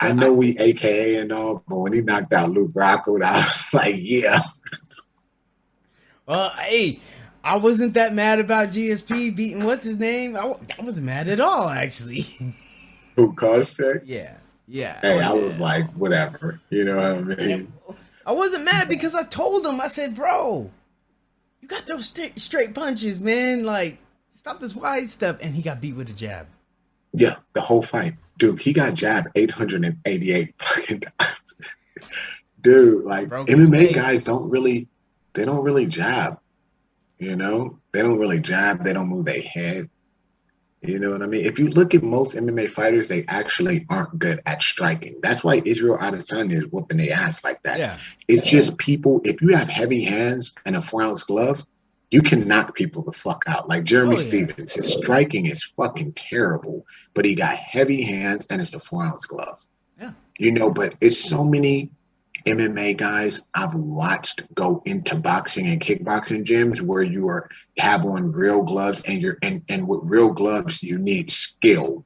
[SPEAKER 1] I know we AKA and all, but when he knocked out Luke Rockwood, I was like, yeah.
[SPEAKER 2] Well, hey, I wasn't that mad about GSP beating what's his name. I wasn't mad at all, actually.
[SPEAKER 1] Who, Koscheck?
[SPEAKER 2] Yeah.
[SPEAKER 1] Hey, I was like, whatever. You know what I mean?
[SPEAKER 2] I wasn't mad because I told him, I said, bro, you got those straight punches, man. Like, stop this wide stuff. And he got beat with a jab.
[SPEAKER 1] Yeah, the whole fight. Dude, he got jabbed 888 fucking times. Dude, like, MMA guys don't really jab. They don't really jab. They don't move their head. You know what I mean? If you look at most MMA fighters, they actually aren't good at striking. That's why Israel Adesanya is whooping their ass like that.
[SPEAKER 2] Yeah.
[SPEAKER 1] It's just people, if you have heavy hands and a 4-ounce glove, you can knock people the fuck out. Like Jeremy Stevens, his striking is fucking terrible, but he got heavy hands and it's a 4-ounce glove.
[SPEAKER 2] Yeah.
[SPEAKER 1] But it's so many MMA guys I've watched go into boxing and kickboxing gyms where you have on real gloves and with real gloves you need skill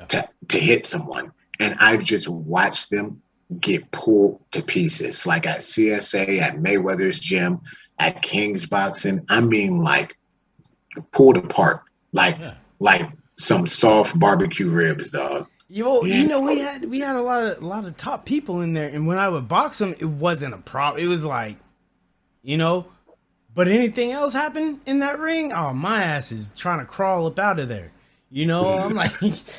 [SPEAKER 1] to hit someone. And I've just watched them get pulled to pieces, like at CSA, at Mayweather's gym, at King's Boxing. I mean, like pulled apart, like some soft barbecue ribs, dog.
[SPEAKER 2] We had a lot of top people in there, and when I would box them, it wasn't a problem. It was like, but anything else happened in that ring, oh, my ass is trying to crawl up out of there. I'm like,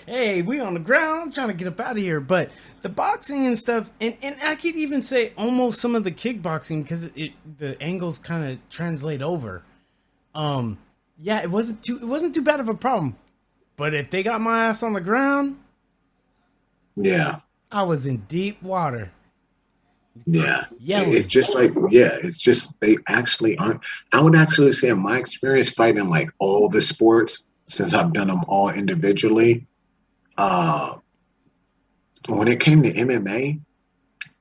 [SPEAKER 2] hey, we on the ground. I'm trying to get up out of here. But the boxing and stuff, and I could even say almost some of the kickboxing because the angles kind of translate over. It wasn't too bad of a problem. But if they got my ass on the ground,
[SPEAKER 1] yeah,
[SPEAKER 2] I was in deep water.
[SPEAKER 1] Yeah.
[SPEAKER 2] Yelling.
[SPEAKER 1] It's just they actually aren't. I would actually say in my experience fighting like all the sports, since I've done them all individually, when it came to MMA,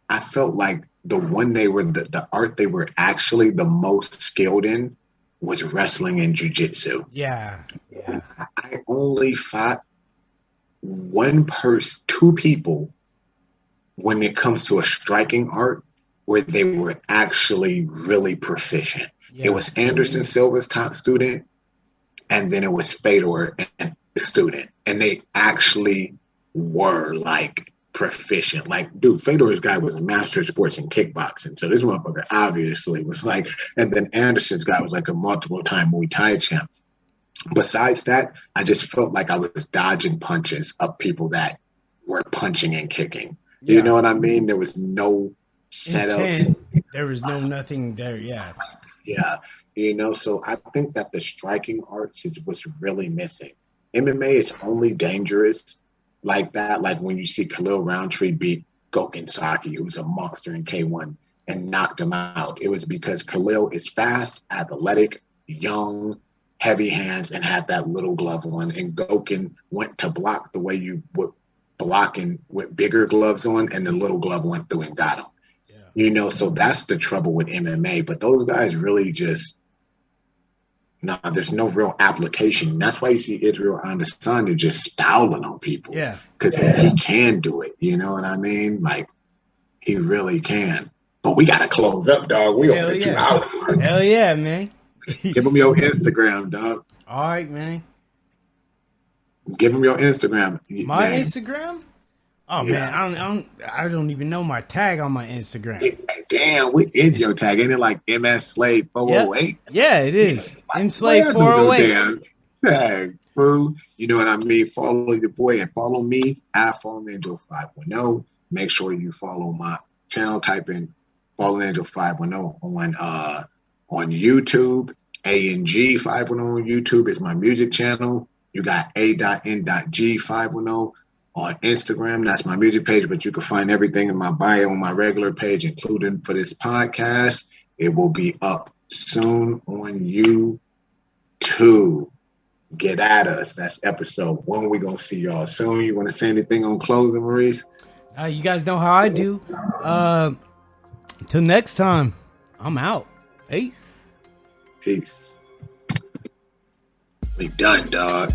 [SPEAKER 1] I felt like the one they were the art they were actually the most skilled in was wrestling and jiu-jitsu.
[SPEAKER 2] Yeah.
[SPEAKER 1] I only fought two people when it comes to a striking art where they were actually really proficient. Yeah. It was Anderson Silva's top student, and then it was Fedor and the student. And they actually were like proficient. Like, dude, Fedor's guy was a master of sports in kickboxing. So this motherfucker obviously was like, and then Anderson's guy was like a multiple-time Muay Thai champ. Besides that, I just felt like I was dodging punches of people that were punching and kicking. Yeah. You know what I mean? There was no setups.
[SPEAKER 2] There was no nothing there. Yeah.
[SPEAKER 1] Yeah. So I think that the striking arts is what's really missing. MMA is only dangerous like that. Like when you see Khalil Roundtree beat Gokhan Saki, who's a monster in K1, and knocked him out. It was because Khalil is fast, athletic, young, heavy hands, and had that little glove on. And Gokhan went to block the way you would blocking with bigger gloves on, and the little glove went through and got him. Yeah. So that's the trouble with MMA. But those guys really just, there's no real application. That's why you see Israel Adesanya just styling on people.
[SPEAKER 2] Yeah.
[SPEAKER 1] Because he can do it. You know what I mean? Like, he really can. But we got to close up, dog. We over 2 hours.
[SPEAKER 2] Hell yeah, man.
[SPEAKER 1] Give them your Instagram, dog.
[SPEAKER 2] All right, man.
[SPEAKER 1] Give them your Instagram.
[SPEAKER 2] My Instagram? Oh yeah. Man, I don't even know my tag on my Instagram.
[SPEAKER 1] Damn, what is your tag? Ain't it like MS Slave 408?
[SPEAKER 2] Yeah, it is. M Slave 408.
[SPEAKER 1] Damn tag, fool. You know what I mean? Follow your boy and follow me at Fallen Angel 510. Make sure you follow my channel. Type in Fallen Angel 510 on YouTube. A&G 510 on YouTube is my music channel. You got A.N.G 510 on Instagram. That's my music page, but you can find everything in my bio on my regular page, including for this podcast. It will be up soon on YouTube. Get at us. That's episode 1. We're going to see y'all soon. You want to say anything on closing, Maurice?
[SPEAKER 2] You guys know how I do. Till next time, I'm out. Peace.
[SPEAKER 1] We done, dog.